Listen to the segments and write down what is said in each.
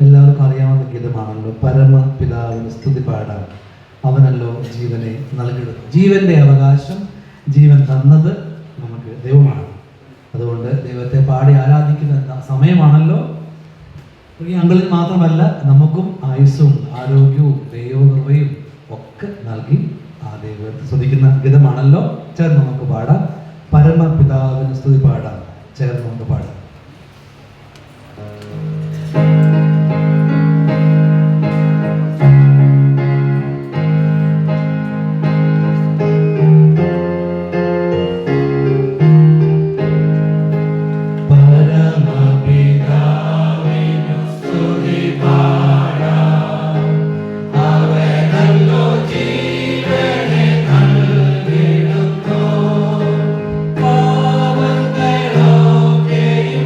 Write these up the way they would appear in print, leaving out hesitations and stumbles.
എല്ലാവർക്കും അറിയാവുന്ന ഗീതമാണല്ലോ. പരമപിതാവിന് സ്തുതി പാടാം, അവനല്ലോ ജീവനെ നൽകിയത്. ജീവന്റെ അവകാശം, ജീവൻ തന്നത് നമുക്ക് ദൈവമാണ്. അതുകൊണ്ട് ദൈവത്തെ പാടി ആരാധിക്കുന്ന സമയമാണല്ലോ. ഈ അങ്കളിൽ മാത്രമല്ല, നമുക്കും ആയുസ്സും ആരോഗ്യവും ദൈവകൃപയും ഒക്കെ നൽകി ആ ദൈവത്തെ സ്തുതിക്കുന്ന ഗീതമാണല്ലോ. ചേർന്ന് നമുക്ക് പാടാം. പരമപിതാവിന് സ്തുതി പാടാം. ചേർന്ന് നമുക്ക് പാടാം. Okay.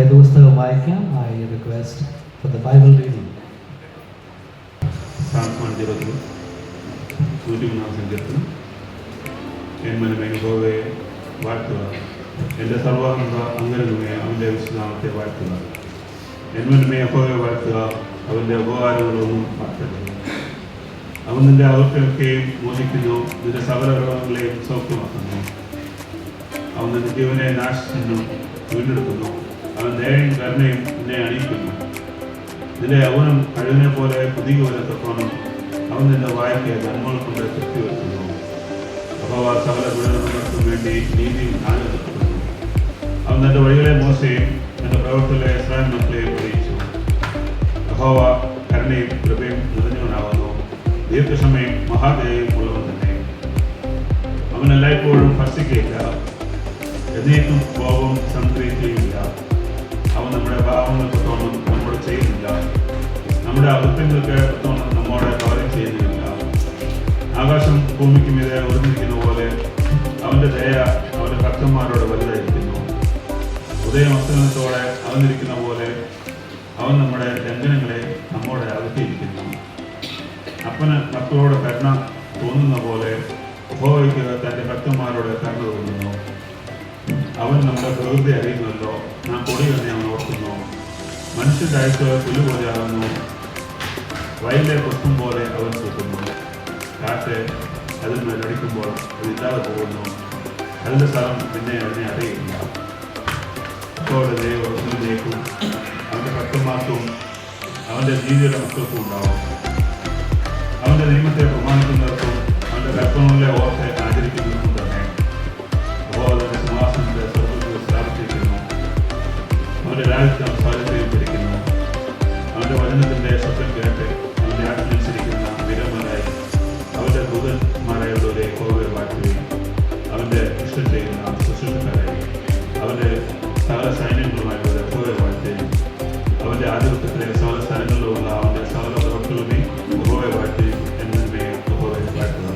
വേദപുസ്തകം വായിക്കാം. I request for the Bible reading. N മനമേ യഹോവയെ വാഴ്ത്തുക, എൻ്റെ സർവാംഗ അംഗരംഗമേ അവൻ്റെ വിശുദ്ധനാമത്തെ വാഴ്ത്തുക. എൻ മനമേ യഹോവയെ വാഴ്ത്തുക, അവൻ്റെ ഉപകാരങ്ങളൊന്നും മറക്കരുത്. അവൻ നിന്റെ അകത്തൊക്കെയും മോചിക്കുന്നു, നിന്റെ സകല രോഗങ്ങളെയും സൗഖ്യമാക്കുന്നു. അവൻ നിന്റെ ജീവനെ നാശിക്കുന്നു, വീണ്ടെടുക്കുന്നു. അവൻ ദയയും കരുണയും നിന്നെ അണിയിക്കുന്നു. നിന്റെ യൗവനം കഴിവിനെ പോലെ പുതിയ വരത്തപ്പോണം അവൻ നിന്റെ വായ്ക്ക് നന്മകൾ കൊണ്ട് തൃപ്തി വരുത്തുന്നു. യഹോവ സകല ഗുണങ്ങൾക്കും വേണ്ടി നീതി ജ്ഞാനപ്പെടുത്തുന്നു. അവൻ തന്റെ വഴികളെ മോശയും തന്റെ പ്രവർത്തനങ്ങളെ ഇസ്രായേൽ മക്കളെയും അറിയിച്ചു. യഹോവ കരുണയും കൃപയും നിറഞ്ഞവനാകുന്നു, ദീർഘക്ഷമയും മഹാദയയും ഉള്ളവൻ തന്നെ. അവൻ എല്ലായ്പ്പോഴും ഭർഷിക്കുകയില്ല, എന്നേക്കും കോപം സംഗ്രഹിക്കുകയില്ല. അവൻ നമ്മുടെ പാപങ്ങൾക്ക് തോന്നും നമ്മോട് ചെയ്യുന്നില്ല, നമ്മുടെ അകൃത്യങ്ങൾക്ക് തോന്നും നമ്മോട് കാര്യം ചെയ്യുന്നില്ല. ആകാശം ഭൂമിക്ക് മീതെ ഒതുങ്ങിയിരിക്കുന്ന പോലെ അവൻ്റെ ദയ അവൻ്റെ ഭക്തന്മാരോട് വലുതായിരിക്കുന്നു. ഉദയമസ്തമനത്തോടെ അവനിരിക്കുന്ന പോലെ അവൻ നമ്മുടെ ലംഘനങ്ങളെ നമ്മോട് അകറ്റിയിരിക്കുന്നു. അപ്പന് മക്കളോട് കരുണ തോന്നുന്ന പോലെ യഹോവയ്ക്ക് തൻ്റെ ഭക്തന്മാരോട് കരുണ തോന്നുന്നു. അവൻ നമ്മുടെ പ്രകൃതി അറിയുന്നല്ലോ, നാം പൊടി തന്നെ അവൻ ഓർക്കുന്നു. മനുഷ്യൻ്റെ അയക്ക് പുല്ല് പോലെയാകുന്നു, വയലിലെ പുഷ്പം പോലെ അവൻ തൂക്കുന്നു. കാറ്റ് അതിന്മേൽ അടിക്കുമ്പോൾ അതില്ലാതെ പോകുന്നു, അതിൻ്റെ സ്ഥലം പിന്നെ അതിനെ അറിയില്ല. അപ്പോഴുടെ ദൈവത്തിലേക്കും അവൻ്റെ ഭക്തന്മാർക്കും അവൻ്റെ നീതിയുടെ മക്കൾക്കും ഉണ്ടാവും. അവൻ്റെ നിയമത്തെ പ്രമാണിക്കുന്നവർക്കും അവൻ്റെ കൽപ്പനകളെ ഓർത്ത് ആചരിക്കുന്നവർക്കും തന്നെ യഹോവയുടെ സിംഹാസനത്തെ സ്വർഗ്ഗത്തിൽ സ്ഥാപിച്ചിരിക്കുന്നു. അവൻ്റെ രാജ്യത്വം സ്വാതന്ത്ര്യം ഭരിക്കുന്നു. അവൻ്റെ വചനത്തിൻ്റെ ശബ്ദം കേട്ട് അവൻ്റെ ആജ്ഞനുസരിക്കുന്ന വീരന്മാരായി അവൻ്റെ ദൂതന്മാരായുള്ളവരെ യഹോവയെ വാഴ്ത്തുകയും അവൻ്റെ ഇഷ്ടം ചെയ്യുന്ന ശുശ്രൂഷക്കാരായി അവൻ്റെ സകല സൈന്യങ്ങളുമായുള്ള യഹോവയെ വാഴ്ത്തുകയും അവൻ്റെ ആധിപത്യത്തിലെ സകല സ്ഥലങ്ങളിലുള്ള അവൻ്റെ സകല പ്രവർത്തനങ്ങളെയും യഹോവയെ വാഴ്ത്തുകയും എന്നതിനെ യഹോവയെ വാഴ്ത്തുക.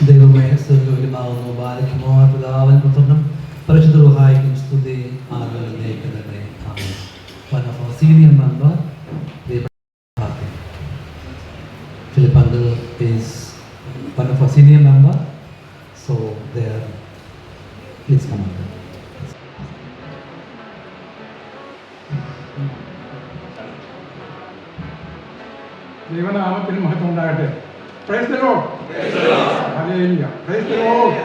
ദൈവമേ സ്വർഗ്ഗമാകുന്നു, ബാലയ്ക്കുമോ പിതാവിനും പുത്രനും പരിശുദ്ധ റൂഹായിക്കും സ്തുതി ആദരവിലേക്ക് തന്നെ. ആമേൻ. One of our senior member, Philip Uncle is one of our senior member, so there, please come on. ദൈവനാമത്തിന് മഹത്വം ഉണ്ടാകട്ടെ. Price the Lord. Hallelujah. Price the Lord.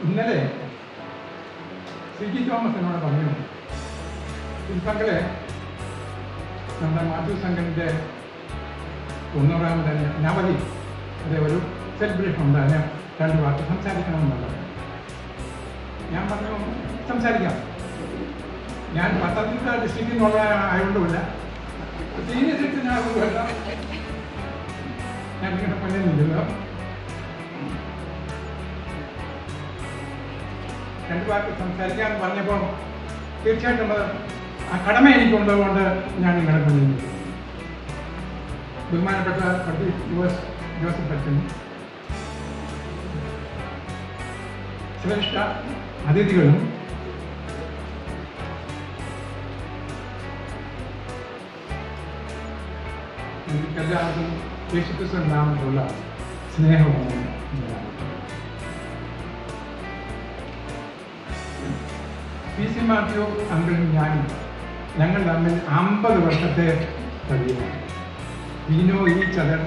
ഇന്നലെ സിജി തോമസ് എന്നോട് പറഞ്ഞു, സംഘലെ നമ്മുടെ മാത്യു സംഘത്തിൻ്റെ 100ാമത് നവതി അതേ ഒരു സെലിബ്രേഷൻ ഉണ്ട്, അതിന് 2 വാക്ക് സംസാരിക്കണമെന്നുള്ളത്. ഞാൻ പറഞ്ഞു സംസാരിക്കാം. ഞാൻ പത്തനംതിട്ട ഡിസ്ട്രിക്റ്റിൽ നിന്നുള്ള ആയതുകൊണ്ടുമില്ല, സീനിയർ സിറ്റിസൺ ആയതുകൊണ്ടുമല്ല, ഞാൻ നിങ്ങളുടെ പള്ളിയിൽ നിന്നില്ല. 2 വാക്ക് സംസാരിക്കാമെന്ന് പറഞ്ഞപ്പോൾ തീർച്ചയായിട്ടും ആ കടമ എനിക്കുള്ളതുകൊണ്ട് ഞാൻ നിങ്ങളുടെ പള്ളിയിൽ നിന്നു. ബഹുമാനപ്പെട്ട ജോസഫ് അച്ഛനും ശ്രേഷ്ഠ അതിഥികളും എല്ലാവർക്കും യേശുക്രിസ്തു നാമത്തിലുള്ള സ്നേഹവും PC മാത്യു അങ്കിളും ഞാനും ഞങ്ങൾ തമ്മിൽ 50 വർഷത്തെ പരിചയമാണ്. We know each other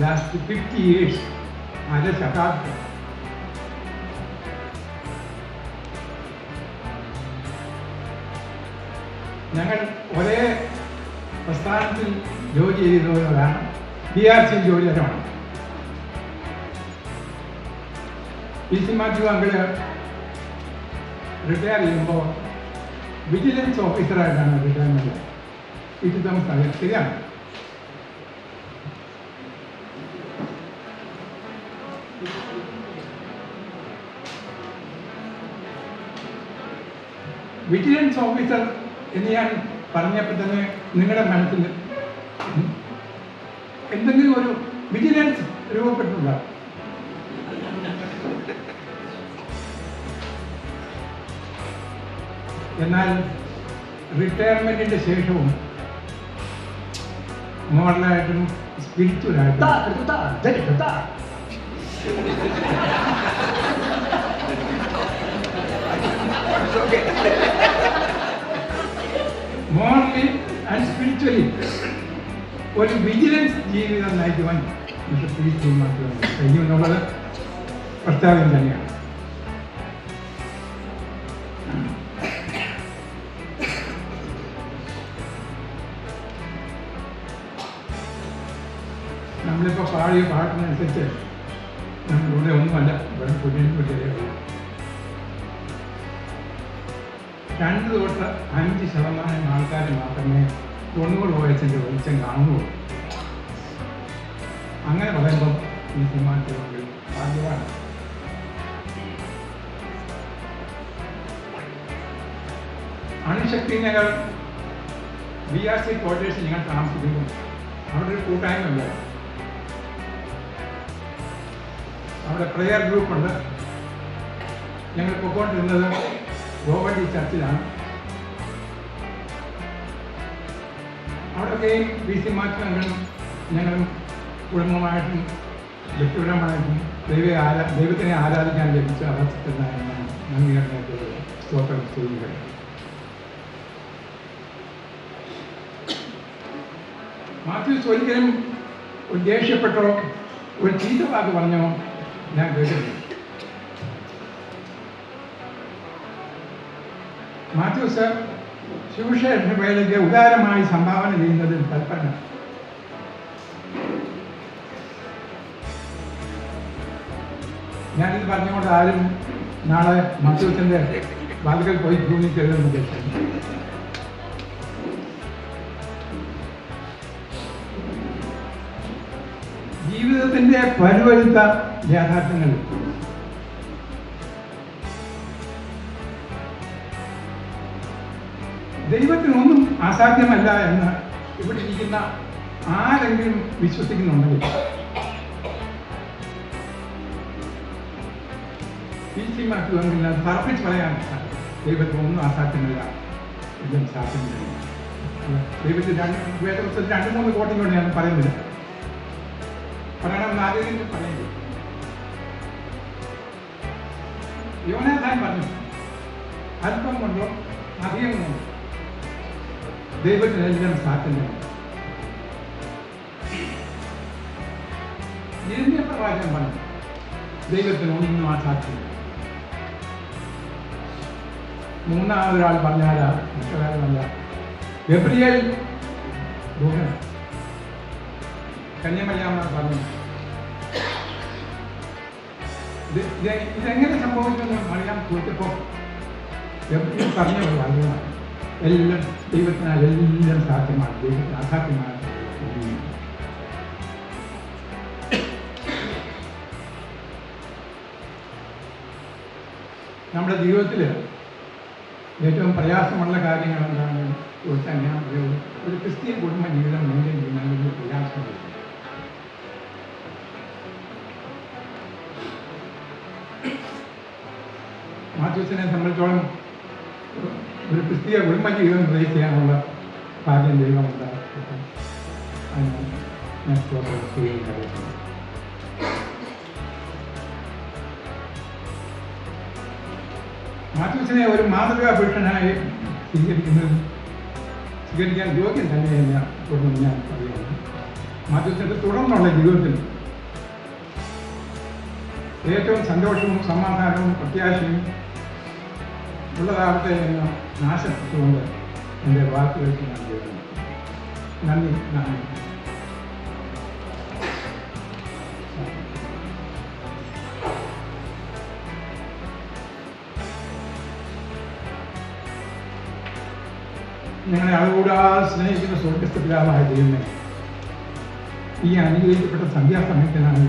last 50 years. അര ശതാബ്ദം. ഞങ്ങൾ ഒരേ പ്രസ്ഥാനത്തിൽ ജോലി ചെയ്തവരാണ്. DRC ജോലിയാണ്. PC മാത്യു അങ്കിള് റിട്ടയർ ചെയ്യുമ്പോൾ വിജിലൻസ് ഓഫീസറായിട്ടാണ് റിട്ടയർമെൻറ്റ്. ഇത് നമുക്ക് ശരിയാണ്. വിജിലൻസ് ഓഫീസർ എന്ന് ഞാൻ പറഞ്ഞപ്പോൾ തന്നെ നിങ്ങളുടെ മനസ്സിൽ എന്തെങ്കിലും ഒരു വിജിലൻസ് രൂപപ്പെട്ടിട്ടുണ്ടോ? എന്നാൽ റിട്ടയർമെൻറ്റിൻ്റെ ശേഷവും മോറലായിട്ടും സ്പിരിച്വലായിട്ടും മോറലി ആൻഡ് സ്പിരിച്വലി ഒരു വിജിലൻസ് ജീവിതം നയിക്കുവാൻ കഴിയുമെന്നുള്ളത് പ്രസ്താവന തന്നെയാണ്. നമ്മളിപ്പോൾ പാടിയ പാട്ടിനനുസരിച്ച് നമ്മളിവിടെ ഒന്നുമല്ല, ഇവിടെ പുതിയ 2 തൊട്ട് 5% ആൾക്കാർ മാത്രമേ 90 വയസ്സിൻ്റെ വെളിച്ചം കാണുന്നുള്ളൂ. അങ്ങനെ പറയുമ്പം ഈ സിനിമാറ്റിൽ ഭാഗ്യമാണ്. അണുശക്തി നഗർ BRC ക്വാർട്ടേഴ്സിൽ ഞങ്ങൾ താമസിക്കുന്നു. അവിടെ ഒരു കൂട്ടായ്മയുണ്ട്. അവിടെ പ്രെയർ ഗ്രൂപ്പുണ്ട്. ഞങ്ങൾ പൊയ്ക്കൊണ്ടിരുന്നത് ഗോവണ്ടി ചർച്ചിലാണ്. അവിടെയൊക്കെയും BC മാറ്റങ്ങളും ഞങ്ങളും കുടുംബമായിട്ടും വ്യക്തിപരമായിട്ടും ദൈവത്തിനെ ആരാധിക്കാൻ ലഭിച്ച അവസരത്തിനായി ഞാൻ നന്ദികരണമായിട്ട് സ്തോത്രം ചെയ്യുകയാണ്. മാത്യൂസ് ഒരിക്കലും ഒരു ദേഷ്യപ്പെട്ടോ ഒരു ചീത്ത വാക്ക് പറഞ്ഞോ ഞാൻ കേട്ടിട്ടില്ല. മാത്യൂസ് സുവിശേഷ വേലയ്ക്ക് ഉദാരമായി സംഭാവന ചെയ്യുന്നതിൽ തൽപരനാണ്. ഞാനിത് പറഞ്ഞുകൊണ്ട് ആരും നാളെ മാത്യൂസിന്റെ വാതിക്കൽ പോയി തൂങ്ങിച്ചെല്ലുമെന്ന് വിചാരിച്ചു. ജീവിതത്തിന്റെ പരുവരുത്ത യാഥാർത്ഥ്യങ്ങൾ ദൈവത്തിനൊന്നും അസാധ്യമല്ല എന്ന് ഇവിടെ ഇരിക്കുന്ന ആരെങ്കിലും വിശ്വസിക്കുന്നുണ്ടെങ്കിൽ മാറ്റുമെങ്കിൽ അത് തർപ്പിച്ച് പറയാൻ ദൈവത്തിനൊന്നും അസാധ്യമല്ല, ഇതും സാധ്യമല്ല. ദൈവത്തിൽ വേദപുസ്തകത്തിൽ 2-3 കോട്ടിങ് കൊണ്ട് ഞാൻ പറയുന്നില്ല, പറയണമെന്ന് ആരെങ്കിലും പറയുന്നത്. യോനാഥാൻ പറഞ്ഞു, അല്പം കൊണ്ടോ അധികം കൊണ്ടോ ദൈവത്തിനെല്ലാം സാധ്യമല്ല. യിരെമ്യാ പ്രവാചകൻ പറഞ്ഞു, ദൈവത്തിനൊന്നും അസാധ്യമല്ല. മൂന്നാമതൊരാൾ പറഞ്ഞാൽ മറ്റൊരാളല്ല, ഗബ്രിയേൽ ദൂതൻ കന്യമറിയാമ്മ പറഞ്ഞു. ഇതെങ്ങനെ സംഭവിച്ചെന്ന് അറിയാൻ ചോദിച്ചപ്പോൾ ഗബ്രിയേൽ പറഞ്ഞ ഒരു കാര്യമാണ്, എല്ലാം ദൈവത്തിനാൽ എല്ലാം സാധ്യമാണ്, ദൈവത്തിന് അസാധ്യമാണ്. നമ്മുടെ ജീവിതത്തിൽ ഏറ്റവും പ്രയാസമുള്ള കാര്യങ്ങൾ എന്താണെന്ന് ചോദിച്ചാൽ ഞാൻ ഒരു ക്രിസ്തീയ കുടുംബ ജീവിതം മെയിൻറ്റെയിൻ ചെയ്യുന്നതിന് പ്രയാസമുണ്ട്. മാത്യൂസിനെ സംബന്ധിച്ചോളം ഒരു ക്രിസ്തീയ കുടുംബ ജീവിതം ബ്രേക്ക് ചെയ്യാനുള്ള ഭാഗ്യം ദൈവമുണ്ട്. ഞാൻ ചെയ്യുന്നത് മാത്യൂസിനെ ഒരു മാതൃകാ പുരുഷനായി സ്വീകരിക്കാൻ യോഗ്യം തന്നെയെന്ന് തുടർന്ന് ഞാൻ പറയുന്നു. മാത്യൂസിന്റെ തുടർന്നുള്ള ജീവിതത്തിൽ ഏറ്റവും സന്തോഷവും സമാധാനവും പ്രത്യാശയും ഉള്ളതാവട്ടെ എന്ന് ആശംസിച്ചുകൊണ്ട് എൻ്റെ വാക്കുകൾക്ക് ഞാൻ ചെയ്യുന്നു. നന്ദി. ഞങ്ങളെ അളകൂടാതെ സ്നേഹിക്കുന്ന സ്വർഗ്ഗസ്ഥ പിതാവായ ദൈവമേ, ഈ അനുഗ്രഹിക്കപ്പെട്ട സന്ധ്യാസമയത്തിനാണ്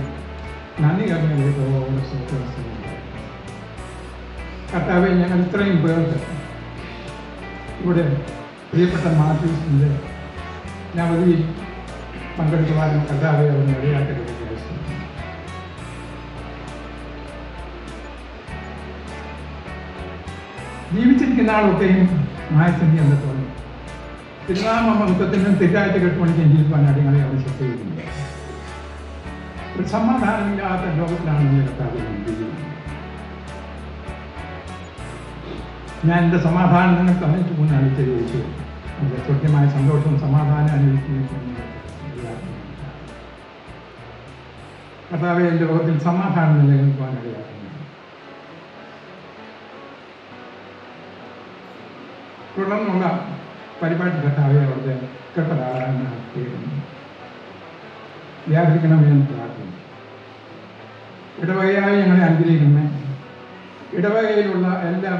നന്ദി കർമ്മയോടെ കർത്താവെ, ഞങ്ങൾ ഇത്രയും പേർക്ക് ഇവിടെ പ്രിയപ്പെട്ട മാത്യൂസിൻ്റെ നവതിയിൽ പങ്കെടുക്കുവാനും കർത്താവെ അവർ ഇടയാക്കരുത്. ജീവിച്ചിരിക്കുന്ന ആളൊക്കെയും മായസന്ധി എന്ന് തോന്നി. തിരുനാമ മഹത്വത്തിനും തെറ്റായിട്ട് കെട്ടുപണിക്കും ജീവിക്കാൻ അടിങ്ങളെ അവിടെ ശക്തിയുണ്ട്. ഒരു സമാധാനമില്ലാത്ത ലോകത്തിലാണ് ജീവിക്കുന്നത്. ഞാൻ എൻ്റെ സമാധാനം നിങ്ങൾക്ക് തന്നിട്ട് മുന്നാണ് ചോദിച്ചു. അതിൻ്റെ കൃത്യമായ സന്തോഷവും സമാധാനം അനുഭവിക്കുന്നു. കർത്താവെ, എൻ്റെ ലോകത്തിൽ സമാധാനം നിലനിൽക്കുവാൻ ഇടയാക്കുന്നു. തുടർന്നുള്ള പരിപാടി കർത്താവെ അവിടുത്തെ കൃപധാരാളം വ്യാപരിക്കണമെന്ന് പ്രാർത്ഥിക്കുന്നു. ഇടവകയായി ഞങ്ങളെ അനുഗ്രഹിക്കണമേ. ഇടവകയിലുള്ള എല്ലാ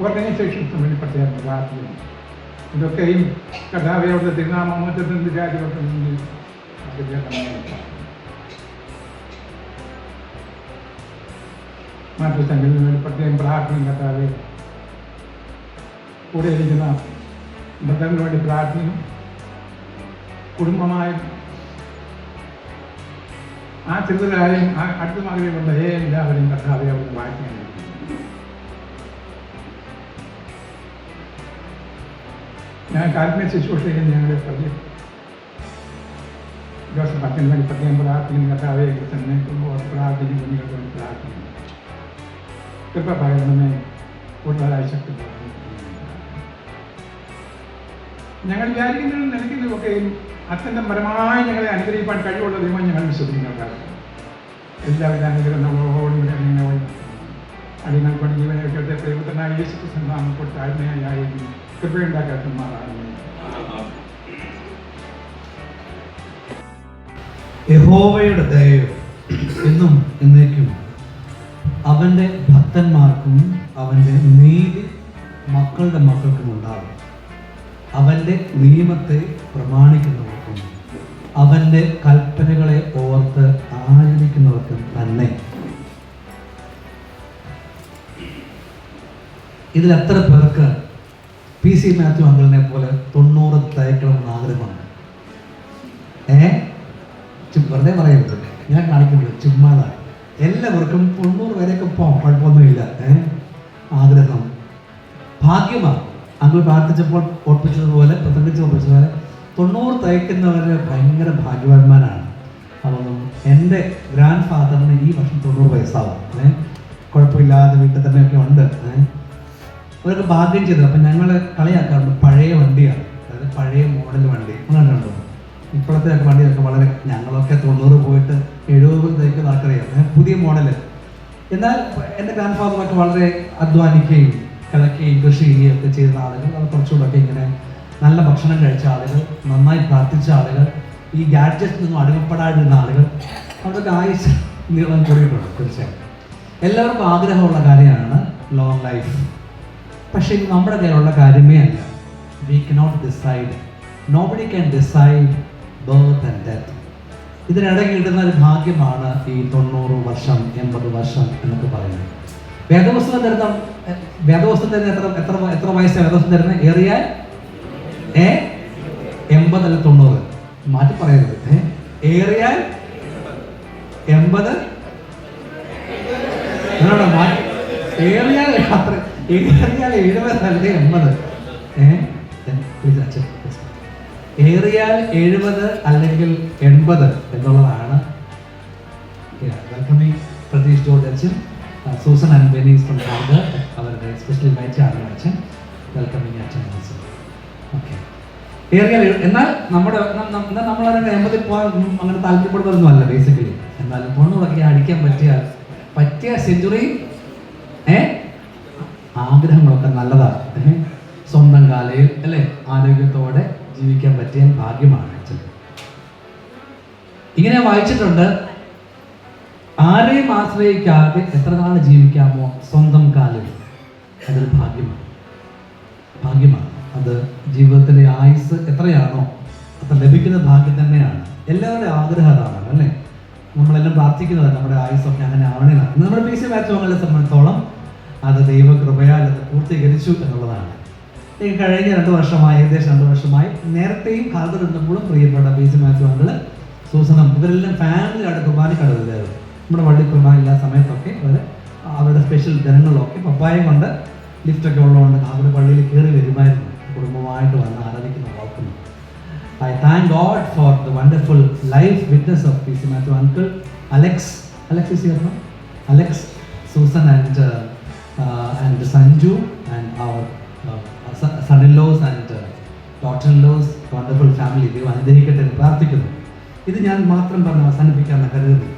ഓർഗനൈസേഷൻസും വേണ്ടി പ്രത്യേകം പ്രാർത്ഥിക്കുന്നു. ഇതൊക്കെയും കർത്താവെ അവിടുത്തെ തിരുനാമത്തിൽ രാജ്യവർക്ക് മുന്നിൽ മറ്റു സംഘടനകളിൽ വേണ്ടി പ്രത്യേകം പ്രാർത്ഥിക്കും. കർത്താവെ, കൂടെ ഇരിക്കുന്ന ബന്ധങ്ങൾക്ക് വേണ്ടി പ്രാർത്ഥിക്കും. കുടുംബമായും ആശ്രിതരായും അടുത്തുമാകെയുള്ള എല്ലാവരും കർത്താവെ അവിടുന്ന് വായിക്കാൻ. ഞാൻ കാൽമേ ശുശ്രൂഷയിൽ ഞങ്ങളുടെ ജോസഫ് അച്ഛന് വേണ്ടി പ്രത്യേകം പ്രാർത്ഥിക്കുന്നു. കർത്താവെ തന്നെ പ്രാർത്ഥിക്കും. കുഞ്ഞുങ്ങൾക്ക് വേണ്ടി പ്രാർത്ഥിക്കുന്നു. കൃപ പകരണമേ. കൂടുതലായി ശക്തി ഞങ്ങൾ വിചാരിക്കുന്നതും നിലയ്ക്കുന്നതുമൊക്കെയും അത്യന്തപരമായി ഞങ്ങളെ അനുഗ്രഹിക്കാൻ കഴിവുള്ള ദൈവം ഞങ്ങൾ വിശ്വസിക്കുന്നവരാണ്. എല്ലാവിധ അനുഗ്രഹങ്ങളോടും അടിങ്ങൾ കൊണ്ട് ജീവനെ വെക്കട്ടെ. പ്രേമത്തനായ യേശുക്രിസ്തു നാമത്തിൽ താഴ്മയായി കൃപയുണ്ടാക്കാത്തമാറാണ്. യഹോവയുടെ ദയയോ എന്നും എന്നേക്കും അവൻ്റെ ഭക്തന്മാർക്കും അവൻ്റെ നീതി മക്കളുടെ മക്കൾക്കും ഉണ്ടാകും. അവൻ്റെ നിയമത്തെ പ്രമാണിക്കുന്നവർക്കും അവൻ്റെ കൽപ്പനകളെ ഓർത്ത് ആചരിക്കുന്നവർക്കും തന്നെ. ഇതിൽ എത്ര പേർക്ക് PC മാത്യു അങ്കിളിനെ പോലെ 90 തയ്ക്കണമെന്ന് ആഗ്രഹമുണ്ട്? വെറുതെ പറയരുത്, ഞാൻ കാണിക്കുന്നത് ചുമ്മാതാണ്. എല്ലാവർക്കും 90 വരെയൊക്കെ പോകാം, കുഴപ്പമൊന്നുമില്ല. ആഗ്രഹം ഭാഗ്യമാണ്. അങ്കിൾ പ്രാർത്ഥിച്ചപ്പോൾ ഓർപ്പിച്ചതുപോലെ, പ്രസംഗിച്ച് ഓർപ്പിച്ചതുപോലെ 90 തയ്ക്കുന്നവർ ഭയങ്കര ഭാഗ്യവാന്മാരാണ്. അതൊന്നും എൻ്റെ ഗ്രാൻഡ് ഫാദറിന് ഈ വർഷം 90 വയസ്സാവും. കുഴപ്പമില്ലാതെ വീട്ടിൽ തന്നെയൊക്കെ ഉണ്ട്. അവരൊക്കെ ഭാഗ്യം ചെയ്തത്. അപ്പം ഞങ്ങൾ കളിയാക്കാറുണ്ട്, പഴയ വണ്ടിയാണ്, അതായത് പഴയ മോഡൽ വണ്ടി. അങ്ങനെയുണ്ടോ? ഇപ്പോഴത്തെ വണ്ടിയൊക്കെ വളരെ, ഞങ്ങളൊക്കെ 90 പോയിട്ട് 70 തയ്ക്കുന്ന ആൾക്കറിയാം, പുതിയ മോഡല്. എന്നാൽ എൻ്റെ ഗ്രാൻഡ് ഫാദറൊക്കെ വളരെ അധ്വാനിക്കുകയും കിളക്കുകയും കൃഷി ചെയ്യുകയും ഒക്കെ ചെയ്യുന്ന ആളുകൾ, അത് കുറച്ചുകൂടെയൊക്കെ ഇങ്ങനെ നല്ല ഭക്ഷണം കഴിച്ച ആളുകൾ, നന്നായി പ്രാർത്ഥിച്ച ആളുകൾ, ഈ ഗാഡ്ജറ്റിൽ നിന്നും അടിമപ്പെടാതിരുന്ന ആളുകൾ, അവർക്ക് ആയുസ് നീളം കൂടിയിട്ടുണ്ട്. തീർച്ചയായും എല്ലാവർക്കും ആഗ്രഹമുള്ള കാര്യമാണ് ലോങ് ലൈഫ്. പക്ഷേ ഇത് നമ്മുടെ കയ്യിലുള്ള കാര്യമേ അല്ല. We cannot decide, nobody can decide birth and death. ഇതിനിടയിൽ കിട്ടുന്ന ഒരു ഭാഗ്യമാണ് ഈ 90 വർഷം 80 വർഷം എന്നൊക്കെ പറയുന്നത്. വേദപുസ്തകം തരുന്ന എത്ര വയസ്സാണ് വേദപുസ്തകം തരുന്നത്? ഏറിയാൽ 80 അല്ല 90, മാറ്റി പറയരുത്. ഏറിയാൽ 80, ഏറിയാൽ 70 അല്ലേ 80. ഏറിയാൽ 70 അല്ലെങ്കിൽ 80 എന്നുള്ളതാണ്. വെൽക്കമിങ് പ്രതീഷ് ജോർജ് അച്ഛൻ, സൂസൻ ആൻഡ് ബെനീസ് ഫ്രം ഹാർബർ, അവരുടെ സ്പെഷ്യൽ ഇൻവൈറ്റ് ആണ് അച്ഛൻ. വെൽക്കമിങ് അച്ഛൻ ഓൾസോ. ഓക്കെ, ഏറിയാൽ എന്നാൽ നമ്മളതിനെ 80 പോകാൻ അങ്ങനെ താല്പര്യപ്പെടുന്നതൊന്നും അല്ല ബേസിക്കലി. എന്നാലും 90 അടിക്കാൻ പറ്റിയ സെഞ്ചുറി ആഗ്രഹങ്ങളൊക്കെ നല്ലതാണ്. സ്വന്തം കാലയിൽ അല്ലെ ആരോഗ്യത്തോടെ ജീവിക്കാൻ പറ്റിയ ഭാഗ്യമാണ്. ഇങ്ങനെ വായിച്ചിട്ടുണ്ട്, ആരെയും ആശ്രയിക്കാതെ എത്ര നാൾ ജീവിക്കാമോ സ്വന്തം കാലിൽ, അതൊരു ഭാഗ്യമാണ്. അത് ജീവിതത്തിലെ ആയുസ് എത്രയാണോ അത് ലഭിക്കുന്ന ഭാഗ്യം തന്നെയാണ്. എല്ലാവരുടെയും ആഗ്രഹം അതാണ് അല്ലേ. നമ്മളെല്ലാം പ്രാർത്ഥിക്കുന്നത് നമ്മുടെ ആയുസ്സൊക്കെ അങ്ങനെ ആവണമെന്നാണ്. നമ്മുടെ PC മാത്യു അങ്കിളിനെ സംബന്ധിച്ചോളം അത് ദൈവകൃപയാൽ അത് പൂർത്തീകരിച്ചു എന്നുള്ളതാണ്. കഴിഞ്ഞ 2 വർഷമായി, ഏകദേശം 2 വർഷമായി, നേരത്തെയും ഹാർബർ ഇരുന്നപ്പോഴും പ്രിയപ്പെട്ട PC മാത്യു അങ്കിള്, സൂസനം, ഇവരെല്ലാം ഫാമിലിയായിട്ട് കുർബാനയ്ക്ക് അടുത്തില്ലായിരുന്നു. നമ്മുടെ പള്ളി കുർബാന എല്ലാ സമയത്തൊക്കെ അവർ അവരുടെ സ്പെഷ്യൽ ദിനങ്ങളിലൊക്കെ പപ്പായം കൊണ്ട് ലിഫ്റ്റൊക്കെ ഉള്ളതുകൊണ്ട് അവർ പള്ളിയിൽ കയറി വരുമായിരുന്നു, കുടുംബമായിട്ട് വന്ന് ആരാധിക്കുന്ന ഓർക്കുന്നു. I thank God for the wonderful life witness of PC Matthew uncle, Alex is here, no? Alex, Susan and Sanju and our son-in-laws and daughter-in-laws, wonderful family. ദൈവം അനുഗ്രഹിക്കട്ടെ എന്ന് പ്രാർത്ഥിക്കുന്നു. ഇത് ഞാൻ മാത്രം പറഞ്ഞ് അവസാനിപ്പിക്കാമെന്ന് കരുതുന്നു.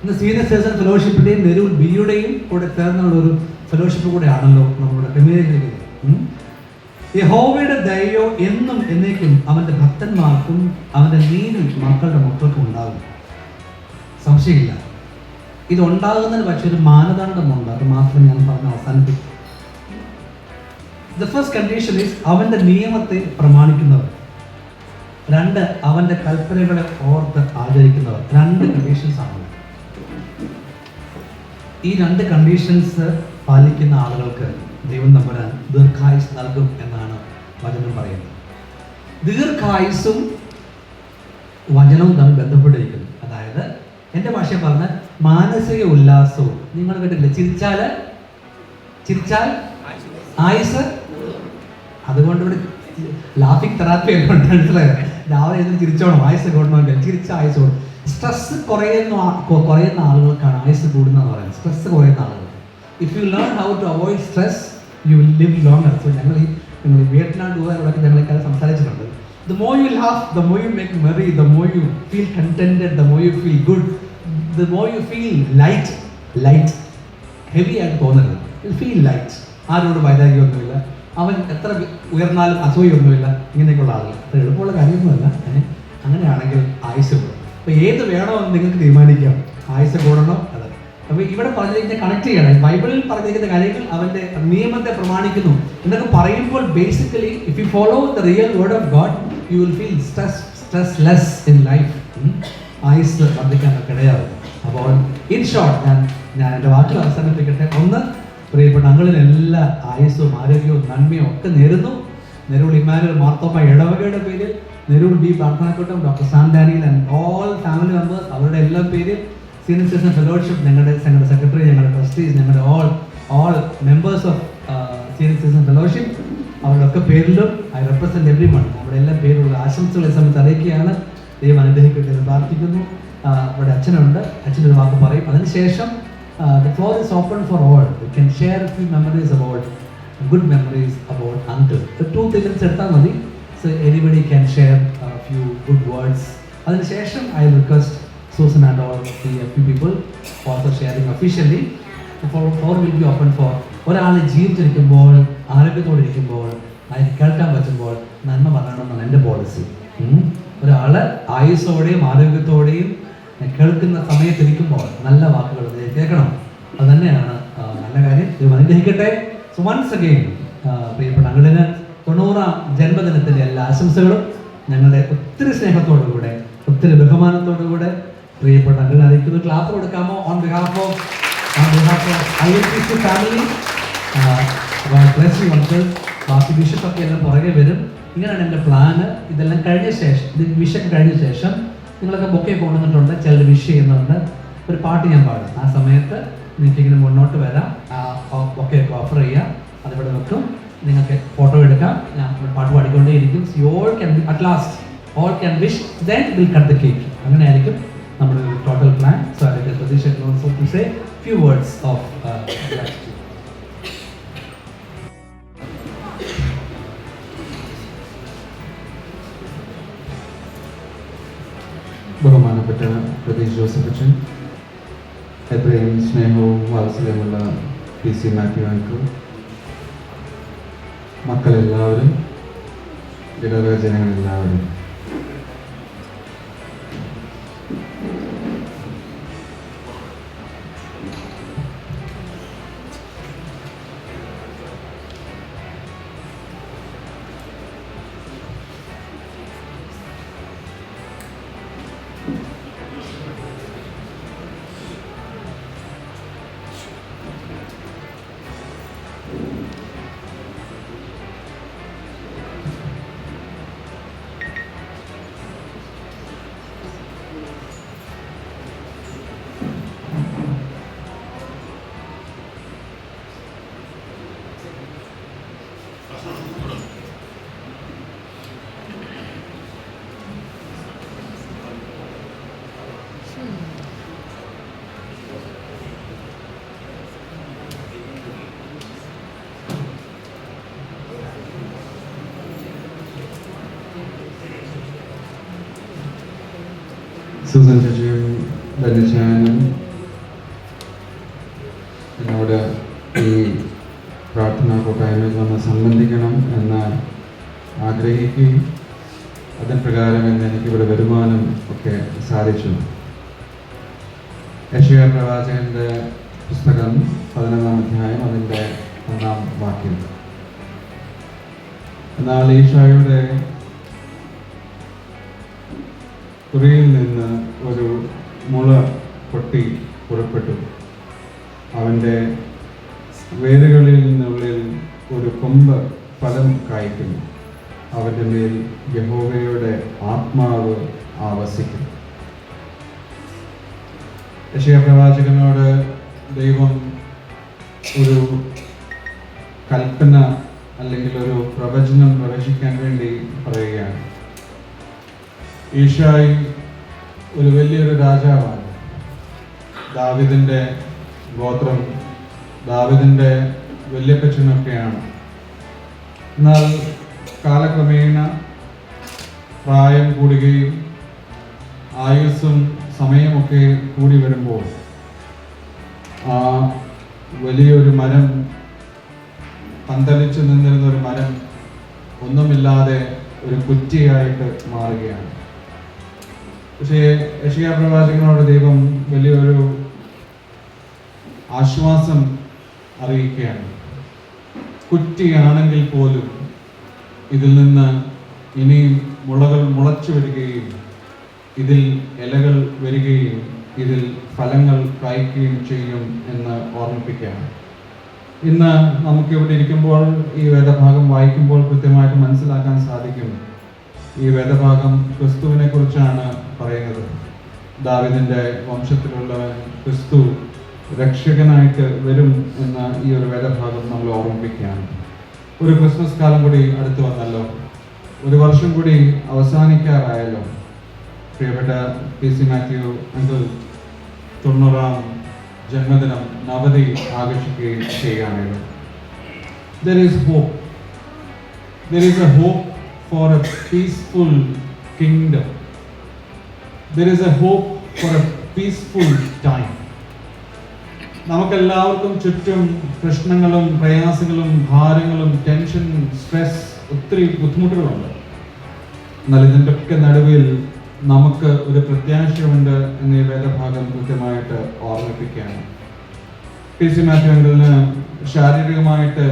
ഇന്ന് സീനിയർ സിറ്റിസൺ ഫെലോഷിപ്പിൻ്റെയും നെരൂൽ ബിയുടെയും കൂടെ ചേർന്നുള്ള ഒരു ഫെലോഷിപ്പ് കൂടെയാണല്ലോ നമ്മുടെ കമ്മ്യൂണിറ്റിയിൽ. യഹോവയുടെ ദയോ എന്നും എന്നേക്കും അവൻ്റെ ഭക്തന്മാർക്കും അവൻ്റെ നീതി മക്കളുടെ മക്കൾക്കും ഉണ്ടാകും, സംശയമില്ല. ഇതുണ്ടാകുന്നതിന് പക്ഷേ ഒരു മാനദണ്ഡമുണ്ട്, അത് മാത്രം ഞാൻ പറഞ്ഞ് അവസാനിപ്പിക്കും. ദ ഫസ്റ്റ് കണ്ടീഷൻ ഈസ് അവൻ്റെ നിയമത്തെ പ്രമാണിക്കുന്നവർ. 2, അവൻ്റെ കൽപ്പനകളെ ഓർത്ത് ആചരിക്കുന്നവർ. 2 കണ്ടീഷൻസ് ആണ്. ഈ 2 കണ്ടീഷൻസ് പാലിക്കുന്ന ആളുകൾക്ക് ദൈവം തമ്പുരാൻ ദീർഘായുസ് നൽകും എന്നാണ് വചനം പറയുന്നത്. ദീർഘായുസ്സും വചനവും തമ്മിൽ ബന്ധപ്പെട്ടിരിക്കുന്നു. അതായത് എൻ്റെ ഭാഷയിൽ പറഞ്ഞ മാനസിക ഉല്ലാസവും. നിങ്ങൾ കേട്ടില്ലേ, ചിരിച്ചാൽ ആയുസ്. അതുകൊണ്ട് ഇവിടെ ലാഫിംഗ് തെറാപ്പി എല്ലാം ഉണ്ട്, മനസ്സിലായോ? രാവിലെ എന്നും ചിരിച്ചോണം, ആയുസ് കൂടണമെങ്കിൽ ചിരിച്ച ആയുസ് കൂടും. സ്ട്രെസ് കുറയുന്ന ആളുകൾക്കാണ് ആയുസ് കൂടുന്നതെന്ന് പറയുന്നത്. സ്ട്രെസ് കുറയുന്ന ആളുകൾ. If you learn how to avoid stress you will live longer. So ഞങ്ങൾ വിയറ്റ്നാം ടൂറിലൊക്കെ ഞങ്ങളെക്കാൾ സംസാരിച്ചിട്ടുണ്ട്. The more you laugh, the more you make merry, the more you feel contented, the more you feel good, the more you feel light. Heavy ആയിട്ട് തോന്നരുത്. You feel light. ആരോട് വൈരാഗ്യമൊന്നുമില്ല, അവൻ എത്ര ഉയർന്നാലും അസൂയൊന്നുമില്ല. ഇങ്ങനെയൊക്കെയുള്ള ആളുകൾ അത്ര എളുപ്പമുള്ള കാര്യമൊന്നുമല്ല. അങ്ങനെയാണെങ്കിൽ ആയുസ് കൂടും. അപ്പോൾ ഏത് വേണമെന്ന് നിങ്ങൾക്ക് തീരുമാനിക്കാം. ആയുസ് കൂടണോ അത്. അപ്പോൾ ഇവിടെ പറഞ്ഞിരിക്കുന്ന കണക്ട് ചെയ്യണം. ബൈബിളിൽ പറഞ്ഞിരിക്കുന്ന കാര്യങ്ങൾ അവൻ്റെ നിയമത്തെ പ്രമാണിക്കുന്നു എന്നൊക്കെ പറയുമ്പോൾ basically if you follow the real word of God you will feel stressless in life. ആയുസ് വർദ്ധിക്കാനൊക്കെ ഇടയാകും. അപ്പോൾ ഇൻ ഷോർട്ട് ഞാൻ എൻ്റെ വാക്കുകൾ അവസാനിപ്പിക്കട്ടെ. 1, പ്രിയപ്പെട്ട അങ്ങളിന് എല്ലാ ആയുസ്സും ആരോഗ്യവും നന്മയും ഒക്കെ നേരുന്നു. നെരൂൾ ഇമ്മാനുവൽ മാർത്തോമ ഇടവകയുടെ പേരിൽ, നെരൂൾ ബി പ്രാർത്ഥനാക്കൂട്ടം, doctor Sam Daniel and all family members അവരുടെ എല്ലാ പേരിൽ, സീനിയർ സിറ്റിസൺ ഫെലോഷിപ്പ്, ഞങ്ങളുടെ സെക്രട്ടറി, ഞങ്ങളുടെ ട്രസ്റ്റീസ്, ഞങ്ങളുടെ all members of senior citizen fellowship, അവരുടെ ഒക്കെ പേരിലും ഐ റെപ്രസെൻറ്റ് എവ്രി വൺ. നമ്മുടെ എല്ലാ പേരിലുള്ള ആശംസകൾ ഈ സമയത്ത് അറിയിക്കുകയാണ്. ദൈവം അനുഗ്രഹിക്കട്ടെ എന്ന് പ്രാർത്ഥിക്കുന്നു. ഇവിടെ അച്ഛനുണ്ട്, അച്ഛനൊരു വാക്ക് പറയും. അതിനുശേഷം the floor is open for all. You can share a few memories about good memories about uncle. The 2 minutes എടുത്താൽ മതി. So anybody can share a few good words. അതിനുശേഷം I request Susan and all the few people also sharing officially. The floor will be open for ഒരാൾ ജീവിച്ചിരിക്കുമ്പോൾ, ആരോഗ്യത്തോടെ ഇരിക്കുമ്പോൾ, അതിന് കേൾക്കാൻ പറ്റുമ്പോൾ നന്മ പറയണമെന്നാണ് എൻ്റെ പോളിസി. ഒരാൾ ആയുസ്സോടെയും ആരോഗ്യത്തോടെയും കേൾക്കുന്ന സമയത്തിരിക്കുമ്പോൾ നല്ല വാക്കുകൾ കേൾക്കണം. അത് തന്നെയാണ് നല്ല കാര്യം. ഇത് അനുഗ്രഹിക്കട്ടെ. സോ വൺസ് അഗെയിൻ പ്രിയപ്പെട്ട അങ്കിളിന് 90ാം ജന്മദിനത്തിൻ്റെ എല്ലാ ആശംസകളും ഞങ്ങളുടെ ഒത്തിരി സ്നേഹത്തോടുകൂടെ, ഒത്തിരി ബഹുമാനത്തോടുകൂടെ പ്രിയപ്പെട്ട അങ്കിളിനെ അറിയിക്കുന്നു. ക്ലാപ്പ് കൊടുക്കാമോ? On behalf of ILPC family. ബാക്കി വിഷപ്പൊക്കെ എല്ലാം പുറകെ വരും. ഇങ്ങനെയാണ് എൻ്റെ പ്ലാന്. ഇതെല്ലാം കഴിഞ്ഞ ശേഷം, ഇത് വിഷയൊക്കെ കഴിഞ്ഞ ശേഷം നിങ്ങളൊക്കെ ബൊക്കെ കൊണ്ടുവന്നിട്ടുണ്ട്, ചിലർ വിഷ് ചെയ്യുന്നുണ്ട്. ഒരു പാട്ട് ഞാൻ പാടും. ആ സമയത്ത് നിങ്ങൾക്കിങ്ങനെ മുന്നോട്ട് വരാം, ബൊക്കെ ഓഫർ ചെയ്യാം, അതിവിടെ വെക്കും, നിങ്ങൾക്ക് ഫോട്ടോ എടുക്കാം. ഞാൻ പാട്ട് പാടിക്കൊണ്ടേയിരിക്കും. All can at last all can wish, then will cut the cake. അങ്ങനെ ആയിരിക്കും നമ്മുടെ ഒരു ടോട്ടൽ പ്ലാൻ. സോ അതിൻ്റെ പ്രതീക്ഷ also to say few words of gratitude. ബഹുമാനപ്പെട്ട പ്രതീഷ് ജോസഫ് അച്ഛൻ, എത്രയും സ്നേഹവും വാത്സല്യമുള്ള PC മാത്യു അങ്കിൾ, മക്കളെല്ലാവരും, ഇടവക ജനങ്ങളെല്ലാവരും, സൂസൻ ചേച്ചിയും ധന്യച്ചാനും എന്നോട് ഈ പ്രാർത്ഥനാ കൂട്ടായ്മയിൽ വന്ന് സംബന്ധിക്കണം എന്ന് ആഗ്രഹിക്കുകയും അതിന് പ്രകാരം ഇന്ന് എനിക്കിവിടെ വരുമാനം ഒക്കെ സാധിച്ചു. യെശയ്യാ പ്രവാചകന്റെ പുസ്തകം 11-ാം അധ്യായം അതിൻ്റെ 1-ാം വാക്യം. എന്നാൽ ഈശോയുടെ കുറിയിൽ നിന്ന് ഒരു മുള പൊട്ടി പുറപ്പെട്ടു, അവൻ്റെ വേരുകളിൽ നിന്നുള്ളിൽ ഒരു കൊമ്പ് ഫലം കായ്ക്കുന്നു, അവൻ്റെ മേൽ യഹോവയുടെ ആത്മാവ് ആവസിക്കും. യെശയ്യാ പ്രവാചകനോട് ദൈവം ഒരു കൽപ്പന അല്ലെങ്കിൽ ഒരു പ്രവചനം പ്രവചിക്കാൻ വേണ്ടി പറയുകയാണ്. ഈശായി ഒരു വലിയൊരു രാജാവാണ്. ദാവീദിൻ്റെ ഗോത്രം, ദാവീദിൻ്റെ വല്യപ്പച്ചനൊക്കെയാണ്. എന്നാൽ കാലക്രമേണ പ്രായം കൂടുകയും ആയുസ്സും സമയമൊക്കെ കൂടി വരുമ്പോൾ ആ വലിയൊരു മരം, പന്തലിച്ച് നിന്നിരുന്ന ഒരു മരം ഒന്നുമില്ലാതെ ഒരു കുറ്റിയായിട്ട് മാറുകയാണ്. പക്ഷേ യെശയ്യാ പ്രവാചകനോട് ദൈവം വലിയൊരു ആശ്വാസം അറിയിക്കുകയാണ്. കുറ്റിയാണെങ്കിൽ പോലും ഇതിൽ നിന്ന് ഇനിയും മുളകൾ മുളച്ചു വരികയും ഇതിൽ ഇലകൾ വരികയും ഇതിൽ ഫലങ്ങൾ കായ്ക്കുകയും ചെയ്യും എന്ന് ഓർമ്മിപ്പിക്കുകയാണ്. ഇന്ന് നമുക്കിവിടെ ഇരിക്കുമ്പോൾ ഈ വേദഭാഗം വായിക്കുമ്പോൾ കൃത്യമായിട്ട് മനസ്സിലാക്കാൻ സാധിക്കും. ഈ വേദഭാഗം ക്രിസ്തുവിനെ കുറിച്ചാണ് പറയുന്നത്. ദാവീദിന്റെ വംശത്തിലുള്ളവൻ ക്രിസ്തു രക്ഷകനായിട്ട് വരും എന്ന ഈ ഒരു വേദഭാഗം നമ്മൾ ഓർമ്മിപ്പിക്കുകയാണ്. ഒരു ക്രിസ്മസ് കാലം കൂടി അടുത്ത് വന്നല്ലോ, ഒരു വർഷം കൂടി അവസാനിക്കാറായല്ലോ. പ്രിയപ്പെട്ട PC മാത്യു അങ്കിൾ 90-ാം ജന്മദിനം നവതി ആഘോഷിക്കുകയും ചെയ്യുകയാണല്ലോ. There is hope. There is a hope for a peaceful kingdom. There is a hope for a peaceful time. നമുക്കെല്ലാവർക്കും ചുറ്റും പ്രശ്നങ്ങളും പ്രയാസങ്ങളും ഭാരങ്ങളും ടെൻഷൻ, സ്ട്രെസ്, ഒത്തിരി ബുദ്ധിമുട്ടുകളുണ്ട്. എന്നാൽ ഇതിൻ്റെ ഒക്കെ നടുവിൽ നമുക്ക് ഒരു പ്രത്യാശയുണ്ട് എന്ന ഈ വേദഭാഗം കൃത്യമായിട്ട് ഓർമ്മിപ്പിക്കുകയാണ്. PC മാത്യു അങ്കിളിന് ശാരീരികമായിട്ട്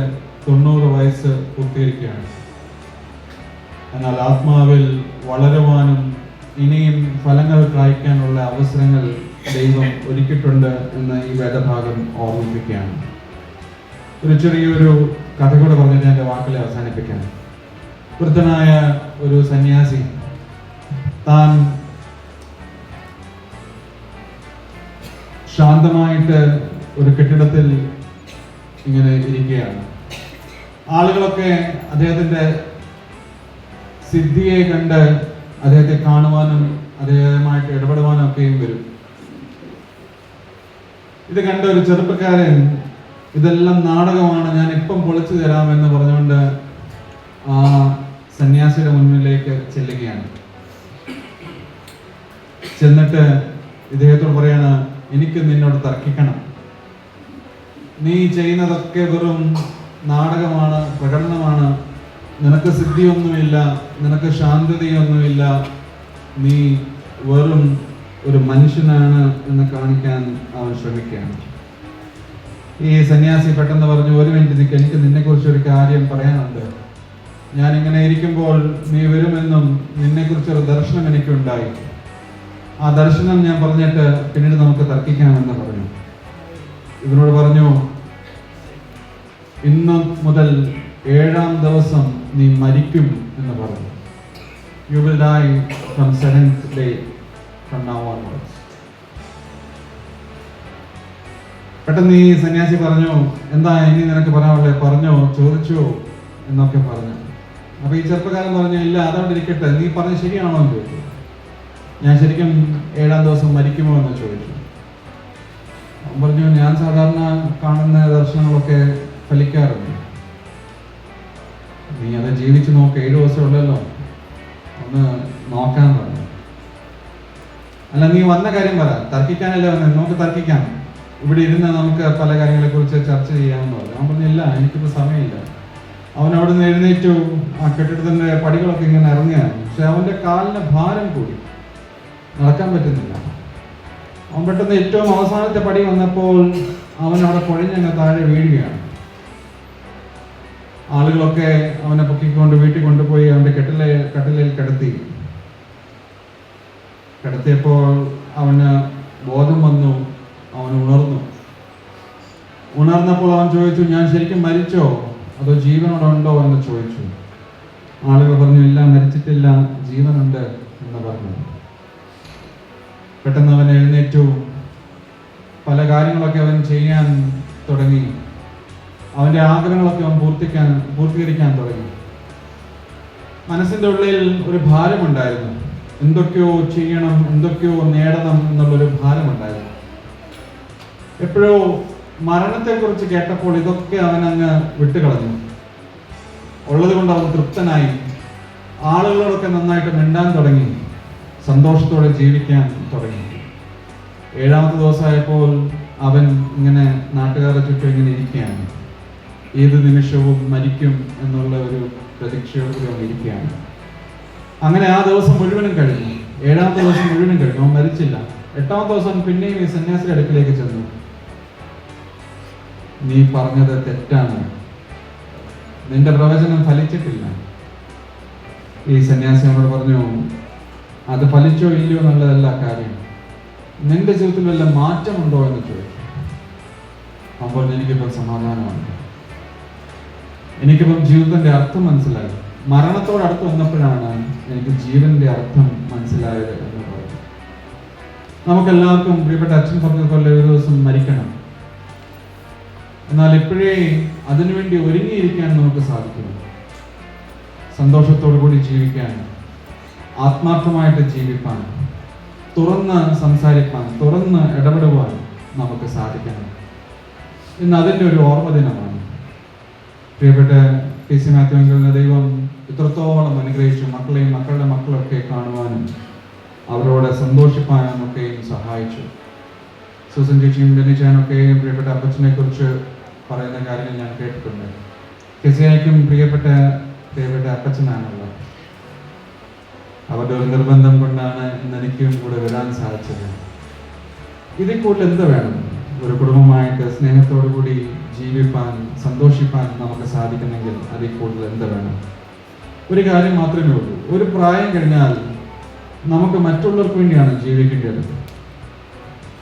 90 വയസ്സ് പൂർത്തീകരിക്കുകയാണ്. എന്നാൽ ആത്മാവിൽ വളരുവാനും ഇനിയും ഫലങ്ങൾ കായ്ക്കാനുള്ള അവസരങ്ങൾ ദൈവം ഒരുക്കിയിട്ടുണ്ട് എന്ന് ഈ വേദഭാഗം ഓർമ്മിപ്പിക്കുകയാണ്. ഒരു ചെറിയൊരു കഥ കൂടെ പറഞ്ഞിട്ട് എൻ്റെ വാക്കുകളെ അവസാനിപ്പിക്കാൻ. വൃദ്ധനായ ഒരു സന്യാസി താൻ ശാന്തമായിട്ട് ഒരു കെട്ടിടത്തിൽ ഇങ്ങനെ ഇരിക്കുകയാണ്. ആളുകളൊക്കെ അദ്ദേഹത്തിൻ്റെ സിദ്ധിയെ കണ്ട് അദ്ദേഹത്തെ കാണുവാനും അദ്ദേഹമായിട്ട് ഇടപെടുവാനും ഒക്കെയും വരും. ഇത് കണ്ട ഒരു ചെറുപ്പക്കാരൻ ഇതെല്ലാം നാടകമാണ്, ഞാൻ ഇപ്പം പൊളിച്ചു തരാമെന്ന് പറഞ്ഞുകൊണ്ട് ആ സന്യാസിയുടെ മുന്നിലേക്ക് ചെല്ലുകയാണ്. ചെന്നിട്ട് ഇദ്ദേഹത്തോട് പറയാണ്, എനിക്ക് നിന്നോട് തർക്കിക്കണം, നീ ചെയ്യുന്നതൊക്കെ വെറും നാടകമാണ്, പ്രകടനമാണ്, നിനക്ക് സിദ്ധിയൊന്നുമില്ല, നിനക്ക് ശാന്തതയൊന്നുമില്ല, നീ വെറും ഒരു മനുഷ്യനാണ് എന്ന് കാണിക്കാൻ അവൻ ശ്രമിക്കുകയാണ്. ഈ സന്യാസി പെട്ടെന്ന് പറഞ്ഞു, ഒരു മിനിറ്റ് നിൽക്കുക, എനിക്ക് നിന്നെക്കുറിച്ച് ഒരു കാര്യം പറയാനുണ്ട്. ഞാനിങ്ങനെ ഇരിക്കുമ്പോൾ നീ വരുമെന്നും നിന്നെക്കുറിച്ചൊരു ദർശനം എനിക്കുണ്ടായി. ആ ദർശനം ഞാൻ പറഞ്ഞിട്ട് പിന്നീട് നമുക്ക് തർക്കിക്കാമെന്ന് പറഞ്ഞു. ഇവനോട് പറഞ്ഞു, ഇന്ന് മുതൽ 7-ാം ദിവസം നീ മരിക്കും എന്ന് പറഞ്ഞു. You will die from 7th day from now onwards. പെട്ടെന്ന് ഈ സന്യാസി പറഞ്ഞു, എന്താ ഇനി നിനക്ക് പറയാനുള്ളത്, പറഞ്ഞോ, ചോദിച്ചോ എന്നൊക്കെ പറഞ്ഞു. അപ്പൊ ഈ ചെറുപ്പക്കാരൻ പറഞ്ഞു, ഇല്ല അതോടെ ഇരിക്കട്ടെ, നീ പറഞ്ഞത് ശരിയാണോ എന്ന് ചോദിച്ചു. ഞാൻ ശരിക്കും 7-ാം ദിവസം മരിക്കുമോ എന്ന് ചോദിച്ചു. അവൻ പറഞ്ഞു, ഞാൻ സാധാരണ കാണുന്ന ദർശനങ്ങളൊക്കെ ഫലിക്കാറുണ്ട്, നീ അത് ജീവിച്ചു നോക്ക്, 7 ദിവസം ഉള്ളല്ലോ, ഒന്ന് നോക്കാൻ പറഞ്ഞു. അല്ല, നീ വന്ന കാര്യം പറ, തർക്കിക്കാനല്ലേ വന്നത്, നമുക്ക് തർക്കിക്കാം, ഇവിടെ ഇരുന്ന് നമുക്ക് പല കാര്യങ്ങളെ കുറിച്ച് ചർച്ച ചെയ്യാമെന്ന് പറഞ്ഞു. അവൻ പറഞ്ഞില്ല, എനിക്കിപ്പോൾ സമയമില്ല. അവൻ അവിടെ നിന്ന് എഴുന്നേറ്റു, ആ കെട്ടിടത്തിൻ്റെ പടികളൊക്കെ ഇങ്ങനെ ഇറങ്ങുകയാണ്. പക്ഷെ അവൻ്റെ കാലിന് ഭാരം കൂടി, നടക്കാൻ പറ്റുന്നില്ല. അവൻ പെട്ടെന്ന് ഏറ്റവും അവസാനത്തെ പടി വന്നപ്പോൾ അവൻ അവിടെ കുഴഞ്ഞങ്ങ് താഴെ വീഴുകയാണ്. ആളുകളൊക്കെ അവനെ പൊക്കിക്കൊണ്ട് വീട്ടിൽ കൊണ്ടുപോയി അവൻ്റെ കട്ടിലിൽ കിടത്തിയപ്പോൾ അവന് ബോധം വന്നു. അവൻ ഉണർന്നപ്പോൾ അവൻ ചോദിച്ചു, ഞാൻ ശരിക്കും മരിച്ചോ അതോ ജീവനോടുണ്ടോ എന്ന് ചോദിച്ചു. ആളുകൾ പറഞ്ഞു, ഇല്ല, മരിച്ചിട്ടില്ല, ജീവനുണ്ട് എന്ന് പറഞ്ഞു. പെട്ടെന്ന് അവൻ എഴുന്നേറ്റു. പല കാര്യങ്ങളൊക്കെ അവൻ ചെയ്യാൻ തുടങ്ങി. അവൻ്റെ ആഗ്രഹങ്ങളൊക്കെ അവൻ പൂർത്തീകരിക്കാൻ തുടങ്ങി. മനസ്സിൻ്റെ ഉള്ളിൽ ഒരു ഭാരമുണ്ടായിരുന്നു. എന്തൊക്കെയോ ചെയ്യണം, എന്തൊക്കെയോ നേടണം എന്നുള്ളൊരു ഭാരമുണ്ടായിരുന്നു. എപ്പോഴോ മരണത്തെക്കുറിച്ച് കേട്ടപ്പോൾ ഇതൊക്കെ അവനങ്ങ് വിട്ടുകളഞ്ഞു. ഉള്ളത് കൊണ്ട് അവൻ തൃപ്തനായി. ആളുകളോടൊക്കെ നന്നായിട്ട് മിണ്ടാൻ തുടങ്ങി. സന്തോഷത്തോടെ ജീവിക്കാൻ തുടങ്ങി. 7ാമത്തെ ദിവസമായപ്പോൾ അവൻ ഇങ്ങനെ നാട്ടുകാരുടെ ചുറ്റും ഇങ്ങനെ ഇരിക്കുകയാണ്. ഏത് നിമിഷവും മരിക്കും എന്നുള്ള ഒരു പ്രതീക്ഷയോടെ അവൻ ഇരിക്കുകയാണ്. അങ്ങനെ ആ ദിവസം മുഴുവനും കഴിഞ്ഞു. 7ാമത്തെ ദിവസം മുഴുവനും കഴിഞ്ഞു. അവൻ മരിച്ചില്ല. 8ാമത്തെ ദിവസം പിന്നെയും ഈ സന്യാസിയുടെ അടുക്കിലേക്ക് ചെന്നു. നീ പറഞ്ഞത് തെറ്റാണ്, നിന്റെ പ്രവചനം ഫലിച്ചിട്ടില്ല. ഈ സന്യാസി അവനോട് പറഞ്ഞു, അത് ഫലിച്ചോ ഇല്ലയോ എന്നുള്ളതല്ല കാര്യം, നിന്റെ ജീവിതത്തിൽ വല്ല മാറ്റമുണ്ടോ എന്ന് ചോദിച്ചു. അപ്പോൾ എനിക്കിപ്പോൾ സമാധാനമാണ്, എനിക്കിപ്പം ജീവിതത്തിന്റെ അർത്ഥം മനസ്സിലായി. മരണത്തോടടുത്ത് വന്നപ്പോഴാണ് എനിക്ക് ജീവന്റെ അർത്ഥം മനസ്സിലായത് എന്ന് പറഞ്ഞു. നമുക്കെല്ലാവർക്കും പ്രിയപ്പെട്ട അച്ഛൻ പറഞ്ഞതുപോലെ ഒരു ദിവസം മരിക്കണം. എന്നാൽ ഇപ്പോഴേ അതിനുവേണ്ടി ഒരുങ്ങിയിരിക്കാൻ നമുക്ക് സാധിക്കുന്നു. സന്തോഷത്തോടു കൂടി ജീവിക്കാൻ, ആത്മാർത്ഥമായിട്ട് ജീവിപ്പാൻ, തുറന്ന് സംസാരിപ്പാൻ, തുറന്ന് ഇടപെടുവാൻ നമുക്ക് സാധിക്കണം. ഇന്ന് അതിൻ്റെ ഒരു ഓർമ്മ ദിനമാണ്. പ്രിയപ്പെട്ട PC മാത്യു അങ്കിളിനെ ദൈവം ഇത്രത്തോളം അനുഗ്രഹിച്ചു. മക്കളെയും മക്കളുടെ മക്കളൊക്കെ കാണുവാനും അവരോട് സന്തോഷിപ്പാനും ഒക്കെയും സഹായിച്ചു. സൂസൻ ചേച്ചിയും ഡെന്നിച്ചാനൊക്കെയും പ്രിയപ്പെട്ട അപ്പച്ചനെ കുറിച്ച് പറയുന്ന കാര്യങ്ങൾ ഞാൻ കേട്ടിട്ടുണ്ട്. കെസിയായ്ക്കും പ്രിയപ്പെട്ട അപ്പച്ചനാണുള്ളത്. അവരുടെ ഒരു നിർബന്ധം കൊണ്ടാണ് ഇന്ന് എനിക്കും കൂടെ വരാൻ സാധിച്ചത്. ഇതിൽ കൂടുതൽ എന്ത് വേണം? ഒരു കുടുംബമായിട്ട് സ്നേഹത്തോടു കൂടി ജീവിപ്പാൻ, സന്തോഷിപ്പാൻ നമുക്ക് സാധിക്കുന്നെങ്കിൽ അതിൽ കൂടുതൽ എന്ത് വേണം? ഒരു കാര്യം മാത്രമേ ഉള്ളൂ. ഒരു പ്രായം കഴിഞ്ഞാൽ നമുക്ക് മറ്റുള്ളവർക്ക് വേണ്ടിയാണ് ജീവിക്കേണ്ടത്.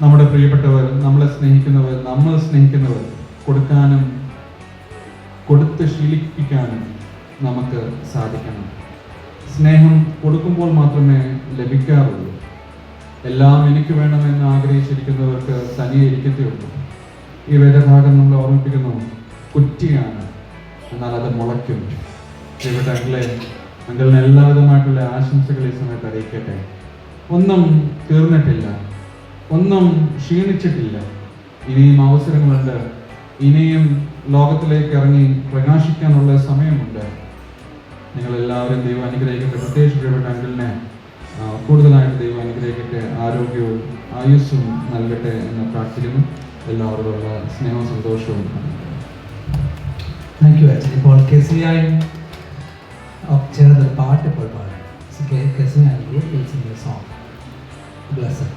നമ്മുടെ പ്രിയപ്പെട്ടവർ, നമ്മളെ സ്നേഹിക്കുന്നവർ, നമ്മൾ സ്നേഹിക്കുന്നവർ കൊടുക്കാനും കൊടുത്ത് ശീലിപ്പിക്കാനും നമുക്ക് സാധിക്കണം. സ്നേഹം കൊടുക്കുമ്പോൾ മാത്രമേ ലഭിക്കാറുള്ളൂ. എല്ലാം എനിക്ക് വേണമെന്ന് ആഗ്രഹിച്ചിരിക്കുന്നവർക്ക് തനിയെ ഇരിക്കത്തേയുള്ളൂ. ഈ വേദഭാഗം നമ്മൾ ഓർമ്മിപ്പിക്കുന്നു, കുറ്റിയാണ്, എന്നാൽ അത് മുളയ്ക്കും. പ്രിയപ്പെട്ട അങ്കിളിന് എല്ലാവിധമായിട്ടുള്ള ആശംസകൾ ഈ സമയത്ത് അറിയിക്കട്ടെ. ഒന്നും തീർന്നിട്ടില്ല, ഒന്നും ക്ഷീണിച്ചിട്ടില്ല. ഇനിയും അവസരങ്ങളുണ്ട്. ഇനിയും ലോകത്തിലേക്ക് ഇറങ്ങി പ്രകാശിക്കാനുള്ള സമയമുണ്ട്. നിങ്ങളെല്ലാവരും ദൈവം അനുഗ്രഹിക്കട്ടെ. പ്രത്യേകിച്ച് പ്രിയപ്പെട്ട അങ്കിളിനെ കൂടുതലായിട്ട് ദൈവം അനുഗ്രഹിക്കട്ടെ, ആരോഗ്യവും ആയുസ്സും നൽകട്ടെ എന്ന് പ്രാർത്ഥിക്കുന്നു. എല്ലാവരോടുള്ള സ്നേഹവും സന്തോഷവും. താങ്ക് യു അച്ഛൻ. ഇപ്പോൾ KCI ചേർന്നൊരു പാട്ട് ഇപ്പോൾ പാടാം. KCI group will sing a song. Blessed.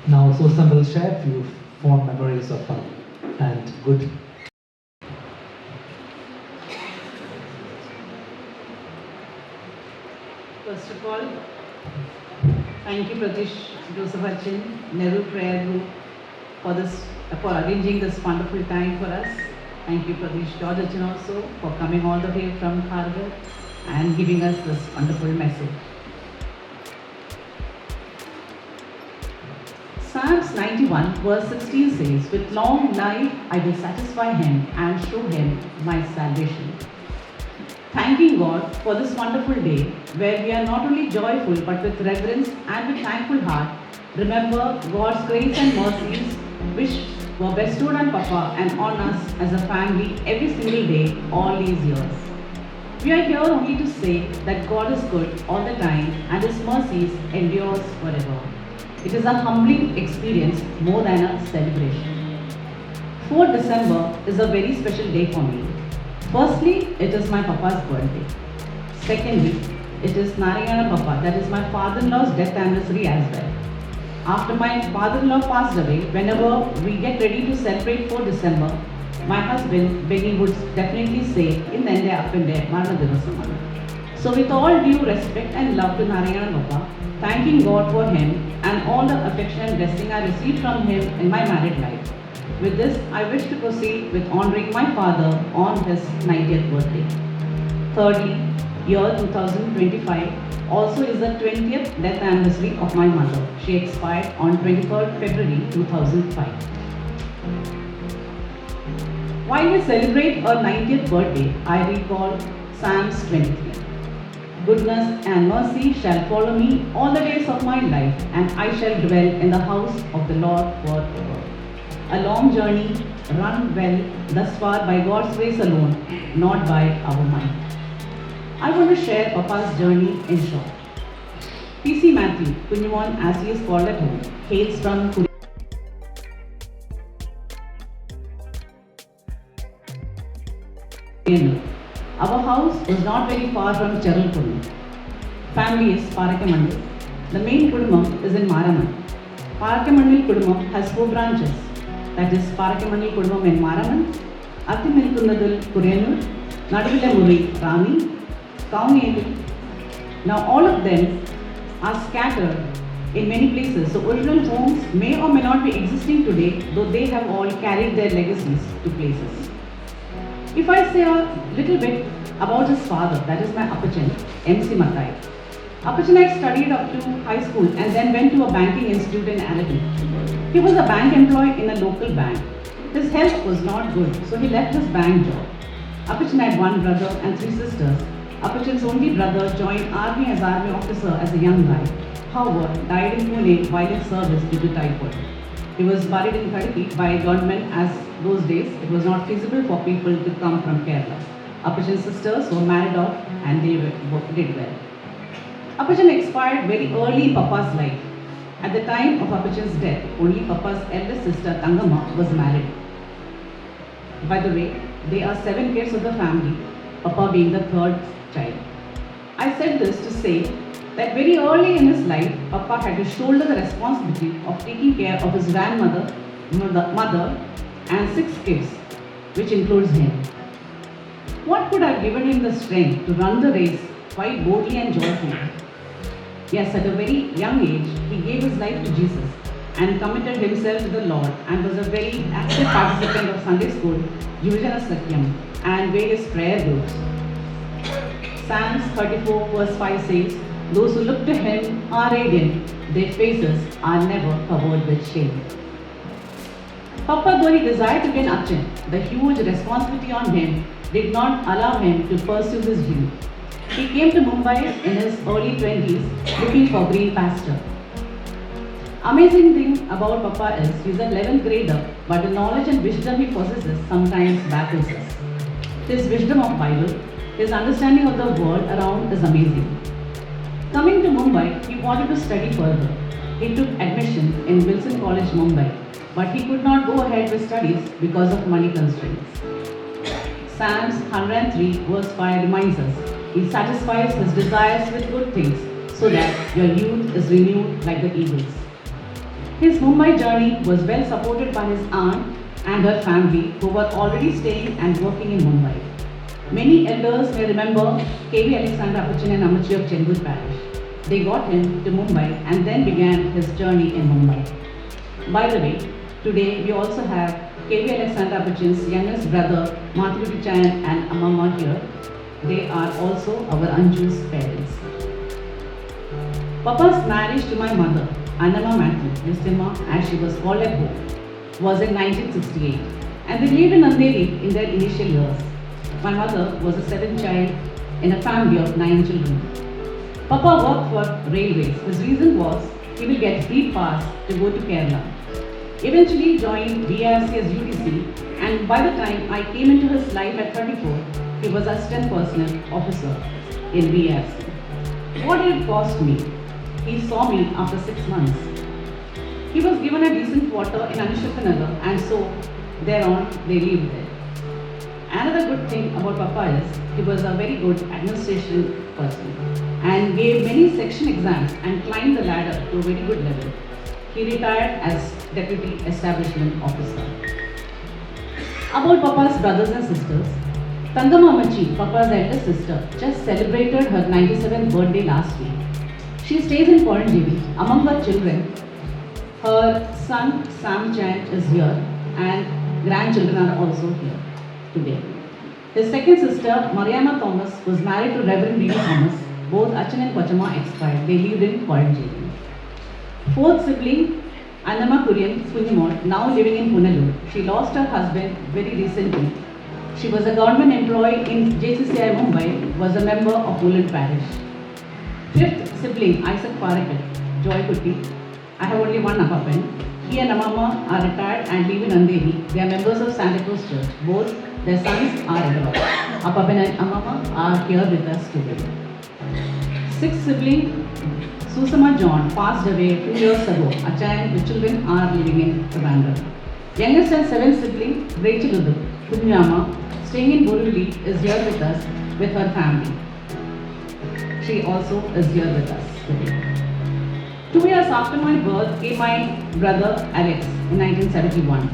Now Susan will share few fond memories of her and good. First of all, thank you Pratish Joseph Achin, Nehru Prayer Group for arranging this wonderful time for us. Thank you Pratish George Achin also for coming all the way from Kharghar and giving us this wonderful message. Psalms 91 verse 16 says, "With long life I will satisfy him and show him my salvation." Thanking God for this wonderful day where we are not only joyful but with reverence and with thankful heart, remember God's grace and mercies which were bestowed on Papa and on us as a family every single day all these years. We are here only to say that God is good all the time and His mercies endures forever. It is a humbling experience more than a celebration. 4th December is a very special day for me. Firstly, it is my Papa's birthday. Secondly, it is Narayana Papa, that is my father-in-law's death anniversary as well. After my father-in-law passed away, whenever we get ready to celebrate 4th December, my husband, Benny, would definitely say, in the end, up in there, Marana Divasam. So with all due respect and love to Narayana Papa, thanking God for him and all the affection and blessing I received from him in my married life. With this, I wish to proceed with honoring my father on his 90th birthday. Thirdly, year 2025 also is the 20th death anniversary of my mother. She expired on 23rd February 2005. While we celebrate her 90th birthday, I recall Psalms 23. "Goodness and mercy shall follow me all the days of my life, and I shall dwell in the house of the Lord forever." A long journey, run well, thus far by God's grace alone, not by our might. I want to share Papa's journey in short. PC Matthew, Kunjamon as he is called at home, hails from Kuriyanur. Our house was not very far from Cheralpudi. Family is Parakamandil. The main Kudumam is in Maraman. Parakamandil Kudumam has 4 branches. That is Parakamandil Kudumam in Maraman, Athimirkunadil Kuriyanur, Nadavilamuri Rani, Kauneli. Now all of them are scattered in many places. So original homes may or may not be existing today, though they have all carried their legacies to places. If I say a little bit about his father, that is my Appachan, MC Mathai. Appachan had studied up to high school and then went to a banking institute in Aladdin. He was a bank employee in a local bank. His health was not good, so he left his bank job. Appachan had 1 brother and 3 sisters. Appachan's only brother joined army as army officer as a young guy. However, died in Pune while in service due to typhoid. He was buried in Kadiki by government as those days it was not feasible for people to come from Kerala. Appachan's sisters were married off and they did well. Appachan expired very early in Papa's life. At the time of Appachan's death, only Papa's eldest sister Tangama was married. By the way, there are 7 kids of the family, Papa being the 3rd child. I said this to say that very early in his life, Papa had to shoulder the responsibility of taking care of his grandmother, mother, and 6 kids, which includes him. What could have given him the strength to run the race quite boldly and joyfully? Yes, at a very young age, he gave his life to Jesus and committed himself to the Lord and was a very active participant of Sunday school, Yuvajana Satyam, and various prayer groups. Psalms 34 verse 5 says, "Those who look to him are radiant, their faces are never covered with shame." Papa, though he desired to be an archer, the huge responsibility on him did not allow him to pursue his dream. He came to Mumbai in his early 20s looking for green pasture. Amazing thing about Papa is he's an 11th grader, but the knowledge and wisdom he possesses sometimes baffles us. His wisdom of Bible, his understanding of the world around is amazing. Coming to Mumbai, he wanted to study further. He took admission in Wilson College, Mumbai, but he could not go ahead with studies because of money constraints. Psalms 103 verse 5 reminds us, "He satisfies his desires with good things, so that your youth is renewed like the eagles." His Mumbai journey was well supported by his aunt and her family, who were already staying and working in Mumbai. Many elders may remember K.V. Alexander Appachan and Amachi of Chendur Parish. They got him to Mumbai and then began his journey in Mumbai. By the way, today we also have K.V. Alexander Appachan's youngest brother, Mathu Pichan and Amma here. They are also our Anju's parents. Papa's marriage to my mother Annama Matthew, Nisima, as she was called at home, was in 1968, and they lived in Andheri in their initial years. My mother was the seventh child in a family of 9 children. Papa worked for railways. His reason was he will get free pass to go to Kerala. Eventually joined VRC as UTC, and by the time I came into his life at 34, he was assistant personnel officer in VRC. What did it cost me? He saw me after 6 months. He was given a decent quarter in Anushathanagar, and so thereon they lived there. Another good thing about Papa is he was a very good administration person and gave many section exams and climbed the ladder to a very good level. He retired as Deputy Establishment Officer. About Papa's brothers and sisters, Tangama Machi, Papa's elder sister, just celebrated her 97th birthday last week. She stays in Porangiri. Among her children, her son Sam Chan is here and grandchildren are also here today. His second sister, Mariama Thomas, was married to Reverend B. Thomas. Both Achan and Kochama expired. They lived in Porangiri. Fourth sibling, Annama Kurian Sunimon, now living in Punalur. She lost her husband very recently. She was a government employee in JCCI Mumbai, was a member of Woolland Parish. Fifth sibling, Isaac Parakat, Joy Kutti. I have only one Appapan. He and Amama are retired and live in Andheri. They are members of Santa Cruz Church. Both their sons are abroad. Appapan and Amama are here with us today. Sixth sibling, Susama John, passed away 2 years ago. Acha and the children are living in Trivandrum. Youngest and seventh sibling, Rachel Udu, Punyama, staying in Borivali, is here with us with her family. She also is here with us today. 2 years after my birth came my brother Alex in 1971.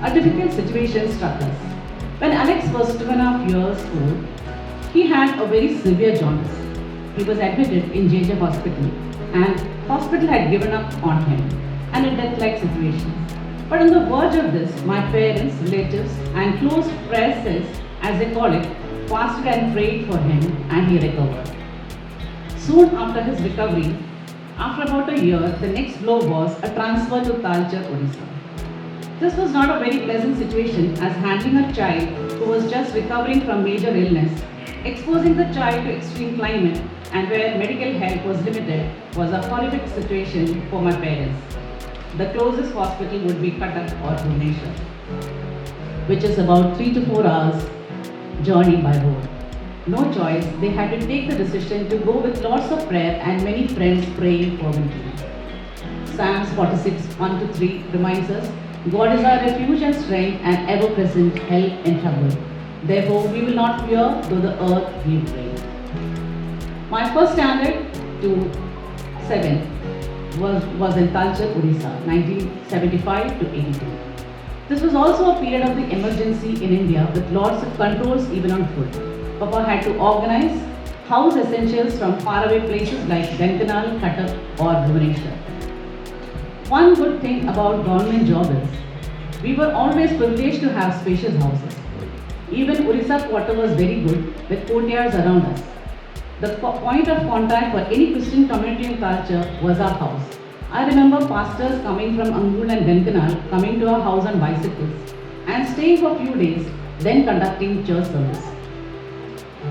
A difficult situation struck us. When Alex was 2.5 years old, he had a very severe jaundice. He was admitted in JJ Hospital and hospital had given up on him and a death-like situation. But on the verge of this, my parents, relatives and close prayer cells, as they call it, fasted and prayed for him and he recovered. Soon after his recovery, after about a year, the next blow was a transfer to Talcher, Odisha. This was not a very pleasant situation as handling a child who was just recovering from major illness, exposing the child to extreme climate and where medical help was limited was a horrific situation for my parents. The closest hospital would be Cuttack or Bhubaneswar, which is about 3 to 4 hours journey by road. No choice, they had to take the decision to go with lots of prayer and many friends praying fervently. Psalms 46:1-3 reminds us, God is our refuge and strength and ever-present help in trouble. Therefore, we will not fear though the earth give way. My first standard to 7 was in Talcher, Odisha, 1975 to 82. This was also a period of the emergency in India with lots of controls even on food. Papa had to organize house essentials from faraway places like Venkanal, Cuttack or Bhubaneswar. One good thing about government job is we were always privileged to have spacious houses. Even Orissa quarter was very good with courtyards around us. The point of contact for any Christian community in Talcher was our house. I remember pastors coming from Angul and Venkanal coming to our house on bicycles and staying for a few days, then conducting church service.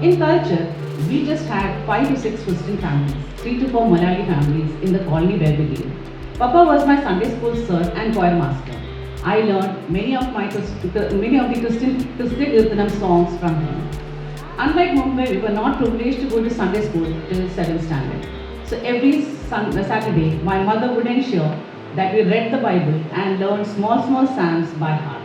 In Talcher, we just had 5 to 6 Christian families, 3 to 4 Malayali families in the colony where we lived. Papa was my Sunday school sir and choir master. I learned many of the Christian Kirtanam songs from him. Unlike Mumbai, we were not privileged to go to Sunday school till 7th standard. So every Saturday, my mother would ensure that we read the Bible and learned small psalms by heart.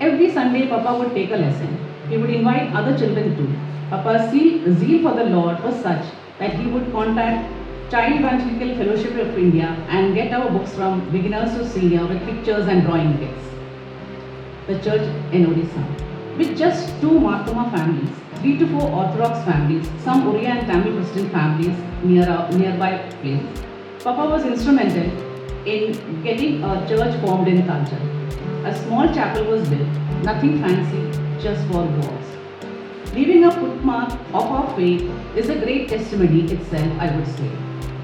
Every Sunday, Papa would take a lesson. He would invite other children too. Papa's zeal for the Lord was such that he would contact Child Evangelical Fellowship of India and get our books from beginners to senior with pictures and drawing kits. The church in Odisha, with just 2 Marthoma families, 3 to 4 Orthodox families, some Oriya and Tamil Christian families nearby places. Papa was instrumental in getting a church formed in Talcher. A small chapel was built, nothing fancy, just 4 walls. Leaving a footmark of our faith is a great testimony itself, I would say.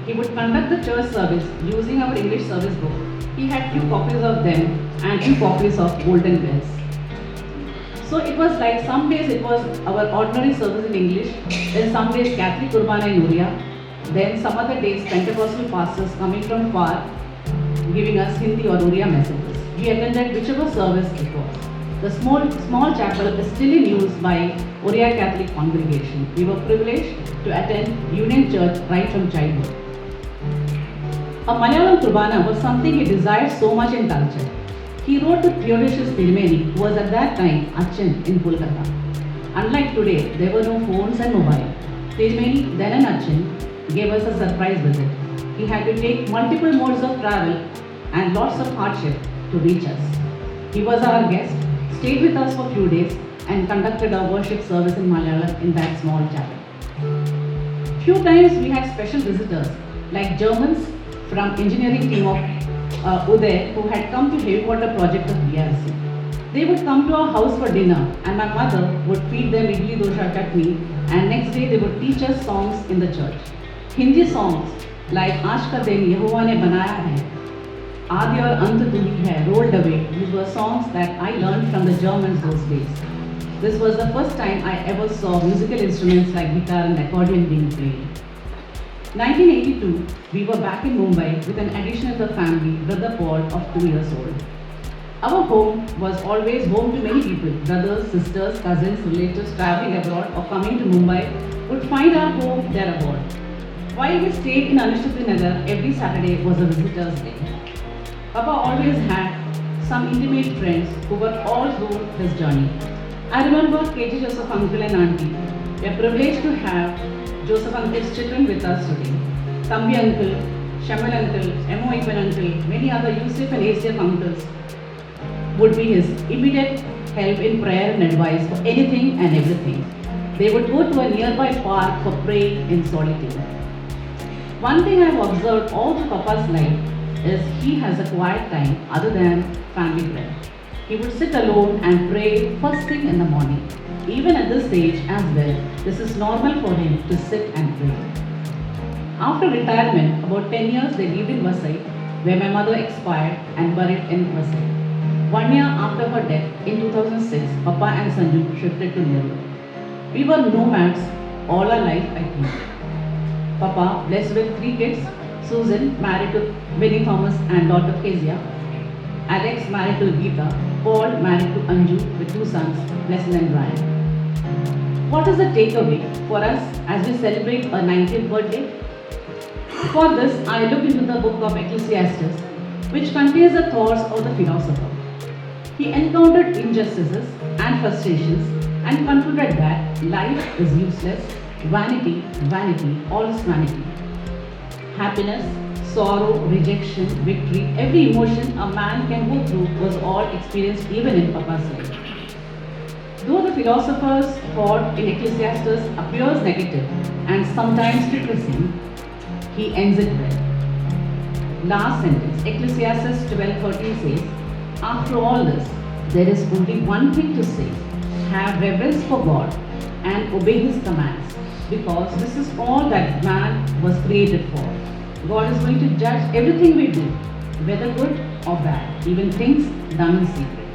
he would conduct the church service using our English service book. He had few copies of them and few copies of Golden Bells. So it was like some days it was our ordinary service in English, then some days Catholic Urbana in Oriya, then some other days Pentecostal pastors coming from far giving us Hindi or Oriya messages. We attended whichever service it was. The small chapel is still in use by Oriya Catholic congregation. We were privileged to attend Union Church right from childhood. A Malayalam Kurbana was something he desired so much in culture. He wrote to Theodosius Tirumeni, who was at that time Achan in Kolkata. Unlike today, there were no phones and mobile. Tirumeni, then an Achan, gave us a surprise visit. He had to take multiple modes of travel and lots of hardship to reach us. He was our guest, stayed with us for a few days, and conducted our worship service in Malayalam in that small chapel. Few times we had special visitors, like Germans from engineering team of Uday, who had come to heavy water project of BRC. They would come to our house for dinner, and my mother would feed them idli dosha chutney, and next day they would teach us songs in the church. Hindi songs like Aaj Ka Din Yehovah Ne Banaya Hai, Aadi aur Ant Tu Hi Hai, rolled away. These were songs that I learned from the Germans those days. This was the first time I ever saw musical instruments like guitar and accordion being played. 1982, we were back in Mumbai with an addition of the family, Brother Paul of 2 years old. Our home was always home to many people. Brothers, sisters, cousins, relatives traveling abroad or coming to Mumbai would find our home there aboard. While we stayed in Anushruti Nagar, every Saturday was a visitor's day. Papa always had some intimate friends who were all through his journey. I remember KG Joseph uncle and auntie. We are privileged to have Joseph uncle's children with us today. Tambi uncle, Shamal uncle, M.O. Ipan uncle, many other Yusuf and ACF uncles would be his immediate help in prayer and advice for anything and everything. They would go to a nearby park for praying in solitude. One thing I have observed all through Papa's life is he has a quiet time other than family prayer. He would sit alone and pray first thing in the morning. Even at this age as well, this is normal for him to sit and pray. After retirement, about 10 years they lived in Vasai, where my mother expired and buried in Vasai. 1 year after her death, in 2006, Papa and Sanju shifted to Nehru. We were nomads all our life, I think. Papa, blessed with 3 kids, Susan, married to Winnie Thomas and daughter Kezia, Alex married to Geeta, Paul married to Anju with 2 sons, Blessing and Brian. What is the takeaway for us as we celebrate our 90th birthday? For this, I looked into the book of Ecclesiastes, which contains the thoughts of the philosopher. He encountered injustices and frustrations and concluded that life is useless, vanity, vanity, all is vanity. Happiness, sorrow, rejection, victory, every emotion a man can go through was all experienced even in Papa's life. Though the philosopher's thought in Ecclesiastes appears negative and sometimes depressing, he ends it well. Last sentence, Ecclesiastes 12:13 says, after all this, there is only one thing to say, have reverence for God and obey His commands, because this is all that man was created for. God is going to judge everything we do, whether good or bad, even things done in secret.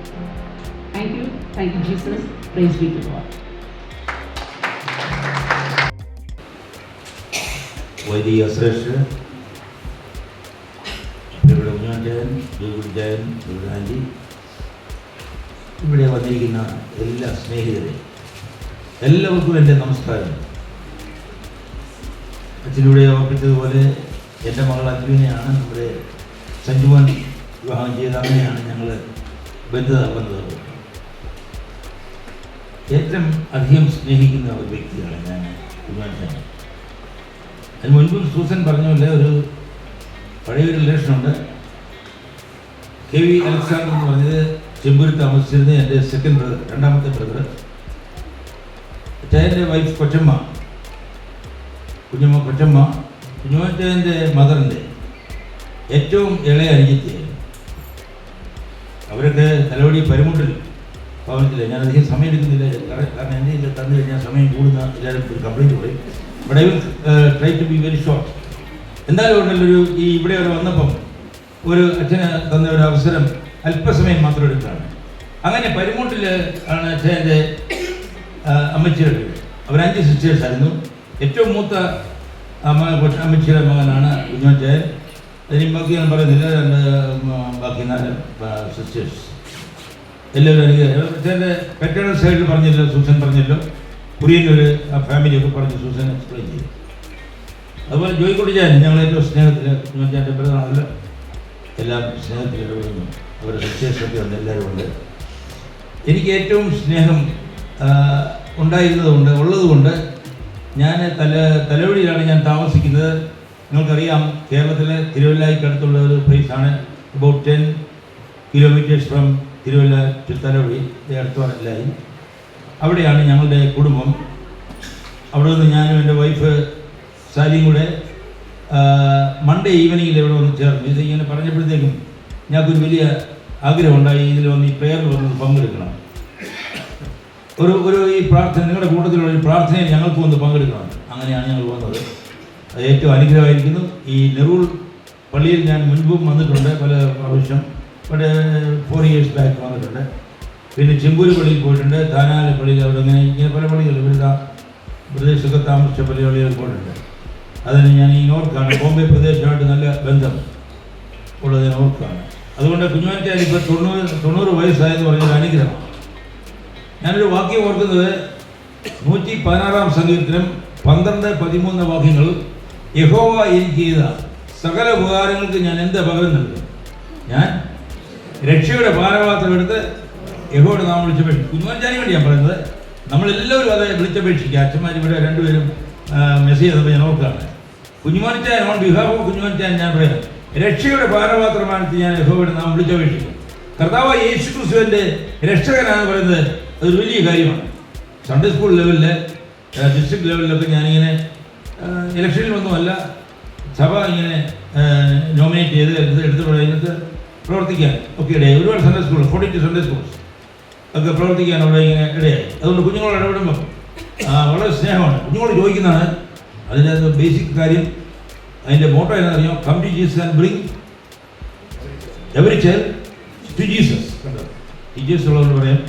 Thank you Jesus, praise be to God. വൈദിക ശ്രേഷ്ഠ ഇവിടെ ഉഞ്ഞാഞ്ചൻ Jayan anti, ഇവിടെ വന്നിരിക്കുന്ന എല്ലാ സ്നേഹിതരെ എല്ലാവർക്കും എൻ്റെ നമസ്കാരം. അച്ഛനിവിടെ ഓർപ്പിച്ചതുപോലെ എൻ്റെ മകൾ അഞ്ജുവിനെയാണ് നമ്മുടെ സഞ്ജുമോൻ വിവാഹം ചെയ്ത അങ്ങനെയാണ് ഞങ്ങൾ ബന്ധത വന്നത്. ഏറ്റവും അധികം സ്നേഹിക്കുന്ന ഒരു വ്യക്തിയാണ് ഞാൻ ഉഞ്ഞാഞ്ചൻ. അതിന് മുൻപ് സൂസൻ പറഞ്ഞ പോലെ ഒരു പഴയൊരു റിലേഷനുണ്ട്. കെ വി അലക്സാണ്ടർ എന്ന് പറഞ്ഞത് ചെമ്പൂരിൽ താമസിച്ചിരുന്ന എൻ്റെ സെക്കൻഡ് ബ്രദർ, രണ്ടാമത്തെ ബ്രദർ. അച്ചായൻ്റെ വൈഫ് കൊച്ചമ്മ, കുഞ്ഞുമച്ചായൻ്റെ മദറിൻ്റെ ഏറ്റവും ഇളയ അനുജത്തിയായിരുന്നു. അവരൊക്കെ തലവടി പരുമുട്ടിൽ ഭവനത്തില്ല. ഞാനധികം സമയം എടുക്കുന്നില്ല, കാരണം എൻ്റെ ഇതിൽ തന്നു കഴിഞ്ഞാൽ സമയം കൂടുന്ന എല്ലാവരും ഒരു കംപ്ലൈൻറ്റ് പറയും. But I will try to be very short. എന്തായാലും ഉണ്ടല്ലോ ഈ ഇവിടെ വരെ വന്നപ്പം ഒരു അച്ഛന് തന്ന ഒരു അവസരം അല്പസമയം മാത്രം എടുക്കുകയാണ്. അങ്ങനെ പരിമൂട്ടിൽ ആണ് അച്ഛൻ്റെ അമ്മച്ചിയുടെ വീട്. അവർ 5 സിസ്റ്റേഴ്സ് ആയിരുന്നു. ഏറ്റവും മൂത്ത അമ്മച്ചിയുടെ മകനാണ് കുഞ്ഞോച്ചായൻ. അതിന് ബാക്കി ഞാൻ പറയുന്നില്ല, ബാക്കി 4 സിസ്റ്റേഴ്സ് എല്ലാവരും എനിക്ക് അച്ഛൻ്റെ പെറ്റേണൽ സൈഡിൽ പറഞ്ഞല്ലോ, സൂസൻ പറഞ്ഞല്ലോ, കുറിയനൊരു ഫാമിലിയൊക്കെ പറഞ്ഞ് സൂസൻ എക്സ്പ്ലെയിൻ ചെയ്തു. അതുപോലെ ജോയിക്കുട്ടിച്ചാൻ ഞങ്ങൾ ഏറ്റവും സ്നേഹത്തിൽ കുഞ്ഞോച്ചാൻ്റെ ബ്രദറാണല്ലോ, എല്ലാം സ്നേഹത്തിൽ ഇടപെടുന്നു. അവരുടെ സിസ്റ്റേഴ്സൊക്കെ ഉണ്ട്, എല്ലാവരും ഉണ്ട്. എനിക്ക് ഏറ്റവും സ്നേഹം ഉള്ളതുകൊണ്ട് ഞാൻ തലവഴിയിലാണ് ഞാൻ താമസിക്കുന്നത്. നിങ്ങൾക്കറിയാം, കേരളത്തിലെ തിരുവല്ലയ്ക്കടുത്തുള്ള ഒരു പ്ലേസാണ്. About 10 kilometres from Thiruvalla to Thalavazhi, അടുത്തവരല്ലായി. അവിടെയാണ് ഞങ്ങളുടെ കുടുംബം. അവിടെ നിന്ന് ഞാനും എൻ്റെ വൈഫ് സാലിയും കൂടെ മൺഡേ ഈവനിങ്ങിൽ ഇവിടെ വന്ന് ചേർന്നു. ഇത് ഇങ്ങനെ പറഞ്ഞപ്പോഴത്തേക്കും ഞങ്ങൾക്കൊരു വലിയ ആഗ്രഹമുണ്ടായി, ഇതിൽ വന്ന് ഈ പ്രേയറിൽ വന്ന് പങ്കെടുക്കണം. ഈ പ്രാർത്ഥന, നിങ്ങളുടെ കൂട്ടത്തിലുള്ള ഒരു പ്രാർത്ഥനയിൽ ഞങ്ങൾക്ക് വന്ന് പങ്കെടുക്കണം. അങ്ങനെയാണ് ഞങ്ങൾ വന്നത്. അത് ഏറ്റവും അനുഗ്രഹമായിരിക്കുന്നു. ഈ നെറൂൾ പള്ളിയിൽ ഞാൻ മുൻപും വന്നിട്ടുണ്ട് പല പ്രാവശ്യം. 4 years ബാക്ക് വന്നിട്ടുണ്ട്. പിന്നെ ചെമ്പൂര് പള്ളിയിൽ പോയിട്ടുണ്ട്, താനാല പള്ളിയിൽ, അവിടെ ഇങ്ങനെ പല പള്ളികൾ ഇവിടുത്തെ പ്രദേശത്തൊക്കെ താമസിച്ച പല പള്ളികളിൽ പോയിട്ടുണ്ട്. അതിന് ഞാൻ ഈ നോർക്കാണ്, ബോംബെ പ്രദേശമായിട്ട് നല്ല ബന്ധം ഉള്ളത് നോർക്കാണ്. അതുകൊണ്ട് കുഞ്ഞുമാറ്റാൻ ഇപ്പോൾ 90 വയസ്സായെന്ന് പറഞ്ഞൊരു അനുഗ്രഹം. ഞാനൊരു വാക്യം ഓർക്കുന്നത് 116-ാം സങ്കീർത്തനം 12-13 വാക്യങ്ങൾ. യഹോവ എനിക്ക് ചെയ്ത സകല ഉപകാരങ്ങൾക്ക് ഞാൻ എന്ത് പകരം നൽകും? ഞാൻ രക്ഷയുടെ ഭാരപാത്രം എടുത്ത് യഹോവയുടെ നാമം വിളിച്ചപേക്ഷിക്കും. കുഞ്ഞുമാറ്റാനും വേണ്ടി ഞാൻ പറയുന്നത്, നമ്മളെല്ലാവരും അത് വിളിച്ചപേക്ഷിക്കുക. അച്ഛന്മാർ ഇവിടെ 2 പേരും മെസ്സേജ് ചെയ്തപ്പോൾ ഞാൻ ഓർക്കുകയാണ്. കുഞ്ഞുമാറ്റാൻ ഓൺ ബിഹാഫ് ഓഫ് കുഞ്ഞുമാറ്റാൻ ഞാൻ പറയാം, രക്ഷയുടെ ഭാരപാത്രമാണെന്ന് ഞാൻ യഹോവയുടെ നാമം വിളിച്ചപേക്ഷിക്കും. കർത്താവ് യേശു ക്രിസ്തുവിൻ്റെ രക്ഷകനാണെന്ന് പറയുന്നത് അതൊരു വലിയ കാര്യമാണ്. സൺഡേ സ്കൂൾ ലെവലിൽ, ഡിസ്ട്രിക്ട് ലെവലിലൊക്കെ ഞാനിങ്ങനെ ഇലക്ഷനിലൊന്നുമല്ല, സഭ ഇങ്ങനെ നോമിനേറ്റ് ചെയ്ത് എടുത്ത് പ്രവർത്തിക്കാൻ ഒക്കെ ഇടയായി. ഒരുപാട് സൺഡേ സ്കൂൾ, 42 സൺഡേ സ്കൂൾസ് ഒക്കെ പ്രവർത്തിക്കാൻ അവിടെ ഇങ്ങനെ ഇടയായി. അതുകൊണ്ട് കുഞ്ഞുങ്ങളോട് ഇടപെടുമ്പോൾ വളരെ സ്നേഹമാണ്. കുഞ്ഞുങ്ങളോട് ചോദിക്കുന്നതാണ് അതിൻ്റെ ബേസിക് കാര്യം. അതിൻ്റെ മോട്ടോ എന്നറിയാം, come to Jesus and bring every child to Jesus. Teachers ഉള്ളവർ പറയാം,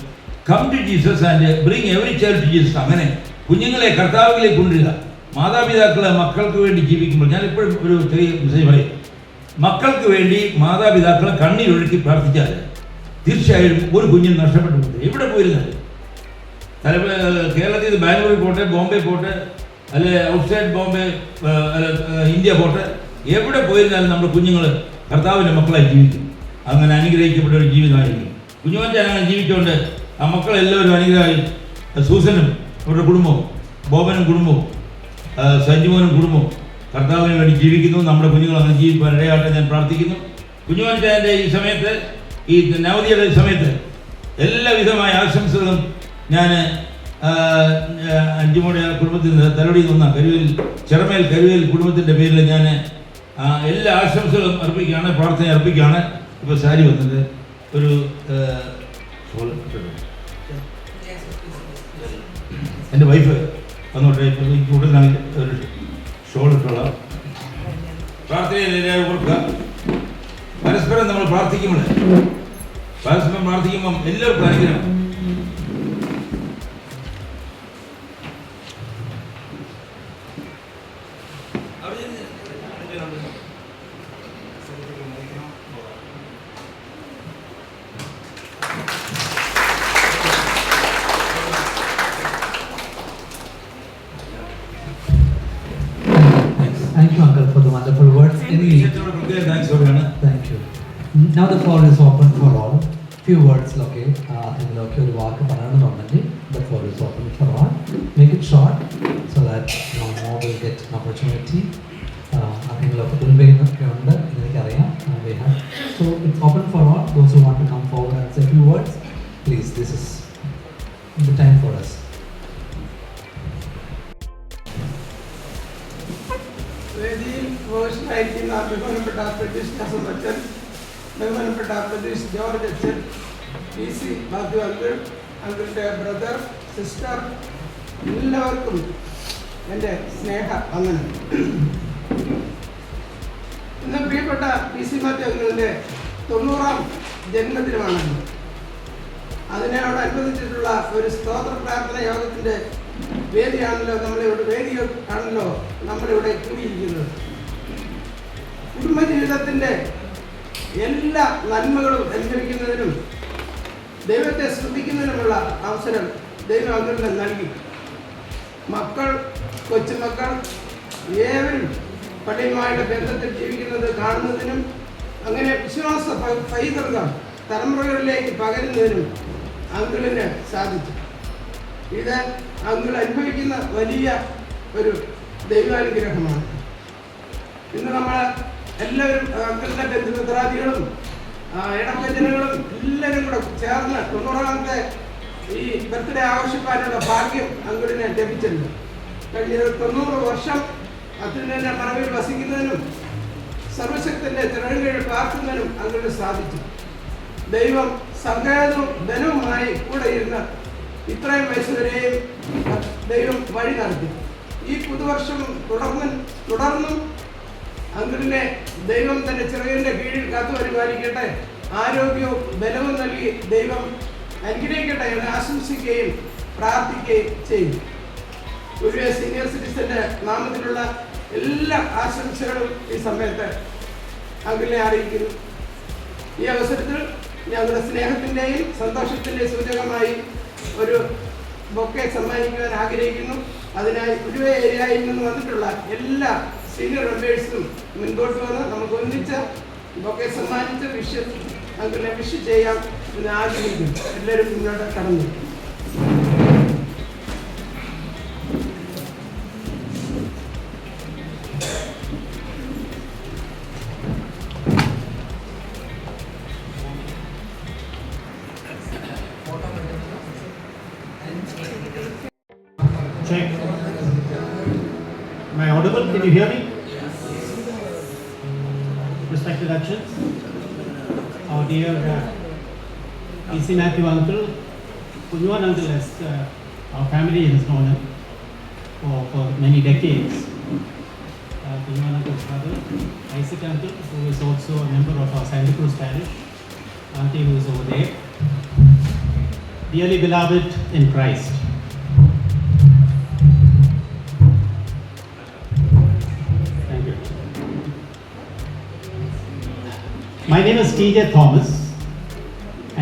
come to Jesus and bring every child to Jesus. അങ്ങനെ കുഞ്ഞുങ്ങളെ കർത്താവിലേക്ക് കൊണ്ടുവരിക. മാതാപിതാക്കളെ മക്കൾക്ക് വേണ്ടി ജീവിക്കുമ്പോൾ, ഞാനിപ്പോഴും ഒരു ചെറിയ മെസ്സേജ് പറയും, മക്കൾക്ക് വേണ്ടി മാതാപിതാക്കളെ കണ്ണീരൊഴുക്കി പ്രാർത്ഥിച്ചാൽ തീർച്ചയായും ഒരു കുഞ്ഞിന് നഷ്ടപ്പെട്ടു പോട്ടെ. എവിടെ പോയിരുന്നത്, കേരളത്തിൽ നിന്ന് ബാംഗ്ലൂരിൽ പോട്ടെ, ബോംബെ പോട്ടെ, അല്ലെ ഔട്ട്സൈഡ് ബോംബെ, ഇന്ത്യ പോട്ടെ, എവിടെ പോയിരുന്നാലും നമ്മുടെ കുഞ്ഞുങ്ങൾ കർത്താവിൻ്റെ മക്കളായി ജീവിക്കും. അങ്ങനെ അനുഗ്രഹിക്കപ്പെട്ട ഒരു ജീവിതമായിരിക്കും. കുഞ്ഞുമറ്റ അങ്ങനെ ജീവിച്ചുകൊണ്ട് ആ മക്കളെല്ലാവരും അനുഗ്രഹമായി. സൂസനും അവരുടെ കുടുംബവും, ബോബനും കുടുംബവും, സഞ്ജുമോനും കുടുംബവും കർത്താവിന് വേണ്ടി ജീവിക്കുന്നു. നമ്മുടെ കുഞ്ഞുങ്ങൾ അങ്ങനെ ജീവിക്കാൻ ഇടയാട്ടെ ഞാൻ പ്രാർത്ഥിക്കുന്നു. കുഞ്ഞുമറ്റൻ്റെ ഈ സമയത്ത്, ഈ നവതിയുടെ സമയത്ത് എല്ലാവിധമായ ആശംസകളും ഞാൻ അഞ്ചുമോടെ കുടുംബത്തിൽ നിന്ന്, തലവടിയിൽ നിന്ന ചിറമേൽ കരുവേൽ കുടുംബത്തിൻ്റെ പേരിൽ ഞാൻ എല്ലാ ആശംസകളും അർപ്പിക്കുകയാണ്, പ്രാർത്ഥന അർപ്പിക്കുകയാണ്. ഇപ്പോൾ സാരി വന്നത് ഒരു എൻ്റെ വൈഫ് വന്നോട്ടെ, ഈ കൂടുതൽ ഒരു ഷോൾ ഇട്ടുള്ള പ്രാർത്ഥനയിൽ ഓർക്കുക. പരസ്പരം നമ്മൾ പ്രാർത്ഥിക്കുമ്പോൾ എല്ലാവർക്കും അനുഗ്രഹം. Thank you, Uncle, for the wonderful words. Thank you. Now the floor is open for all. Few words, okay? ഒരു വാക്ക് പറയണമെന്നുണ്ടെങ്കിൽ the floor is open for all. Make it short so that more will get an opportunity. അതിലൊക്കെ മുൻപേന്നൊക്കെ ഉണ്ട്, എനിക്കറിയാം. So it's open for all. Those who want to come forward and say a few words, please, this is the time for us. വേദിയിൽ പ്രൊഫഷണലായിരിക്കുന്ന ബഹുമാനപ്പെട്ട പ്രതീഷ് അച്ഛൻ, ബഹുമാനപ്പെട്ട Prateesh George അച്ഛൻ, PC Mathew uncle, അങ്കിളിൻ്റെ brother, sister, എല്ലാവർക്കും എൻ്റെ സ്നേഹ വന്ദനം. ഇന്ന് പ്രിയപ്പെട്ട PC മാത്യു അങ്കിളിൻ്റെ 90-ാം ജന്മദിനമാണല്ലോ. അതിനോടനുബന്ധിച്ചിട്ടുള്ള ഒരു സ്തോത്ര പ്രാർത്ഥന യോഗത്തിൻ്റെ വേദിയാണല്ലോ നമ്മളിവിടെ കൂടിയിരിക്കുന്നത്. കുടുംബജീവിതത്തിൻ്റെ എല്ലാ നന്മകളും അനുഭവിക്കുന്നതിനും ദൈവത്തെ സ്തുതിക്കുന്നതിനുമുള്ള അവസരം ദൈവം അങ്കിളിന് നൽകി. മക്കൾ, കൊച്ചുമക്കൾ ഏവരും പള്ളിയുമായിട്ട് ബന്ധത്തിൽ ജീവിക്കുന്നത് കാണുന്നതിനും അങ്ങനെ വിശ്വാസ പൈതൃകം തലമുറകളിലേക്ക് പകരുന്നതിനും അങ്കിളിന് സാധിച്ചു. ഇത് അങ്കിൾ അനുഭവിക്കുന്ന വലിയ ഒരു ദൈവാനുഗ്രഹമാണ്. ഇന്ന് നമ്മൾ എല്ലാവരും അങ്കിളിൻ്റെ ബന്ധുമിത്രാദികളും ഇടവജനങ്ങളും എല്ലാവരും കൂടെ ചേർന്ന് 90-ാമത്തെ ഈ ബർത്ത്ഡേ ആഘോഷിക്കാനുള്ള ഭാഗ്യം അങ്കിളിന് ലഭിച്ചിട്ടുണ്ട്. കഴിഞ്ഞ 90 വർഷം അത്യുന്നതന്റെ മറവിൽ വസിക്കുന്നതിനും സർവശക്തന്റെ തിരഞ്ഞെടുപ്പിൽ പാർക്കുന്നതിനും അങ്കിളിന് സാധിച്ചു. ദൈവം സങ്കേതവും ധനവുമായി കൂടെ ഇരുന്ന് ഇത്രയും വയസ്സുവരെയും ദൈവം വഴി നടത്തി. ഈ പുതുവർഷം തുടർന്നും അങ്കിളിനെ ദൈവം തന്റെ ചിറകിന്റെ കീഴിൽ കാത്തു പരിപാലിക്കട്ടെ, ആരോഗ്യവും ബലവും നൽകി ദൈവം അനുഗ്രഹിക്കട്ടെ എന്ന് ആശംസിക്കുകയും പ്രാർത്ഥിക്കുകയും ചെയ്യും. ഒരു സീനിയർ സിറ്റിസന്റെ നാമത്തിലുള്ള എല്ലാ ആശംസകളും ഈ സമയത്ത് അങ്കിളിനെ അറിയിക്കുന്നു. ഈ അവസരത്തിൽ ഞങ്ങളുടെ സ്നേഹത്തിൻ്റെയും സന്തോഷത്തിൻ്റെയും സൂചകമായി ഒരു ബൊക്കെ സമ്മാനിക്കുവാൻ ആഗ്രഹിക്കുന്നു. അതിനായി ഉരുവ ഏരിയയിൽ നിന്ന് വന്നിട്ടുള്ള എല്ലാ സീനിയർ മെമ്പേഴ്സും മുൻപോട്ട് വന്ന് നമുക്ക് ഒന്നിച്ച് ബൊക്കെ സമ്മാനിച്ച് അങ്കിളിനെ വിഷ് ചെയ്യാം എന്ന് ആഗ്രഹിക്കുന്നു. എല്ലാവരും മുന്നോട്ട് കടന്നു. Check. Am I audible? Can you hear me? Respected Actions, our dear PC Matthew uncle, Kunjuvan uncle, as our family has known him for many decades. Kunjuvan uncle's brother, Isaac uncle, who is also a member of our Santa Cruz parish, auntie who is over there. Dearly beloved in Christ. My name is T.J. Thomas,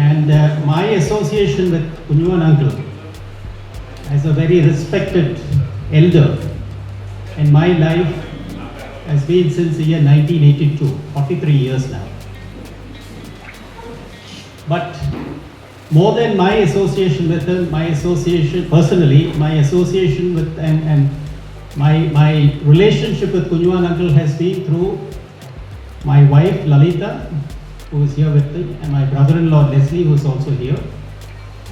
and my association with Kunjuvan uncle as a very respected elder in my life has been since the year 1982, 43 years now. But more than my association with him, my association personally, my association with and my relationship with Kunjuvan uncle has been through my wife Lalita, who is here with me, and my brother-in-law Leslie, who is also here,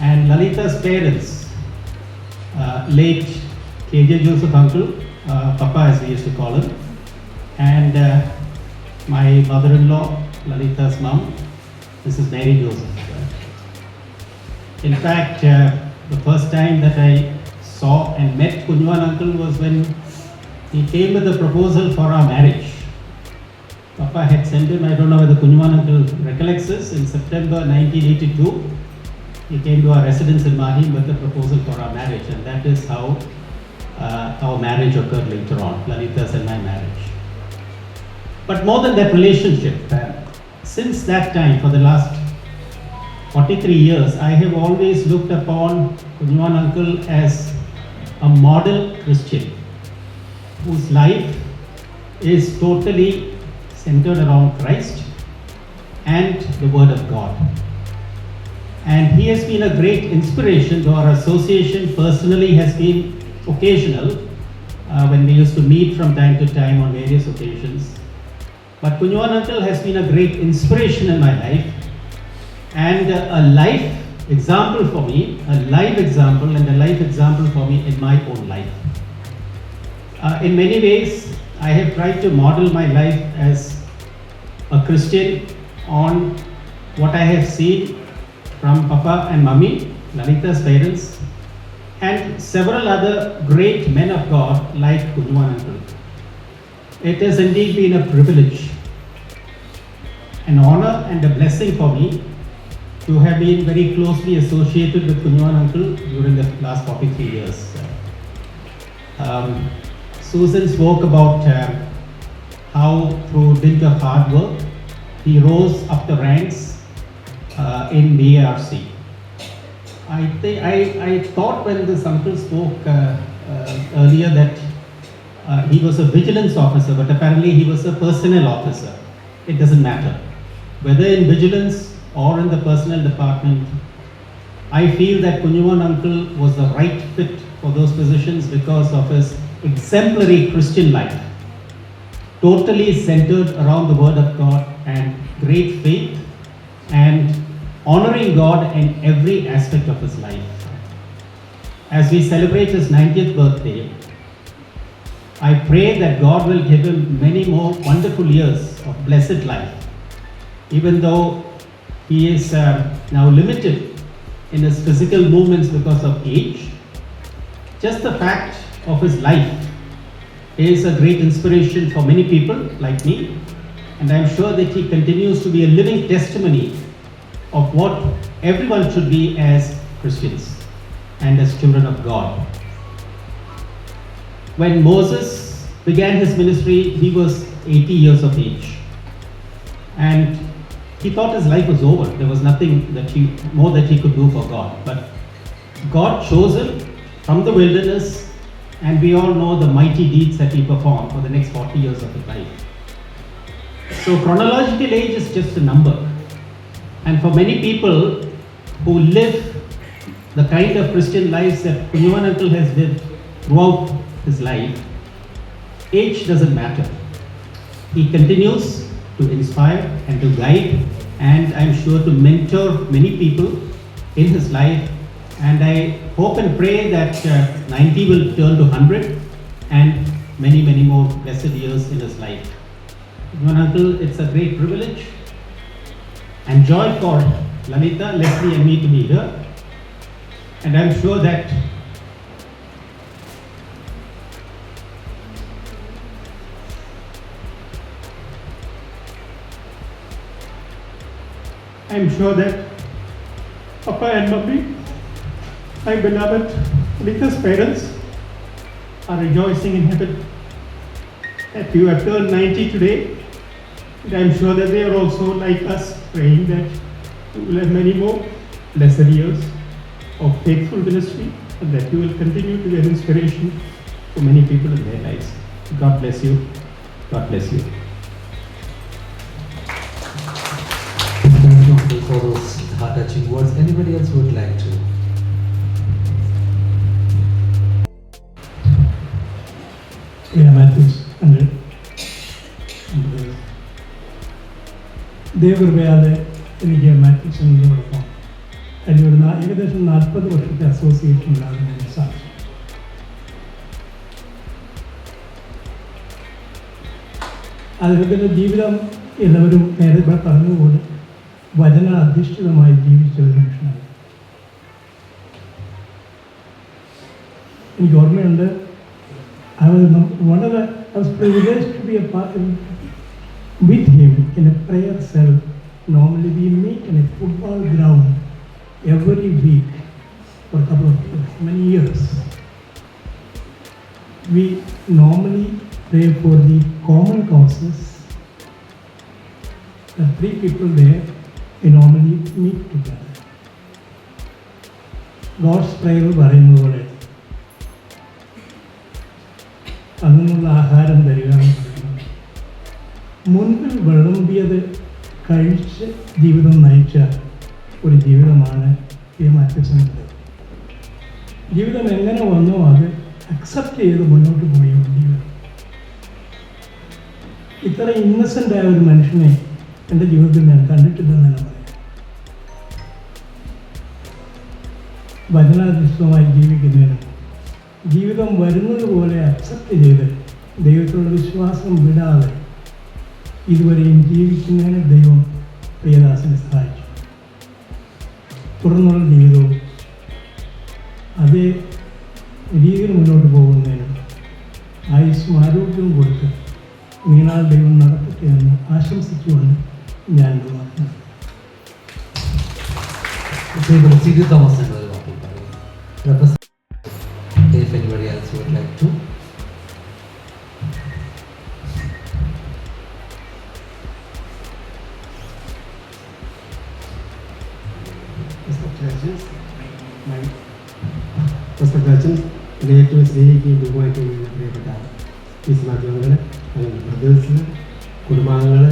and Lalita's parents, late KJ Joseph uncle, Papa as we used to call him, and my mother-in-law, Lalita's mom, Mrs. Mary Joseph. In fact, the first time that I saw and met Kunjuvan uncle was when he came with a proposal for our marriage. Papa had sent him, I don't know whether Kunjuvan uncle recollects this, in September 1982, he came to our residence in Mahim with a proposal for our marriage, and that is how our marriage occurred later on, Lalita's and my marriage. But more than that relationship, since that time, for the last 43 years, I have always looked upon Kunjuvan uncle as a model Christian, whose life is totally centered around Christ and the Word of God. And he has been a great inspiration, though our association personally has been occasional when we used to meet from time to time on various occasions. But Kunjuvan uncle has been a great inspiration in my life and a life example for me, a live example and a life example for me in my own life. In many ways, I have tried to model my life as a Christian on what I have seen from Papa and Mummy, Lalita's parents, and several other great men of God like Kunjuvan uncle. It has indeed been a privilege an honor and a blessing for me to have been very closely associated with Kunyuan uncle during the last 43 years. Susan spoke about how through dint of hard work, he rose up the ranks in BARC. I thought when this uncle spoke earlier that he was a vigilance officer, but apparently he was a personnel officer. It doesn't matter. Whether in vigilance or in the personnel department, I feel that Kunyuan uncle was the right fit for those positions because of his exemplary Christian life, totally centered around the Word of God and great faith and honoring God in every aspect of his life. As we celebrate his 90th birthday, I pray that God will give him many more wonderful years of blessed life. Even though he is now limited in his physical movements because of age, just the fact of his life is a great inspiration for many people like me, and I'm sure that he continues to be a living testimony of what everyone should be as Christians and as children of God. When Moses began his ministry, he was 80 years of age, and he thought his life was over. There was nothing more that he could do for God. But God chose him from the wilderness, and we all know the mighty deeds that he performed for the next 40 years of his life. So chronological age is just a number. And for many people who live the kind of Christian lives that Kunyuan uncle has lived throughout his life, age doesn't matter. He continues to inspire and to guide, and I'm sure to mentor many people in his life. And I hope and pray that 90 will turn to 100 and many, many more blessed years in his life. Kunyuan uncle, it's a great privilege and joy for Lalita, Leslie and me to be here. And I'm sure that Papa and Mummy, my beloved Lalita's parents, are rejoicing in heaven that you have turned 90 today. And I'm sure that they are also like us, praying that you will have many more blessed years of faithful ministry, and that you will continue to be an inspiration for many people in their lives. God bless you. God bless you. Thank you, Uncle, for those heart-touching words. Anybody else would like to? ദൈവകൃപയാതെ എനിക്ക് മാത്യൂസിനോടൊപ്പം അതിലൊരു ഏകദേശം 40 വർഷത്തെ association ഉണ്ടാകുന്നതിന് സാധിച്ചു. അദ്ദേഹത്തിൻ്റെ ജീവിതം എല്ലാവരും നേരത്തെ പറഞ്ഞതുപോലെ വചന അധിഷ്ഠിതമായി ജീവിച്ച ഒരു മനുഷ്യനാണ്. എനിക്ക് ഓർമ്മയുണ്ട്, I was privileged to be a part with him in a prayer cell. Normally we meet in a football ground every week for a couple of years, many years. We normally pray for the common causes. There are 3 people there, we normally meet together. God's prayer പറയുന്നത് പോലെ അതിനുള്ള ആഹാരം തരിക എന്ന് പറയുന്നത് മുൻപിൽ വിളമ്പിയത് കഴിച്ച് ജീവിതം നയിച്ച ഒരു ജീവിതമാണ് ഈ മാത്യൂസിനുള്ളത്. ജീവിതം എങ്ങനെ വന്നോ അത് അക്സെപ്റ്റ് ചെയ്ത് മുന്നോട്ട് പോയ ഒരു ജീവിതം. ഇത്ര ഇന്നസെൻ്റായ ഒരു മനുഷ്യനെ എൻ്റെ ജീവിതത്തിൽ ഞാൻ കണ്ടിട്ടില്ലെന്ന് തന്നെ പറയാം. വചനാധിഷ്ഠിതമായി ജീവിക്കുന്നതിനും ജീവിതം വരുന്നത് പോലെ അക്സെപ്റ്റ് ചെയ്ത് ദൈവത്തോട് വിശ്വാസം വിടാതെ ഇതുവരെയും ജീവിക്കുന്നതിന് ദൈവം പ്രിയദാസനെ സഹായിച്ചു. തുടർന്നുള്ള ജീവിതവും അതേ രീതിയിൽ മുന്നോട്ട് പോകുന്നതിനും ആയുസ്സും ആരോഗ്യവും കൊടുത്ത് നീണാൾ ദൈവം നടത്തട്ടെ എന്ന് ആശംസിച്ചുകൊണ്ട് ഞാൻ വാർത്ത സിരി തോമസ് എന്നൊരു വാക്കിൽ പറയുന്നു. If anybody else would like to. എന്നെ ഏറ്റവും സ്നേഹിക്കുകയും ബഹുമാനിക്കുകയും ചെയ്യുന്ന പ്രിയപ്പെട്ട മിസ് മാധ്യമങ്ങൾ, ബ്രദേഴ്സ്, കുടുംബാംഗങ്ങൾ,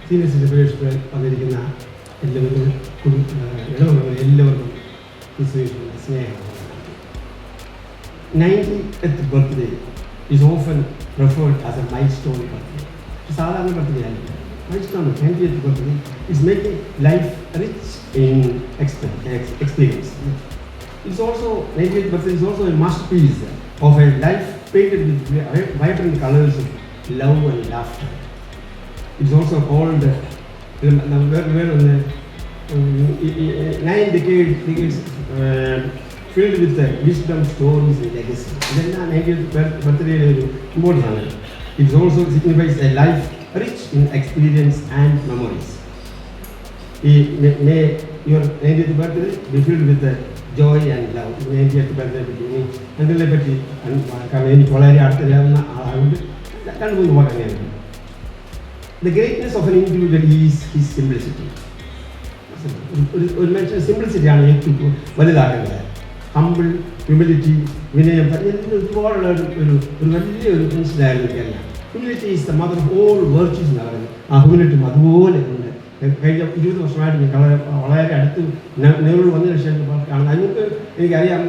സീനിയർ സിറ്റിസൺഷിപ്പിൽ വന്നിരിക്കുന്ന എല്ലാവർക്കും എല്ലാവർക്കും സ്നേഹം. 90th birthday is often referred as a milestone birthday. സാധാരണ ബർത്ത്ഡേ അല്ല, milestone 90th birthday is making life rich in experience. It's also 90th birthday is also a masterpiece of a life painted with vibrant colors of love and laughter. It's also called nine decades filled with wisdom, stories and legacy. ഇതെല്ലാം 90th ബർത്ത്ഡേയുടെ ഒരു important ആണ്. It also signifies a life rich in experience and memories. May your 90th birthday be filled with joy and love. 90th birthday പറ്റി അതിനെ പറ്റി എനിക്ക് വളരെ അടുത്തറിയാവുന്ന ആളായതുകൊണ്ട് രണ്ട് മൂന്ന് വാക്കറിയാം. The greatness of an individual is his simplicity. ഒരു മനുഷ്യൻ്റെ സിംപ്ലിസിറ്റിയാണ് ഏറ്റവും വലുതാക്കുന്നത്. ഹംബിൾ, ഹ്യൂമിലിറ്റി, വിനയം, ഒരുപാടുള്ള ഒരു വലിയൊരു പ്രിൻസിപ്പായിരുന്നു എനിക്കറിയാം. Humility is the mother of all virtues എന്ന് പറയുന്നത്. ആ ഹ്യൂമിലിറ്റിയും അതുപോലെ ഉണ്ട്. കഴിഞ്ഞ 20 വർഷമായിട്ട് ഞാൻ വളരെ അടുത്ത് നെഹ്റു വന്നതിന് ശേഷം കാണുന്നത്. അതിനൊക്കെ എനിക്കറിയാം,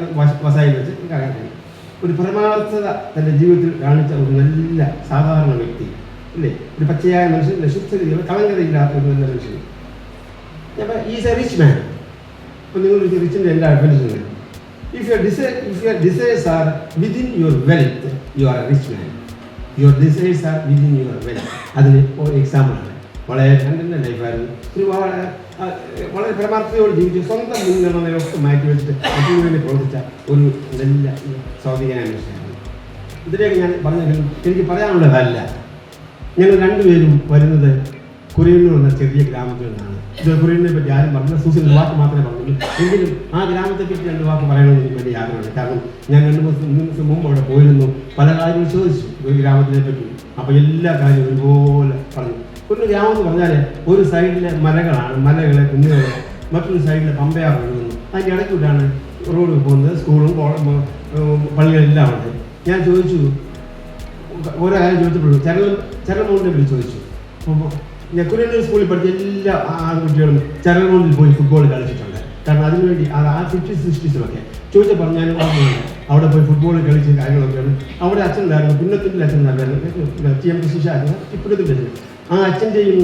വസായി വെച്ച് എനിക്കറിയാൻ കഴിയും. ഒരു പരമാർത്ഥത തൻ്റെ ജീവിതത്തിൽ കാണിച്ച ഒരു നല്ല സാധാരണ വ്യക്തി അല്ലേ, ഒരു പച്ചയായ മനുഷ്യൻ, ശുദ്ധഗതിയുള്ള കളങ്കതയില്ലാത്ത ഒരു നല്ല മനുഷ്യൻ. അപ്പോൾ ഈസ് എ റിച്ച് മാൻ. അപ്പോൾ നിങ്ങൾ റിച്ചിൻ്റെ എല്ലാ ഡെഫിനിഷനും, if your desires are within your wealth, you are a rich man. Your desires are within your wealth. അതിന് ഒരു എക്സാമ്പിളാണ്. വളരെ എൻ്റെ ലൈഫായിരുന്നു. വളരെ പരമാർത്ഥതയോട് ജീവിച്ച് സ്വന്തം മുൻഗണനകളൊക്കെ മാറ്റി വെച്ചിട്ട് അതിനു വേണ്ടി പ്രവർത്തിച്ച ഒരു നല്ല സ്വാധീനമായ മനുഷ്യനാണ്. ഇതിലേക്ക് ഞാൻ പറഞ്ഞെങ്കിലും എനിക്ക് പറയാനുള്ളതല്ല. ഞങ്ങൾ രണ്ടുപേരും വരുന്നത് കുറിയന്നൂർ എന്ന ചെറിയ ഗ്രാമത്തിൽ നിന്നാണ്. ഇത് കുറിയനെ പറ്റി ആരും പറഞ്ഞില്ല, സൂസൻ വാക്ക് മാത്രമേ പറഞ്ഞുള്ളൂ. എങ്കിലും ആ ഗ്രാമത്തെ പറ്റി 2 വാക്ക് പറയണമെന്ന് എനിക്ക് വേണ്ടി ആഗ്രഹമുണ്ട്. കാരണം ഞാൻ 2 ദിവസം മുമ്പ് അവിടെ പോയിരുന്നു, പല കാര്യങ്ങളും ചോദിച്ചു ഒരു ഗ്രാമത്തിനെ പറ്റി. അപ്പോൾ എല്ലാ കാര്യവും ഒരുപോലെ പറഞ്ഞു. ഒരു ഗ്രാമം എന്ന് പറഞ്ഞാൽ ഒരു സൈഡിലെ മലകളാണ്, മലകളെ കുന്നുകൾ, മറ്റൊരു സൈഡിലെ പമ്പയാർ ഒഴുകുന്നു. അതിൻ്റെ ഇടയ്ക്കൂട്ടാണ് റോഡ് പോകുന്നത്, സ്കൂളും പള്ളികളെല്ലാം ഉണ്ട്. ഞാൻ ചോദിച്ചു, ഓരോ കാര്യം ചോദിച്ചപ്പോഴും ചരൽമൗണ്ടിനെ പറ്റി ചോദിച്ചു. ഞാൻ കുറിയന്നൂർ സ്കൂളിൽ പഠിച്ച എല്ലാ ആൺകുട്ടികളും ചരൽമൗണ്ടിൽ പോയി ഫുട്ബോൾ കളിച്ചിട്ടുണ്ട്. കാരണം അതിനുവേണ്ടി ആ 50s 60s ചോദിച്ച പറഞ്ഞാലും അവിടെ പോയി ഫുട്ബോൾ കളിച്ച കാര്യങ്ങളൊക്കെയാണ്. അവിടെ അച്ഛനുണ്ടായിരുന്നു, പുന്നത്തിൻ്റെ അച്ഛൻ ഉണ്ടായിരുന്നു, TM കൃഷിശായിരുന്നു, ഇപ്പോഴത്തെ അച്ഛൻ. ആ അച്ഛൻ്റെയും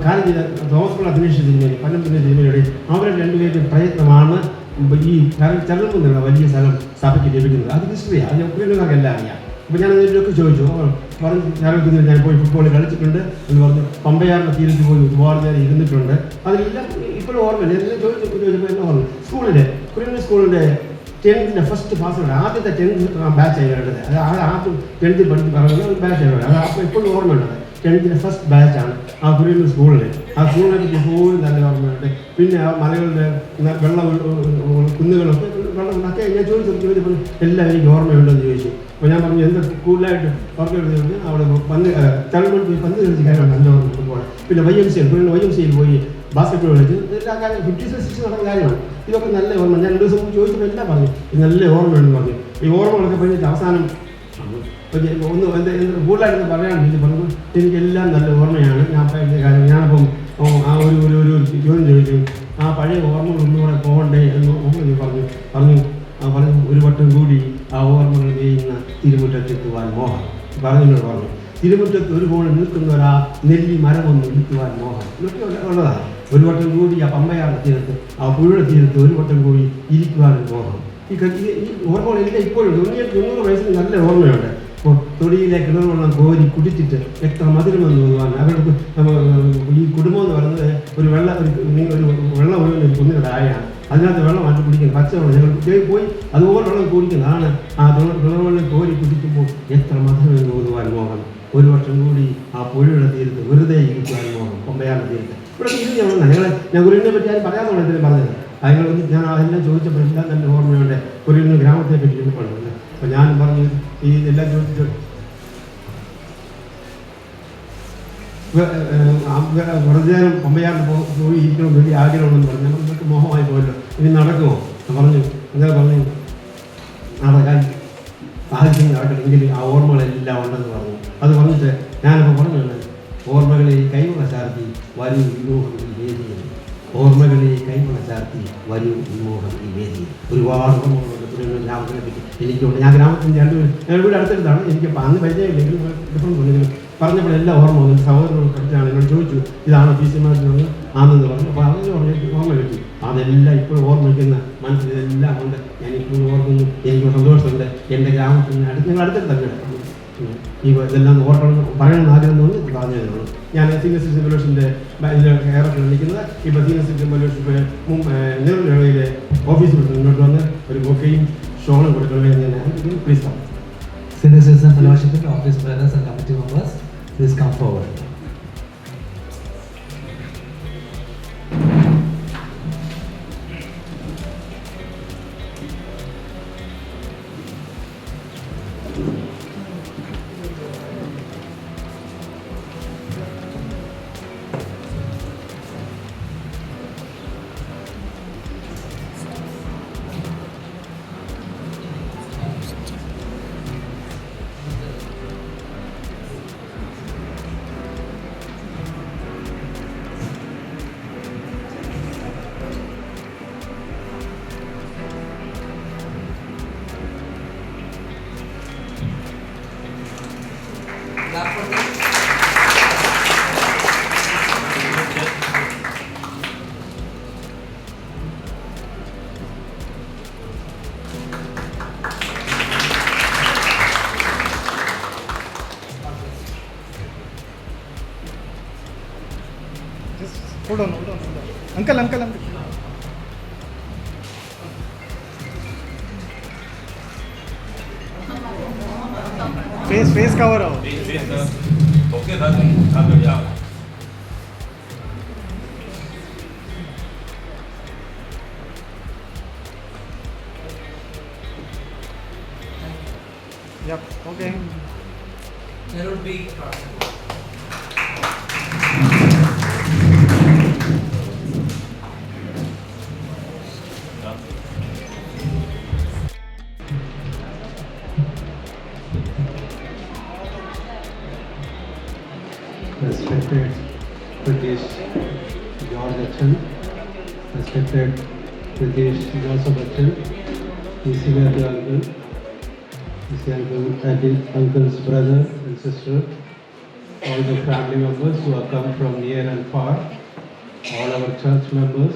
കാര്യം ചെയ്ത തോമസ് പിള്ള ദിനേശ് തിരുമേനി, പന്നത്തിൻ്റെ തിരുമേനിയുടെ അവരുടെ രണ്ടുപേരുടെയും പ്രയത്നമാണ് ഈ ചരൽമൗണ്ടെന്ന വലിയ സ്ഥലം സഭയ്ക്ക് ലഭിക്കുന്നത്. അത് ഹിസ്റ്ററിയാണ്, അത് കുറിയന്നൂർക്കാർക്കെല്ലാം അറിയാം. അപ്പോൾ ഞാൻ അതിലൊക്കെ ചോദിച്ചു, പറഞ്ഞു ചരൽക്കുന്നിൽ ഞാൻ പോയി ഫുട്ബോൾ കളിച്ചിട്ടുണ്ട് എന്ന് പറഞ്ഞു. പമ്പയാറിൻ്റെ തീരത്ത് പോയി ഒരുപാട് നേരം ഇരുന്നിട്ടുണ്ട്. അതിലെല്ലാം ഇപ്പോഴും ഓർമ്മയില്ല. എല്ലാം ചോദിച്ചപ്പോൾ എല്ലാം ഓർമ്മ. സ്കൂളിൻ്റെ കുറിയന്നൂർ സ്കൂളിൻ്റെ 10th ഫസ്റ്റ് പാസ്സാണ്. ആദ്യത്തെ 10th ബാച്ച് ആയിരുന്നത്. അത് ആദ്യം 10th പഠിച്ച് പറയുന്ന ഒരു ബാച്ച് ആയിരുന്നു. അത് അപ്പോൾ ഇപ്പോഴും ഓർമ്മയുള്ളത് 10th ഫസ്റ്റ് ബാച്ചാണ് ആ കുറിയന്നൂർ സ്കൂളിൽ. ആ സ്കൂളിനെ പറ്റി എപ്പോഴും നല്ല ഓർമ്മയുണ്ട്. പിന്നെ ആ മലകളുടെ വെള്ളം കുന്നുകളൊക്കെ വെള്ളമൊക്കെ ഞാൻ ചോദിച്ചപ്പോൾ എല്ലാം എനിക്ക് ഓർമ്മയുണ്ടെന്ന് ചോദിച്ചു. അപ്പോൾ ഞാൻ പറഞ്ഞു എന്താ കൂടുതലായിട്ട് ഓർമ്മയുണ്ട്. അവിടെ തലമുറ പന്ത് കളിച്ച് കാര്യമാണ് നല്ല ഓർമ്മ ഫുട്ബോൾ. പിന്നെ YMCA പോയി ബാസ്കറ്റ് ബോൾ കളിച്ച് എല്ലാ കാര്യം 50s 60s നടന്ന കാര്യമാണ്. ഇതൊക്കെ നല്ല ഓർമ്മ. ഞാൻ 2 ദിവസം മുമ്പ് ചോദിച്ചപ്പോൾ എല്ലാം പറഞ്ഞു നല്ല ഓർമ്മയുണ്ടെന്ന് പറഞ്ഞു. ഈ ഓർമ്മകളൊക്കെ പറഞ്ഞിട്ട് അവസാനം ഒന്ന് കൂടുതലായിട്ട് പറയാൻ പറഞ്ഞു. എനിക്കെല്ലാം നല്ല ഓർമ്മയാണ്. ഞാൻ കാര്യം ഞാനപ്പം ആ ഒരു ചോദ്യം ചോദിച്ചു, ആ പഴയ ഓർമ്മകൾ ഒന്നുകൂടെ പോകണ്ടേ എന്ന് പറഞ്ഞു ഒരു വട്ടം കൂടി ആ ഓർമ്മകൾ ചെയ്യുന്ന തിരുമുറ്റത്തെത്തുവാൻ മോഹം പറഞ്ഞു. തിരുമുറ്റത്ത് ഒരു കോണിൽ നിൽക്കുന്നവരാ നെല്ലി മരമൊന്നും നിൽക്കുവാൻ മോഹം. ഇതൊക്കെ ഉള്ളതാണ്. ഒരു വട്ടം കൂടി ആ പമ്പയാറിൻ്റെ തീരത്ത്, ആ പുഴയുടെ തീരത്ത് ഒരു വട്ടം കൂടി ഇരിക്കുവാനൊരു മോഹം. ഈ ഓർമ്മകൾ എല്ലാം ഇപ്പോഴും 90 വയസ്സിൽ നല്ല ഓർമ്മയുണ്ട്. അപ്പോൾ തൊടിയിലെ കിണർ വെള്ളം കോരി കുടിച്ചിട്ട് എത്ര മധുരമെന്ന് തോന്നുവാൻ. അവർക്ക് ഈ കുടുംബം എന്ന് പറയുന്നത് ഒരു വെള്ളം ഒഴുകുന്ന ഒരു കുന്നിൻ്റെ താഴെയാണ്. അതിനകത്ത് വെള്ളം മാറ്റി കുടിക്കുന്നത്, പച്ചവെള്ളം ഞങ്ങൾ പോയി അതുപോലെ വെള്ളം കുടിക്കുന്നതാണ്. ആ കിണർ വെള്ളം കോരി കുടിക്കുമ്പോൾ എത്ര മധുരമെന്ന് തോന്നുവാൻ മോഹം. ഒരു വർഷം കൂടി ആ പുഴയുടെ തീരത്ത് വെറുതെ ഇരിക്കുവാൻ പോകണം, കൊമ്പയാറിൻ്റെ തീരത്ത്. ഇവിടെ തീരുന്ന ഞാൻ കുരുവിനെ പറ്റി ആരും പറയാമെന്നുള്ള എന്തെങ്കിലും പറഞ്ഞത് അതിങ്ങൾ ഞാൻ അതെല്ലാം ചോദിച്ചപ്പോൾ എല്ലാം തന്നെ ഓർമ്മയുണ്ട്. കുരുവിന് ഗ്രാമത്തെ പറ്റി എഴുതിക്കൊണ്ടത്. അപ്പോൾ ഞാൻ പറഞ്ഞു ഈ എല്ലാം ചോദിച്ചിട്ട് വെറുതെ നേരം കൊമ്പയാറിന് പോയി ഇരിക്കണം വലിയ ആഗ്രഹമുണ്ടെന്ന് പറഞ്ഞു. നമുക്ക് മോഹമായി പോയല്ലോ, ഇനി നടക്കുമോ പറഞ്ഞു. അങ്ങനെ പറഞ്ഞു നടക്കാൻ സാധിക്കും, നടക്കണമെങ്കിൽ ആ ഓർമ്മകളെല്ലാം ഉണ്ടെന്ന് പറഞ്ഞു. അത് പറഞ്ഞിട്ട് ഞാനിപ്പോൾ പറഞ്ഞുണ്ട്, ഓർമ്മകളെ കൈമുള ചാർത്തി വരൂ വിമോഹം ഈ വേദിയിൽ, ഓർമ്മകളെ കൈമുള ചാർത്തി വരൂ വിമോഹം ഈ വേദിയിൽ. ഒരുപാട് ഓർമ്മകളുണ്ട് ഗ്രാമത്തിനെ പറ്റി എനിക്കുണ്ട്. ഞാൻ ഗ്രാമത്തിൻ്റെ ഞാൻ ഇവിടെ അടുത്തടുത്താണ്. എനിക്കിപ്പോൾ അന്ന് പരിചയമില്ലെങ്കിൽ ഡിഫറൻസ് ഉണ്ടെങ്കിലും പറഞ്ഞപ്പോൾ എല്ലാം ഓർമ്മ വന്നു. സഹോദരനോട് പഠിച്ചാണ് എന്നോട് ചോദിച്ചു ഇതാണ് PC മാറ്റിനുള്ളത് ആണെന്ന് പറഞ്ഞു. അപ്പോൾ അതിന് പറഞ്ഞു ഓർമ്മ കിട്ടി. അതെല്ലാം ഇപ്പോൾ ഓർമ്മിക്കുന്ന മനസ്സിൽ ഇതെല്ലാം ഉണ്ട്. ഞാൻ ഇപ്പോൾ ഓർക്കുന്നു, എനിക്ക് സന്തോഷമുണ്ട്. എൻ്റെ ഗ്രാമത്തിൽ ഞങ്ങൾ അടുത്തടുത്താണ് ഇതെല്ലാം ഓർക്കണം പറയണമെന്ന് ആഗ്രഹം തോന്നി പറഞ്ഞു തരുന്നു. ഞാൻ സീനിയർ സിറ്റിസൺ ഫെലോഷിപ്പിൻ്റെ ഇതിൽ കയറത്തിൽ നിൽക്കുന്നത്. ഇപ്പോൾ സീനിയർ സിറ്റിസൺ ഫെലോഷിപ്പ് നെഹ്റുവിലെ ഓഫീസിൽ മുന്നോട്ട് വന്ന് ഒരു ബൊക്കയും ഷോളും കൊടുക്കണമെന്ന് ഞാൻ please. Senior Citizen Fellowship Office Brothers and Committee members, please come forward. Hold on. Uncle. Face cover out. Okay, that's Yep, okay. There will be Respected British George Bachchan, respected British Joseph Bachchan, PC Matthew uncle, PC uncle's brother and sister, all the family members who have come from near and far, all our church members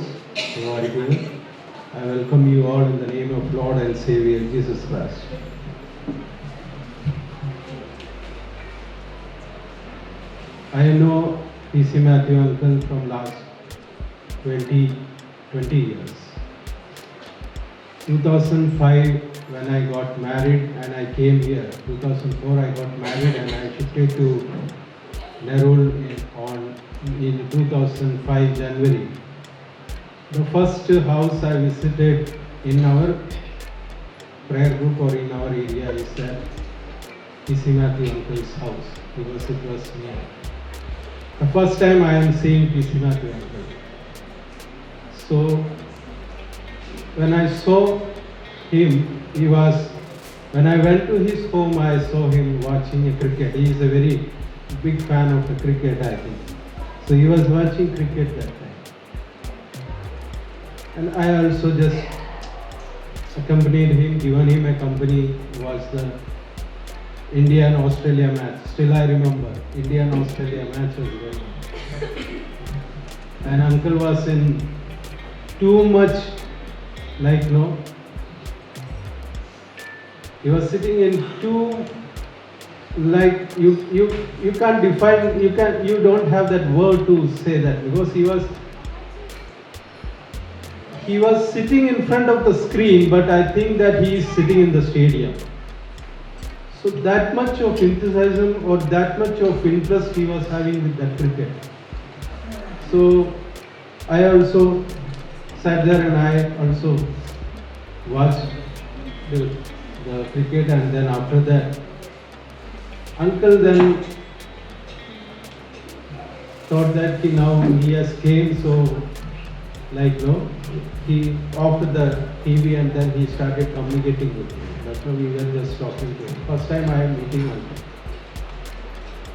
who are here, I welcome you all in the name of Lord and Savior Jesus Christ. I know PC Matthew uncle from last 20 years. 2005 when I got married and I came here. 2004 I got married and I shifted to Nerul in 2005 January. The first house I visited in our prayer group or in our area is that PC Matthew uncle's house because it was near. The first time I am seeing PC Matthew uncle. So when I saw him, when I went to his home, I saw him watching a cricket. He is a very big fan of the cricket, I think. So he was watching cricket that time. And I also just accompanied him, given him a company, was the Indian-Australia match. Still I remember, Indian-Australia match was going on. And uncle was in too much, he was sitting in too, you can't define, you don't have that word to say that, because he was sitting in front of the screen, but I think that he is sitting in the stadium. So that much of enthusiasm or that much of interest he was having with that cricket. So I also sat there and I also watched the cricket, and then after that, uncle then thought that now he has came, so like he off the TV and then he started communicating with me. That's why we were just talking to him. First time I am meeting uncle.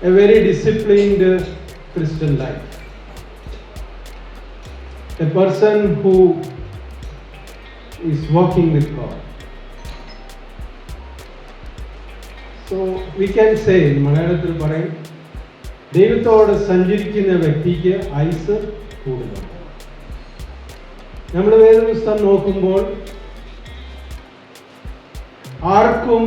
A very disciplined Christian life. A person who is walking with God. So we can say, മലയാളത്തിൽ പറയും, ദൈവത്തോട് സഞ്ചരിക്കുന്ന വ്യക്തിക്ക് ആയുസ് കൂടുതലാണ്. നമ്മൾ വേദപുസ്തകം നോക്കുമ്പോൾ ആർക്കും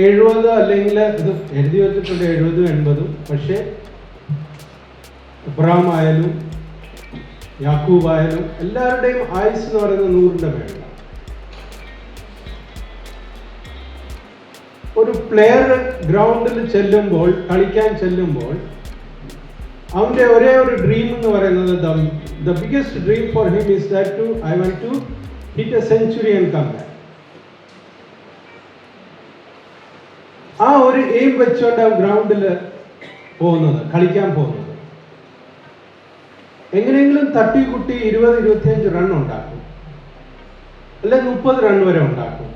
70 അല്ലെങ്കിൽ ഇത് എഴുതി വെച്ചിട്ടുണ്ട് 70-80, പക്ഷേ അബ്രഹാം ആയാലും യാക്കൂബ് ആയാലും എല്ലാവരുടെയും ആയുസ് എന്ന് പറയുന്നത് 100ന്റെ മേളിലാണ്. ഒരു പ്ലെയർ ഗ്രൗണ്ടിൽ ചെല്ലുമ്പോൾ, കളിക്കാൻ ചെല്ലുമ്പോൾ അവന്റെ ഒരേ ഒരു ഡ്രീം എന്ന് പറയുന്നത് the biggest dream for him is that I want to hit a century and come back. ആ ഒരു എയിം വെച്ചുകൊണ്ട് ഗ്രൗണ്ടിൽ പോകുന്നത്, കളിക്കാൻ പോകുന്നത്, എങ്ങനെയെങ്കിലും തട്ടിക്കുട്ടി 20-25 റൺ ഉണ്ടാക്കും, അല്ലെ 30 റൺ വരെ ഉണ്ടാക്കും.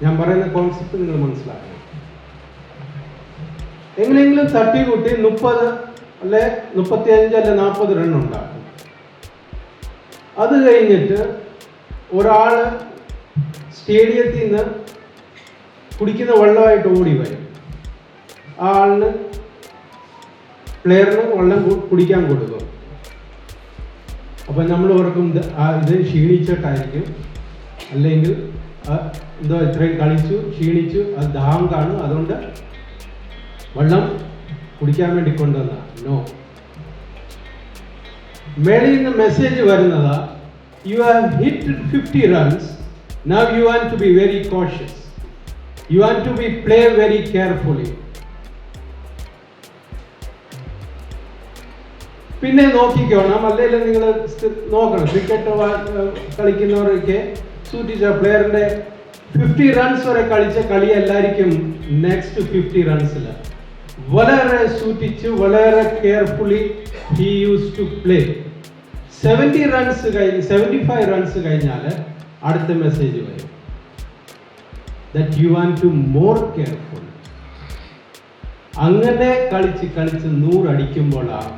ഞാൻ പറയുന്ന കോൺസെപ്റ്റ് നിങ്ങൾ മനസ്സിലാക്കണം. എങ്ങനെയെങ്കിലും തട്ടിക്കുട്ടി 30 അല്ലെ 35 അല്ലെ 40 റൺ ഉണ്ടാക്കും. അത് കഴിഞ്ഞിട്ട് ഒരാള് സ്റ്റേഡിയത്തിൽ നിന്ന് കുടിക്കുന്ന വെള്ളമായിട്ട് ഓടി വരും. ആ ആളിന് പ്ലെയറിന് വെള്ളം കുടിക്കാൻ കൊടുക്കും. അപ്പം നമ്മൾ ഓർക്കും ഇത് ക്ഷീണിച്ചിട്ടായിരിക്കും, അല്ലെങ്കിൽ എന്തോ ഇത്രയും കളിച്ചു ക്ഷീണിച്ചു, അത് ദാഹം കാണും, അതുകൊണ്ട് വെള്ളം കുടിക്കാൻ വേണ്ടി കൊണ്ടുവന്ന. നോ, മേളിൽ നിന്ന് മെസ്സേജ് വരുന്നതാ, you have hit 50 runs, now you want to be very cautious, you want to be play very carefully. പിന്നെ നോക്കിക്കോണം, അല്ലെങ്കിൽ നിങ്ങൾ നോക്കണം, ക്രിക്കറ്റ് കളിക്കുന്നവരൊക്കെ സൂക്ഷിച്ച പ്ലെയറിന്റെ 50 റൺസ് വരെ കളിച്ച കളി എല്ലാവർക്കും നെക്സ്റ്റ് 50 റൺസിൽ വളരെ സൂക്ഷിച്ച് വളരെ carefully he use to play. 70 runs കഴിഞ്ഞ് 75 റൺസ് കഴിഞ്ഞാൽ അടുത്ത മെസ്സേജ് വരും, that you want to more careful. അങ്ങനെ കളിച്ച് 100 അടിക്കുമ്പോഴാണ്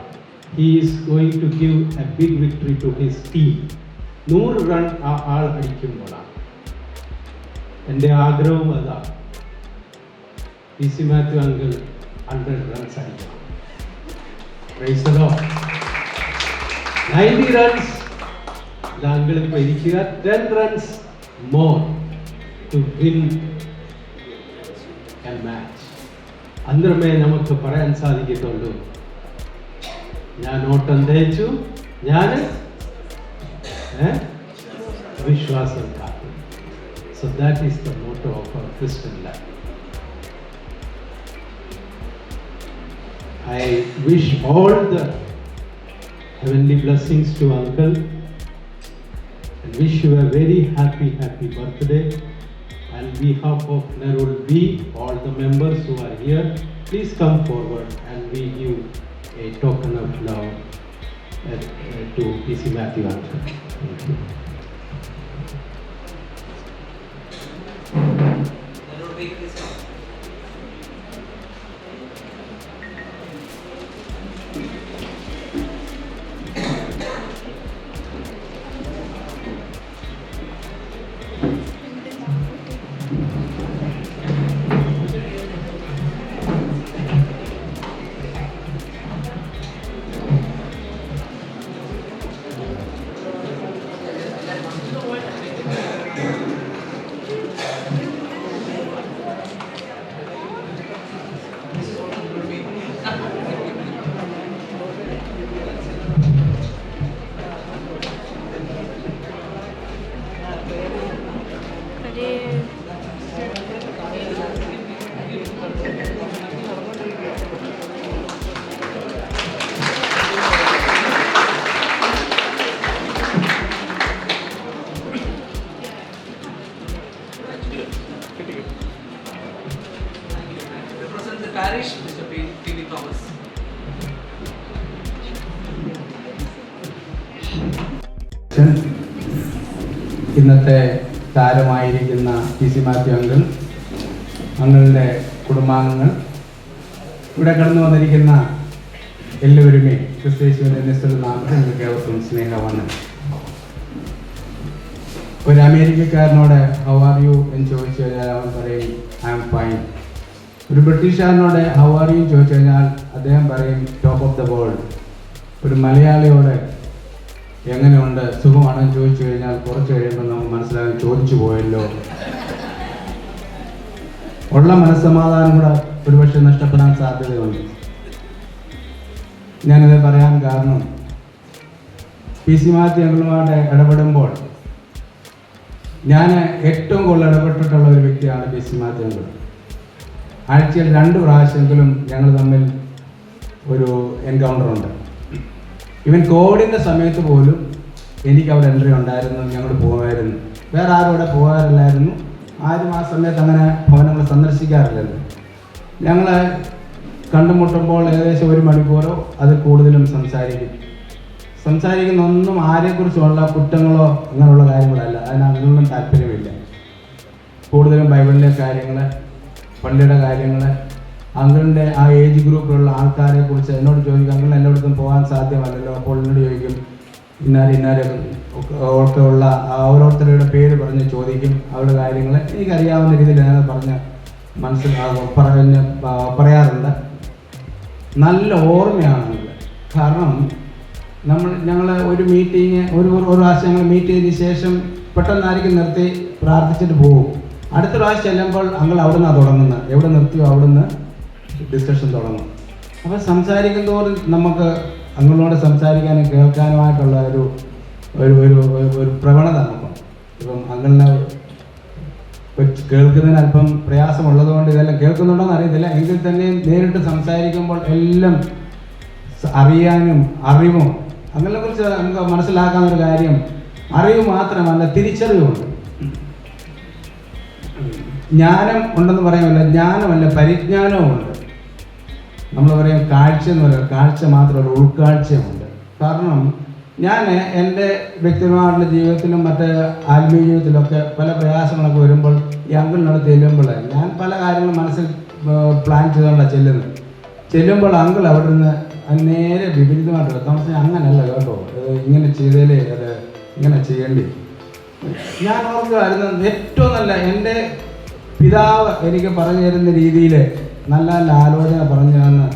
he is going to give a big victory to his team. 100 run ആ ആൾ അടിക്കുമ്പോഴാണ്. എൻ്റെ ആഗ്രഹവും അതാണ്, PC മാത്യു അങ്കിൾ 100 റൺസ് അടിക്കണം. Praise the Lord. 90 runs uncle ഇപ്പോൾ ഇരിക്കുക, 10 runs more to win a match. അന്നേരമേ നമുക്ക് പറയാൻ സാധിക്കത്തുള്ളൂ, ഞാൻ ഓട്ടം തേച്ചു, ഞാൻ വിശ്വാസം കാത്തു. So that is the motto of our Christian life. I wish all the heavenly blessings to Uncle and wish you a very happy birthday. On behalf of Nerul B, all the members who are here, please come forward and we give a token of love to PC Matthew Uncle. Thank you. parish, Mr. P.V. Thomas. ഇന്നത്തെ താരമായിരിക്കുന്ന PC. Mathew uncle, അങ്ങളുടെ കുടുംബാംഗങ്ങൾ, ഇവിടെ കടന്നു വന്നിരിക്കുന്ന എല്ലാവരുമേ ക്രിസ്തേശുവിൻ്റെ നിശ്ചിത നാമത്തിൽ നിങ്ങൾക്ക് ഏവർക്കും സ്നേഹമാണ്. ഒരു അമേരിക്കക്കാരനോട് ഹൗ ആർ യു എന്ന് ചോദിച്ചു കഴിഞ്ഞാൽ അവൻ പറയും ഐ ആം ഫൈൻ. ഒരു ബ്രിട്ടീഷുകാരനോട് ഹൗ ആർ യു ചോദിച്ചു കഴിഞ്ഞാൽ അദ്ദേഹം പറയും ടോപ്പ് ഓഫ് ദ വേൾഡ്. ഒരു മലയാളിയോട് എങ്ങനെയുണ്ട് സുഖമാണെന്ന് ചോദിച്ചു കഴിഞ്ഞാൽ കുറച്ച് കഴിയുമ്പോൾ നമുക്ക് മനസ്സിലാകും ചോദിച്ചു പോയല്ലോ. ഉള്ള മനസ്സമാധാനം കൂടെ ഒരുപക്ഷെ നഷ്ടപ്പെടാൻ സാധ്യതയുണ്ട്. ഞാനിത് പറയാൻ കാരണം പി.സി. മാത്യു അങ്കിളുമായിട്ട് ഇടപെടുമ്പോൾ ഞാൻ ഏറ്റവും കൂടുതൽ ഇടപെട്ടിട്ടുള്ള ഒരു വ്യക്തിയാണ് പി.സി. മാത്യു അങ്കിൾ. ആഴ്ചയിൽ 2 പ്രാവശ്യമെങ്കിലും ഞങ്ങൾ തമ്മിൽ ഒരു എൻകൗണ്ടർ ഉണ്ട്. ഇവൻ കോവിഡിൻ്റെ സമയത്ത് പോലും എനിക്ക് അവിടെ എൻട്രി ഉണ്ടായിരുന്നു, ഞങ്ങൾ പോകുമായിരുന്നു. വേറെ ആരും അവിടെ പോകാറില്ലായിരുന്നു. ആരും ആ സമയത്ത് അങ്ങനെ ഭവനങ്ങൾ സന്ദർശിക്കാറില്ലല്ലോ. ഞങ്ങൾ കണ്ടുമുട്ടുമ്പോൾ ഏകദേശം 1 മണിക്കൂറോ അതിൽ കൂടുതലും സംസാരിക്കുന്ന ഒന്നും ആരെക്കുറിച്ചുള്ള കുറ്റങ്ങളോ അങ്ങനെയുള്ള കാര്യങ്ങളല്ല. അതിനൊന്നും താല്പര്യമില്ല. കൂടുതലും ബൈബിളിലെ കാര്യങ്ങൾ, പള്ളിയുടെ കാര്യങ്ങൾ, അങ്കിളിൻ്റെ ആ ഏജ് ഗ്രൂപ്പിലുള്ള ആൾക്കാരെ കുറിച്ച് എന്നോട് ചോദിക്കും. അങ്കിൾ എല്ലായിടത്തും പോകാൻ സാധ്യമല്ലല്ലോ. അപ്പോൾ എന്നോട് ചോദിക്കും ഇന്നാരെ ഒക്കെ ഉള്ള ഓരോരുത്തരുടെ പേര് പറഞ്ഞ് ചോദിക്കും. അവരുടെ കാര്യങ്ങൾ എനിക്കറിയാവുന്ന രീതിയിൽ ഞാൻ പറയാറുണ്ട്. നല്ല ഓർമ്മയാണ്. കാരണം ഞങ്ങൾ ഒരു മീറ്റിങ് ഒരു പ്രാവശ്യം ഞങ്ങൾ മീറ്റ് ചെയ്തതിന് ശേഷം പെട്ടെന്നായിരിക്കും നിർത്തി പ്രാർത്ഥിച്ചിട്ട് പോകും. അടുത്ത പ്രാവശ്യം ചെല്ലുമ്പോൾ അങ്ങൾ അവിടെ നിന്നാണ് തുടങ്ങുന്നത്. എവിടെ നിർത്തിയോ അവിടെ നിന്ന് ഡിസ്കഷൻ തുടങ്ങും. അപ്പോൾ സംസാരിക്കും തോറും നമുക്ക് അങ്ങളോട് സംസാരിക്കാനും കേൾക്കാനുമായിട്ടുള്ള ഒരു പ്രവണത നമുക്കുണ്ട്. ഇപ്പം അങ്ങളിനെ കേൾക്കുന്നതിന് അല്പം പ്രയാസമുള്ളതുകൊണ്ട് ഇതെല്ലാം കേൾക്കുന്നുണ്ടോ എന്ന് അറിയത്തില്ല. എങ്കിൽ തന്നെ നേരിട്ട് സംസാരിക്കുമ്പോൾ എല്ലാം അറിയാനും അറിവും അതിനെക്കുറിച്ച് നമുക്ക് മനസ്സിലാക്കാവുന്നൊരു കാര്യം അറിവ് മാത്രമല്ല തിരിച്ചറിവുണ്ട്. ജ്ഞാനം ഉണ്ടെന്ന് പറയാമല്ല, ജ്ഞാനമല്ല പരിജ്ഞാനവും ഉണ്ട്. നമ്മൾ പറയും കാഴ്ച എന്ന് പറയുന്നത് കാഴ്ച മാത്രമല്ല ഉൾക്കാഴ്ചയുമുണ്ട്. കാരണം ഞാൻ എൻ്റെ വ്യക്തിപരമായിട്ടുള്ള ജീവിതത്തിലും മറ്റ് ആത്മീയ ജീവിതത്തിലൊക്കെ പല പ്രയാസങ്ങളൊക്കെ വരുമ്പോൾ ഈ അങ്കിളിനോട് ചെല്ലുമ്പോൾ ഞാൻ പല കാര്യങ്ങളും മനസ്സിൽ പ്ലാൻ ചെയ്തുകൊണ്ടാണ് ചെല്ലുമ്പോൾ അങ്കിൾ അവിടെ നിന്ന് നേരെ വിപരീതമായിട്ട് താമസം അങ്ങനെയല്ല കേട്ടോ, ഇങ്ങനെ ചെയ്തേലേ അത് ഇങ്ങനെ ചെയ്യേണ്ടി. ഞാൻ ഓർക്കുകയായിരുന്നു ഏറ്റവും നല്ല എൻ്റെ പിതാവ് എനിക്ക് പറഞ്ഞു തരുന്ന രീതിയിൽ നല്ല നല്ല ആലോചന പറഞ്ഞു തന്ന്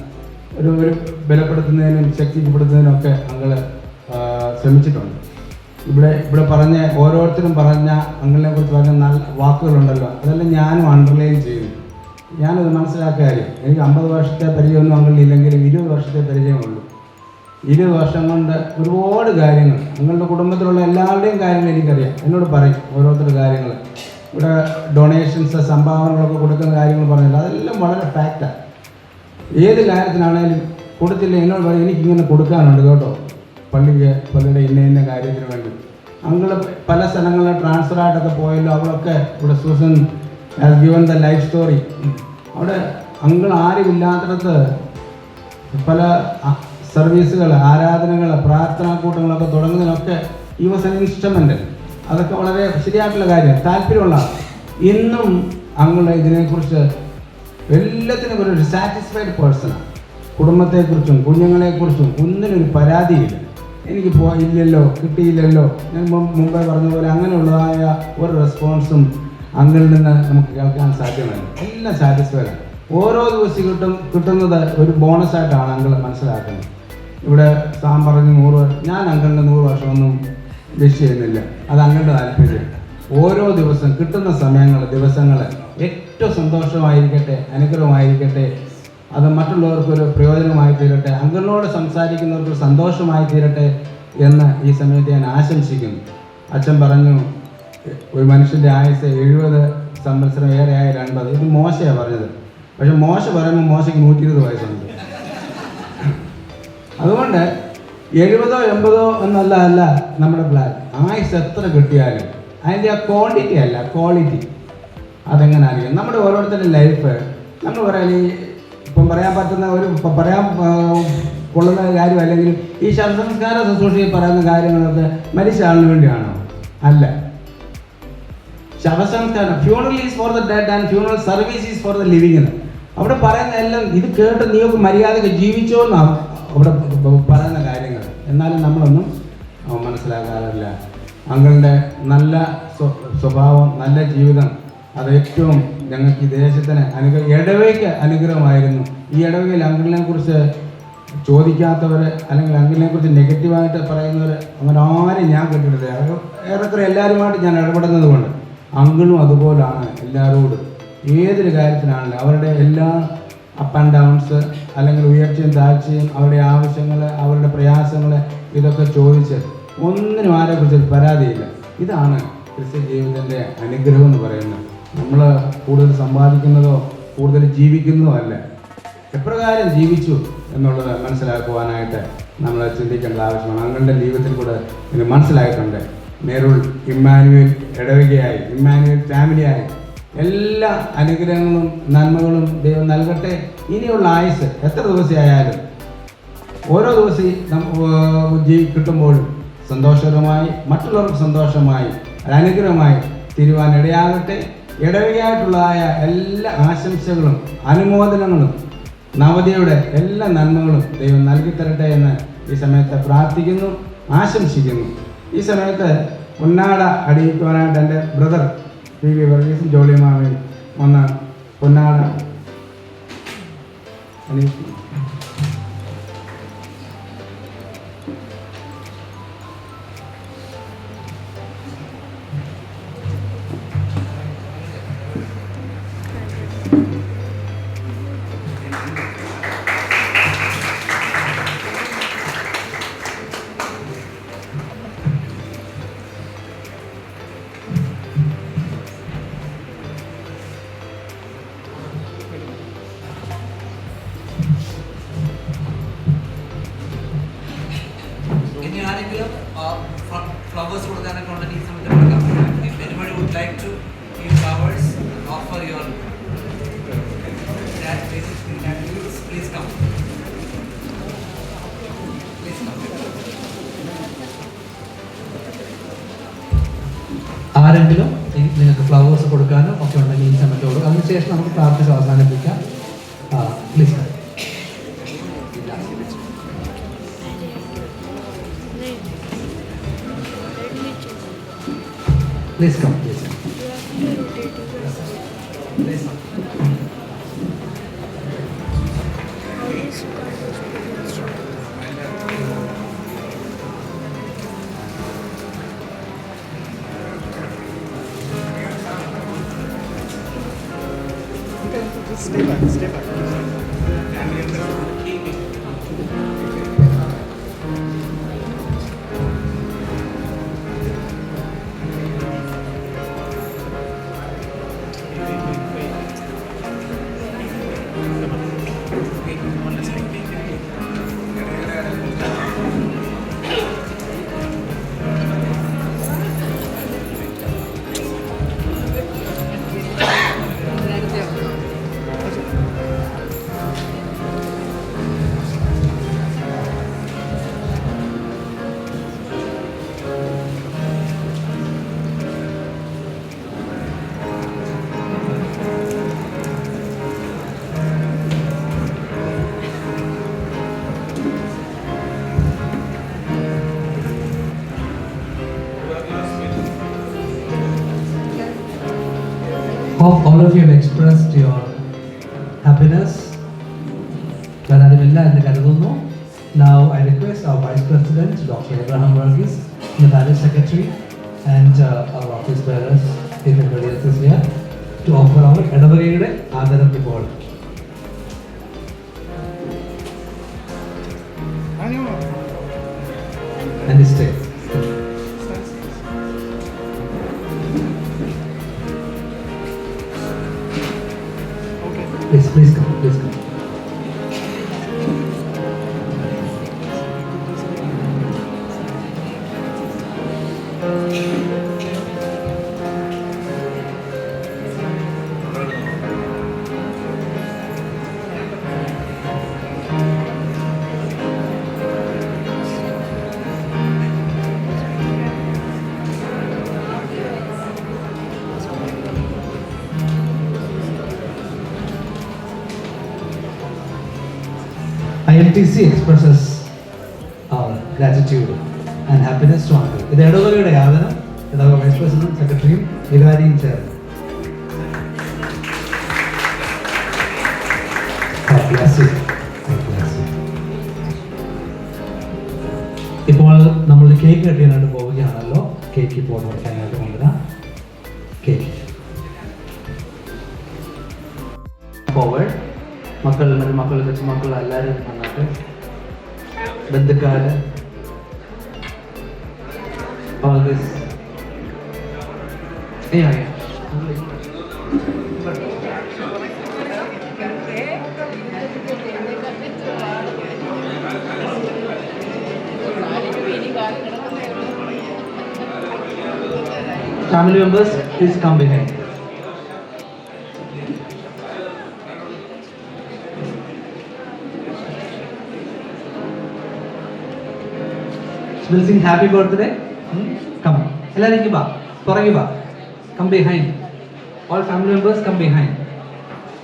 ഒരു ബലപ്പെടുത്തുന്നതിനും ശക്തിപ്പെടുത്തുന്നതിനും ഒക്കെ അങ്കിള് ശ്രമിച്ചിട്ടുണ്ട്. ഇവിടെ പറഞ്ഞ ഓരോരുത്തരും പറഞ്ഞ അങ്കിളിനെ കുറിച്ച് പറഞ്ഞ നല്ല വാക്കുകളുണ്ടല്ലോ, അതെല്ലാം ഞാനും അണ്ടർലൈൻ ചെയ്യുന്നു. ഞാനത് മനസ്സിലാക്കിയ കാര്യം എനിക്ക് 50 വർഷത്തെ പരിചയമൊന്നും അങ്ങളില്ലെങ്കിലും 20 വർഷത്തെ പരിചയമുള്ളൂ. 20 വർഷം കൊണ്ട് ഒരുപാട് കാര്യങ്ങൾ അങ്ങളുടെ കുടുംബത്തിലുള്ള എല്ലാവരുടെയും കാര്യങ്ങൾ എനിക്കറിയാം. എന്നോട് പറയും ഓരോരുത്തരുടെ കാര്യങ്ങൾ. ഇവിടെ ഡൊണേഷൻസ് സംഭാവനകളൊക്കെ കൊടുക്കുന്ന കാര്യങ്ങൾ പറഞ്ഞില്ല, അതെല്ലാം വളരെ ഫാക്റ്റാണ്. ഏത് കാര്യത്തിനാണേലും കൊടുത്തില്ല എന്നോട് പറയും എനിക്കിങ്ങനെ കൊടുക്കാനുണ്ട് കേട്ടോ, പള്ളിയുടെ ഇന്ന കാര്യത്തിന് വേണ്ടി. അങ്ങൾ പല സ്ഥലങ്ങളിൽ ട്രാൻസ്ഫറായിട്ടൊക്കെ പോയല്ലോ, അവളൊക്കെ ഇവിടെ Susan has given the life story. അവിടെ അങ്കിൾ ആരുമില്ലാത്തിടത്ത് പല സർവീസുകൾ, ആരാധനകൾ, പ്രാർത്ഥനാക്കൂട്ടങ്ങളൊക്കെ തുടങ്ങുന്നതിനൊക്കെ ഈ വാസ് എൻ ഇൻസ്ട്രുമെൻ്റ്. അതൊക്കെ വളരെ ശരിയായിട്ടുള്ള കാര്യം, താല്പര്യമുള്ള. ഇന്നും അങ്കിൾ ഇതിനെക്കുറിച്ച് എല്ലാത്തിനും ഒരു സാറ്റിസ്ഫൈഡ് പേഴ്സണാണ്. കുടുംബത്തെക്കുറിച്ചും കുഞ്ഞുങ്ങളെക്കുറിച്ചും ഒന്നിനൊരു പരാതിയില്ല. എനിക്ക് ഇല്ലല്ലോ, കിട്ടിയില്ലല്ലോ, ഞാൻ മുമ്പേ പറഞ്ഞ പോലെ അങ്ങനെയുള്ളതായ ഒരു റെസ്പോൺസും അങ്കിളിൽ നിന്ന് നമുക്ക് കേൾക്കാൻ സാധ്യമല്ല. എല്ലാം സാറ്റിസ്ഫൈഡ്. ഓരോ ദിവസം കിട്ടുന്നത് ഒരു ബോണസായിട്ടാണ് അങ്കിൾ മനസ്സിലാക്കുന്നത്. ഇവിടെ സാം പറഞ്ഞ് 100 ഞാൻ അങ്കിളിന് 100 വർഷമൊന്നും വിഷ് ചെയ്യുന്നില്ല, അത് അങ്കിളുടെ താല്പര്യം. ഓരോ ദിവസം കിട്ടുന്ന ദിവസങ്ങൾ ഏറ്റവും സന്തോഷമായിരിക്കട്ടെ, അനുഗ്രഹമായിരിക്കട്ടെ, അത് മറ്റുള്ളവർക്കൊരു പ്രയോജനമായി തീരട്ടെ, അങ്കിളിനോട് സംസാരിക്കുന്നവർക്ക് സന്തോഷമായി തീരട്ടെ എന്ന് ഈ സമയത്ത് ഞാൻ ആശംസിക്കുന്നു. അച്ഛൻ പറഞ്ഞു ഒരു മനുഷ്യൻ്റെ ആയുസ് 70 സംവത്സരം ഏറെയായ 80. ഇത് മോശയാണ് പറഞ്ഞത്. പക്ഷെ മോശ പറയുമ്പോൾ മോശയ്ക്ക് 120 വയസ്സുണ്ട്. അതുകൊണ്ട് 70 80 എന്നല്ല നമ്മുടെ പ്ലാൻ. ആയുസ് എത്ര കിട്ടിയാലും അതിൻ്റെ ആ ക്വാണ്ടിറ്റി അല്ല ക്വാളിറ്റി. അതെങ്ങനെ ആയിരിക്കും നമ്മുടെ ഓരോരുത്തരുടെ ലൈഫ്. നമ്മൾ പറയാൻ പറയാൻ പറ്റുന്ന പറയാൻ കൊള്ളുന്ന കാര്യം, അല്ലെങ്കിൽ ഈ ശവസംസ്കാര ശുശ്രൂഷയിൽ പറയുന്ന കാര്യങ്ങളൊക്കെ മരിച്ച ആളിന് വേണ്ടിയാണോ? അല്ല. ശവസംസ്കാരം, funeral is for the dead and funeral service is for the living എന്ന് അവിടെ പറയുന്ന എല്ലാം ഇത് കേട്ട് നീക്ക് മര്യാദക്ക് ജീവിച്ചോ എന്നാണ് അവിടെ പറയുന്ന കാര്യങ്ങൾ. എന്നാലും നമ്മളൊന്നും മനസ്സിലാക്കാറില്ല. അങ്കിളിൻ്റെ നല്ല സ്വഭാവം, നല്ല ജീവിതം, അത് ഏറ്റവും ഞങ്ങൾക്ക് ഈ ദേശത്തിന് ഇടവയ്ക്ക് അനുഗ്രഹമായിരുന്നു. ഈ ഇടവകയിൽ അങ്കിളിനെ കുറിച്ച് ചോദിക്കാത്തവർ അല്ലെങ്കിൽ അങ്കിളിനെ കുറിച്ച് നെഗറ്റീവായിട്ട് പറയുന്നവർ അങ്ങനെ ആരും ഞാൻ കേട്ടിട്ടില്ല. ഏറെക്കുറെ എല്ലാവരുമായിട്ട് ഞാൻ ഇടപെടുന്നത് കൊണ്ട് അങ്കിളും അതുപോലാണ് എല്ലാവരോടും. ഏതൊരു കാര്യത്തിനാണല്ലോ അവരുടെ എല്ലാ അപ്പ് ആൻഡ് ഡൗൺസ് അല്ലെങ്കിൽ ഉയർച്ചയും താഴ്ചയും അവരുടെ ആവശ്യങ്ങൾ, അവരുടെ പ്രയാസങ്ങൾ ഇതൊക്കെ ചോദിച്ച് ഒന്നിനും ആരെക്കുറിച്ച് പരാതിയില്ല. ഇതാണ് ക്രിസ്ത്യൻ ജീവിതത്തിൻ്റെ അനുഗ്രഹം എന്ന് പറയുന്നത്. നമ്മൾ കൂടുതൽ സമ്പാദിക്കുന്നതോ കൂടുതൽ ജീവിക്കുന്നതോ അല്ല, എപ്രകാരം ജീവിച്ചു എന്നുള്ളത് മനസ്സിലാക്കുവാനായിട്ട് നമ്മൾ ചിന്തിക്കേണ്ട ആവശ്യമാണ്. അങ്ങളുടെ ജീവിതത്തിൽ കൂടെ ഇത് മനസ്സിലായിട്ടുണ്ട്. നെരുൾ ഇമ്മാനുവേൽ ഇടവകയായി, ഇമ്മാനുവേൽ ഫാമിലിയായി എല്ലാ അനുഗ്രഹങ്ങളും നന്മകളും ദൈവം നൽകട്ടെ. ഇനിയുള്ള ആയുസ് എത്ര ദിവസമായാലും ഓരോ ദിവസം കിട്ടുമ്പോഴും സന്തോഷകരമായി, മറ്റുള്ളവർക്ക് സന്തോഷമായി, അനുഗ്രഹമായി തീരുവാൻ ഇടയാകട്ടെ. ഇടവകയായിട്ടുള്ളതായ എല്ലാ ആശംസകളും അനുമോദനങ്ങളും നവതിയുടെ എല്ലാ നന്മകളും ദൈവം നൽകിത്തരട്ടെ എന്ന് ഈ സമയത്ത് പ്രാർത്ഥിക്കുന്നു, ആശംസിക്കുന്നു. ഈ സമയത്ത് പൊന്നാട അടിയിക്കുവാനായിട്ട് എൻ്റെ ബ്രദർ പി വി വർഗീസും ജോളിമാമയും വന്ന് പൊന്നാട അണിയിക്കും. ഇനി ആരെങ്കിലും ഫ്ലവേഴ്സ് കൊടുക്കാനൊക്കെ ഉണ്ടെങ്കിൽ ഈ സമയത്ത് കൊടുക്കാം. If anybody would like to give flowers, offer your gratitude, please come. Please come. ആരെങ്കിലും നിങ്ങൾക്ക് ഫ്ലവേഴ്സ് കൊടുക്കാനോ ഒക്കെ ഉണ്ടെങ്കിൽ ഈ സമയത്ത് കൊടുക്കും. അതിനുശേഷം നമുക്ക് പ്രാർത്ഥിച്ച് അവസാനിപ്പിക്കാം. Please Please come, please. Please come. Stay back, stay back. Hope all of you have expressed your happiness. Now I request our Vice President, Dr. Abraham Varghese, the Parish Secretary, and our office bearers, if everybody else is here, to offer our Edavagayude Adaram report. And stay. Please come, please come. IMTC expresses our gratitude and happiness to uncle. ഇത് ഇടവകയുടെ യാതനം ഇടവക vice പ്രസിഡന്റും സെക്രട്ടറിയും വികാരിയും ചേർന്ന്. ഇപ്പോൾ നമ്മൾ cake കട്ടിയാനായിട്ട് പോവുകയാണല്ലോ. Cake ഇപ്പോൾ മുറിക്കാനായിട്ട് കൊണ്ടുവരാം. Cake forward. മക്കൾ, മരുമക്കൾ, കൊച്ചുമക്കൾ എല്ലാവരും വന്നിട്ട് ബന്ധുക്കാര് all this. Yeah. Family members, please come behind. We'll sing happy birthday. Come. Ellarum va. Porage va. Come behind. All family members come behind.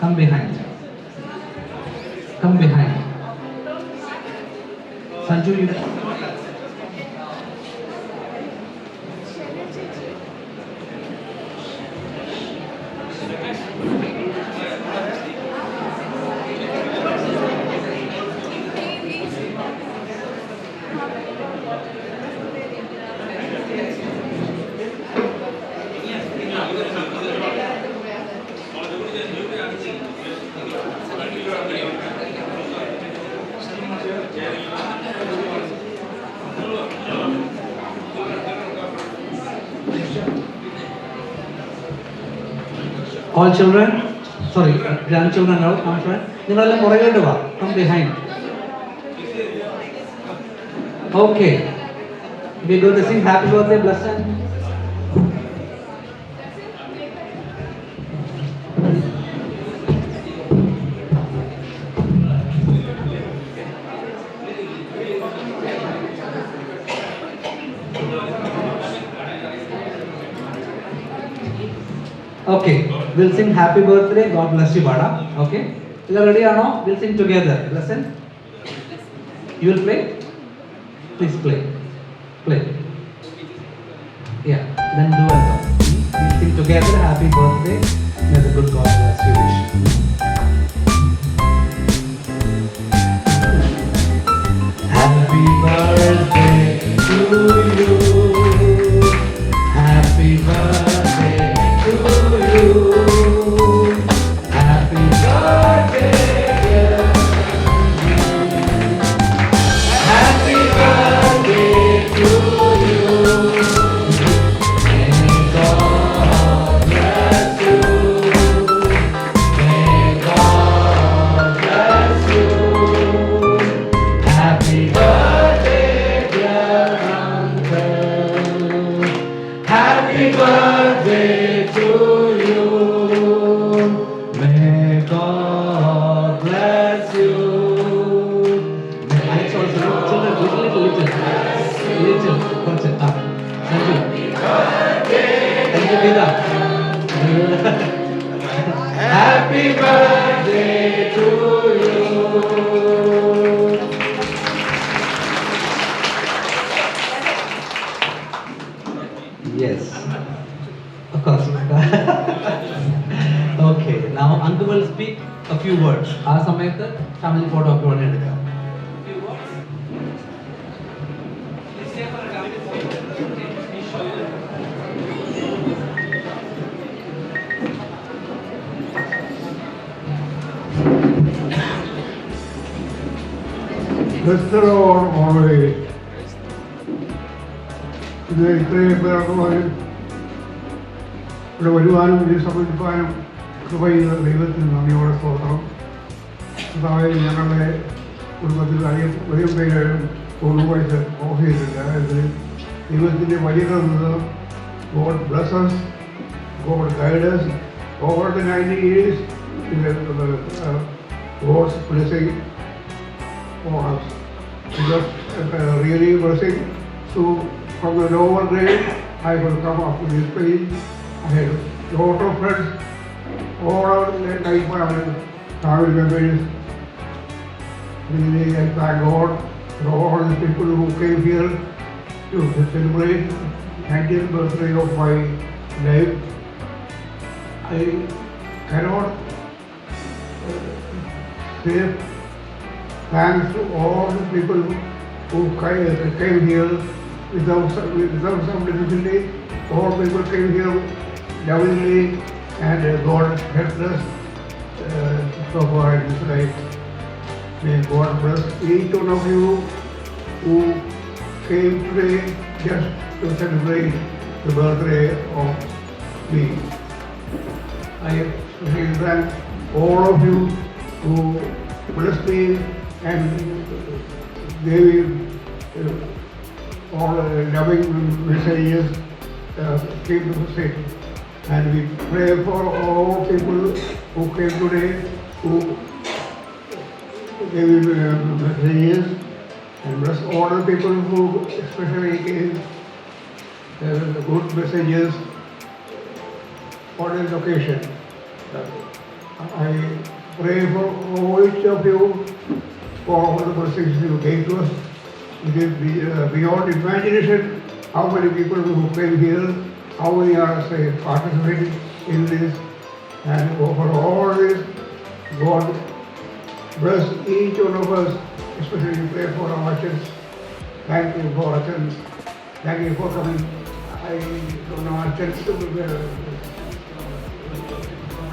Come behind. Come behind. Sanju, you. All children, sorry, grandchildren now, come front. നിങ്ങളെല്ലാം പുറകോട്ട് വാ. Come behind. Okay. We go to sing happy birthday, blessed. Okay, we'll sing happy birthday, God bless you, Bada. Okay, you are ready or no? We'll sing together. Listen. You will play? Please play. Play. Yeah, then do it. We'll sing together happy birthday. May the good God bless you. Happy birthday to you. Happy birthday to you. Happy birthday, dear. Happy birthday to you. May God bless you. May God bless you. Happy birthday, dear uncle. Happy birthday to you. May God bless you. Thank you, Vida. Happy birthday to you. Yes, of course. Okay, now uncle will speak a few words. ആ സമയത്ത് family photo ഒക്കെ വേണ്ടി എടുക്കാം. Bless the Lord always. ഇത് ഇത്രയും പേർക്ക് ഇവിടെ വരുവാനും ഇത് സമർപ്പിക്കാനും കൃപ ചെയ്ത ദൈവത്തിന് നന്ദിയോടെ സ്തോത്രം. അതായത് ഞങ്ങളുടെ കുടുംബത്തിൽ വലിയ പേരും പൂർണ്ണമായിട്ട് ഓഫ് ചെയ്തിട്ടില്ല. ഇതിൽ ദൈവത്തിൻ്റെ വലിയ God bless us, God guide us. Over the 90 years, God's blessing for us. Just really blessing. So from the lower grade, I will come up to this page. I had a lot of friends, all of the time travel members. Really, I thank God for all the people who came here to celebrate 90th birthday of my life. I cannot say thanks to all the people who came here without some difficulty. All people came here lovingly, and God helped us so far in this life. May God bless each one of you who came today just to celebrate the birthday of me. I especially thank all of you who blessed me and gave me all loving messages came to the city. And we pray for all people who came today, who gave messages, and bless all the people who especially gave good messages on this occasion. I pray for all each of you for all the blessings you gave to us. It is beyond imagination how many people who came here, how we are participating in this, and for all this, God bless each one of us, especially pray for our church. Thank you for our church. Thank you for coming. I don't know our church to bless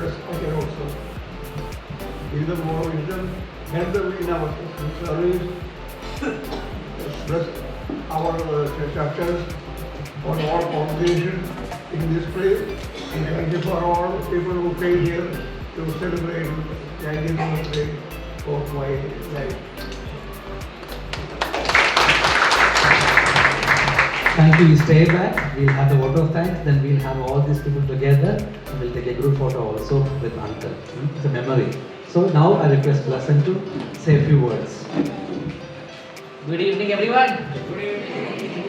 us also. Give them more wisdom, help them in our service. Bless our churches, for all congregation in this place. And thank you for all people who came here to celebrate the 90th birthday of my life. Thank you. You stay back. We'll have the vote of thanks. Then we'll have all these people together. And we'll take a group photo also with Uncle. It's a memory. So now I request Lasan to say a few words. Good evening, everyone. Good evening.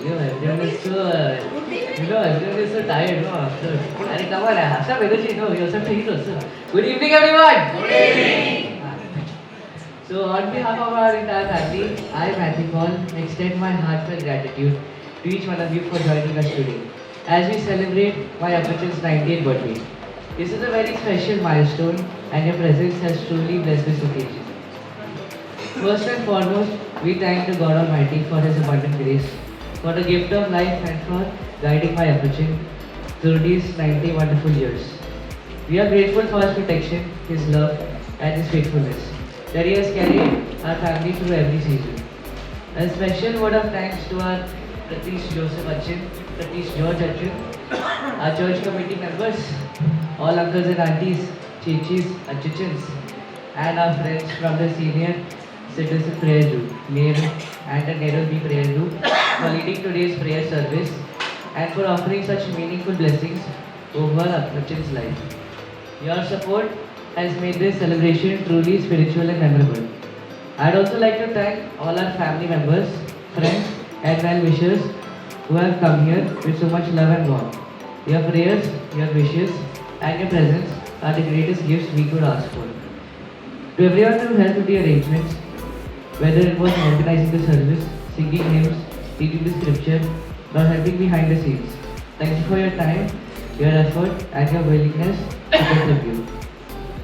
Everyone is so, everyone is so tired, no? After, come on, after Vedashi, no, you also feel also. Good evening, everyone. Good evening. So, on behalf of our entire family, I, Matthew Paul, extend my heartfelt gratitude to each one of you for joining us today as we celebrate my Apach's 90th birthday. This is a very special milestone, and your presence has truly blessed this occasion. First and foremost, we thank the God Almighty for His abundant grace, for the gift of life, and for guiding my Apachin through these 90 wonderful years. We are grateful for His protection, His love, and His faithfulness that He has carried our family through every season. A special word of thanks to our Pratish Joseph Achin, Pratish George Achin, our church committee members, all uncles and aunties, chichis, achichins, and our friends from the senior citizen prayer group, Nehru and the Nehru B prayer group, for leading today's prayer service and for offering such meaningful blessings over Apachin's life. Your support has made this celebration truly spiritual and memorable. I'd also like to thank all our family members, friends, and well-wishers who have come here with so much love and warmth. Your prayers, your wishes, and your presence are the greatest gifts we could ask for. To everyone who helped with the arrangements, whether it was organizing the service, singing hymns, teaching the scripture, or helping behind the scenes, thank you for your time, your effort, and your willingness to contribute.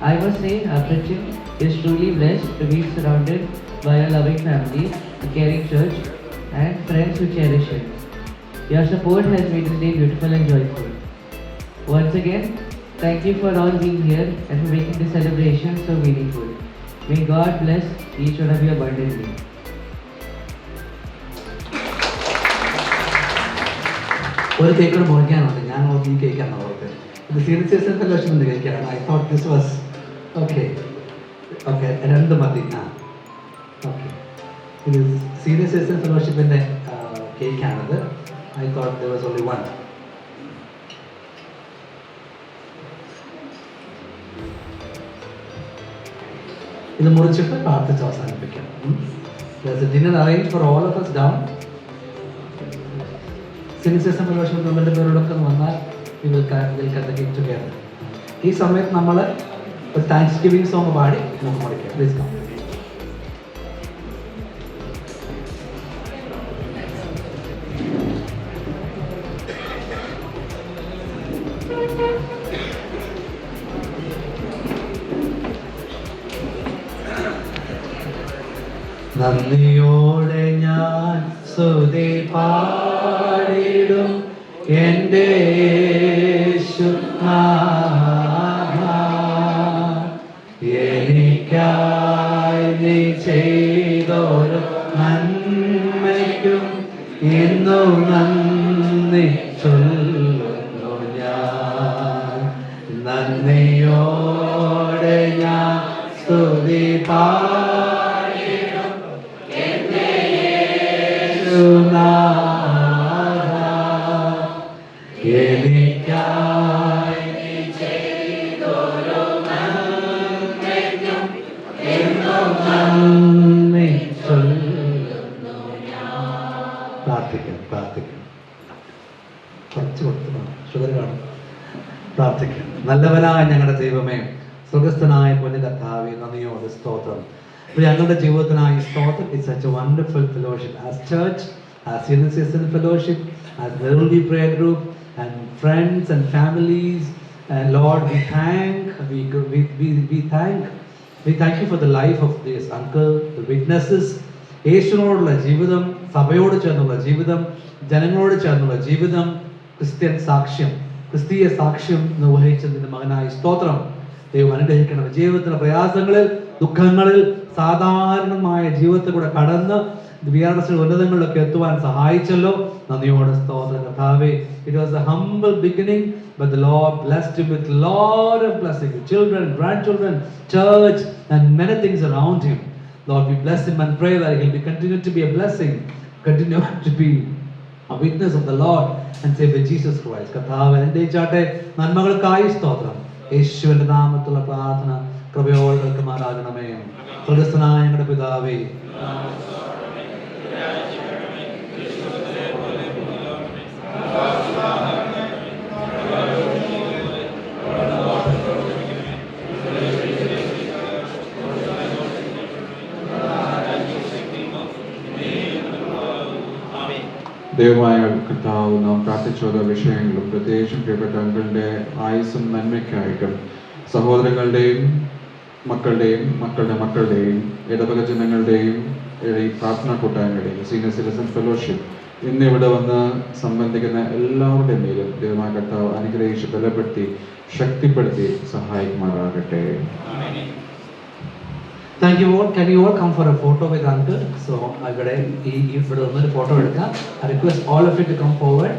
I must say, Apachin is truly blessed to be surrounded by a loving family, a caring church, and friends who cherish him. Your support has made this day beautiful and joyful. Once again, thank you for all being here and for making this celebration so meaningful. May God bless each one of you abundantly. ഒരു cake കൂടെ മുറിക്കാനുണ്ട്. ഞാൻ ഈ കേക്കാണ് ഓർത്തത്. ഇത് senior ഫെലോഷിപ്പിൻ്റെ കേക്കാണ്. I thought this was okay. Okay, രണ്ട് മതി. ഓക്കെ, ഇത് സീനിയർ സിറ്റിസൺ ഫെലോഷിപ്പിൻ്റെ കേക്കാണിത്. I thought there was only one. ഇത് മുറിച്ചിട്ട് പ്രാർത്ഥിച്ച് അവസാനിപ്പിക്കാം. There's a dinner arranged for all of us down. Cynicism fellowship നമ്മളുടെ പേരോടൊക്കെ വന്നാൽ will cut the cake together. ഈ സമയത്ത് നമ്മൾ ഒരു താങ്ക്സ് ഗിവിംഗ് സോങ് പാടി നമുക്ക് മുറിക്കാം. Please come. നന്ദിയോടെ ഞാൻ സ്തുതി പാടിടും എൻ്റെ യേശുനാഥാ. എനിക്കായി നീ ചെയ്തൊരു നന്മയ്ക്കും ഇന്നും നന്ദി ചൊല്ലുന്നു ഞാൻ. നന്ദിയോടെ ഞാൻ സ്തുതി പാടിടും എൻ്റെ യേശുനാഥാ. എനിക്കായി നീ ചെയ്തൊരു നന്മയ്ക്കും എന്നും നന്ദി ചൊല്ലുന്നു ഞാൻ. പ്രാർത്ഥിക്കാം. കുറച്ച് കൊടുത്തു ഷുഗർ കാണും. പ്രാർത്ഥിക്കാം. നല്ലവനായ ഞങ്ങളുടെ ദൈവമേ, സ്വർഗസ്ഥനായ പൊന്നു കർത്താവേ, നന്ദിയോട് സ്തോത്രം. ഞങ്ങളുടെ ജീവിതത്തിനായി സ്തോത്രം. It's such a wonderful fellowship as church, as universal fellowship, as വെറുതി prayer group and friends and families. And Lord, we thank you for the life of this uncle, the witnesses. യേശുവിനോടുള്ള ജീവിതം, സഭയോട് ചേർന്നുള്ള ജീവിതം, ജനങ്ങളോട് ചേർന്നുള്ള ജീവിതം, ക്രിസ്തീയ സാക്ഷ്യം നിർവഹിച്ചതിന്റെ മകനായി സ്തോത്രം. ദൈവം അനുഗ്രഹിക്കണം. ജീവിതത്തിലെ പ്രയാസങ്ങളിൽ, ദുഃഖങ്ങളിൽ, സാധാരണമായ ജീവിതത്തിൽ കൂടെ കടന്ന് ഉന്നതങ്ങളിലൊക്കെ എത്തുവാൻ സഹായിച്ചല്ലോ. നന്ദിയോടെ സ്തോത്രം കർത്താവേ. It was a humble beginning, but the Lord blessed him with lot of blessings, children, grandchildren, church, and many things around him. Lord, we bless him and pray that he will continue to be a blessing, continue to be a witness of the Lord and Savior Jesus Christ. കർത്താവേ, അനുഗ്രഹിച്ചാട്ടെ. നന്മകൾക്കായി സ്തോത്രം. യേശുവിന്റെ നാമത്തിലുള്ള പ്രാർത്ഥന കൃപയോടെ കേൾക്കുമാറാകണമേ. സ്വർഗ്ഗസ്ഥനായ ഞങ്ങളുടെ പിതാവേ, ദൈവമായ കർത്താവ്, നാം പ്രാർത്ഥിച്ചോരോ വിഷയങ്ങളും പ്രത്യേകിച്ചും പ്രിയപ്പെട്ട അങ്കിളിൻ്റെ ആയുസ്സും നന്മയ്ക്കായിട്ടും സഹോദരങ്ങളുടെയും മക്കളുടെയും മക്കളുടെ മക്കളുടെയും ഇടവക ജനങ്ങളുടെയും ഈ പ്രാർത്ഥനാ കൂട്ടായ്മയുടെയും സീനിയർ സിറ്റിസൺ ഫെലോഷിപ്പ് ഇന്നിവിടെ വന്ന് സംബന്ധിക്കുന്ന എല്ലാവരുടെയും മേലും ദൈവമായ കർത്താവ് അനുഗ്രഹിച്ച് ബലപ്പെടുത്തി ശക്തിപ്പെടുത്തി സഹായിക്കുമാറാകട്ടെ. Thank you all. Can you all come for a photo with uncle? So ഇവിടെ ഒന്നൊരു ഫോട്ടോ എടുക്കാം. I request all of you to come forward.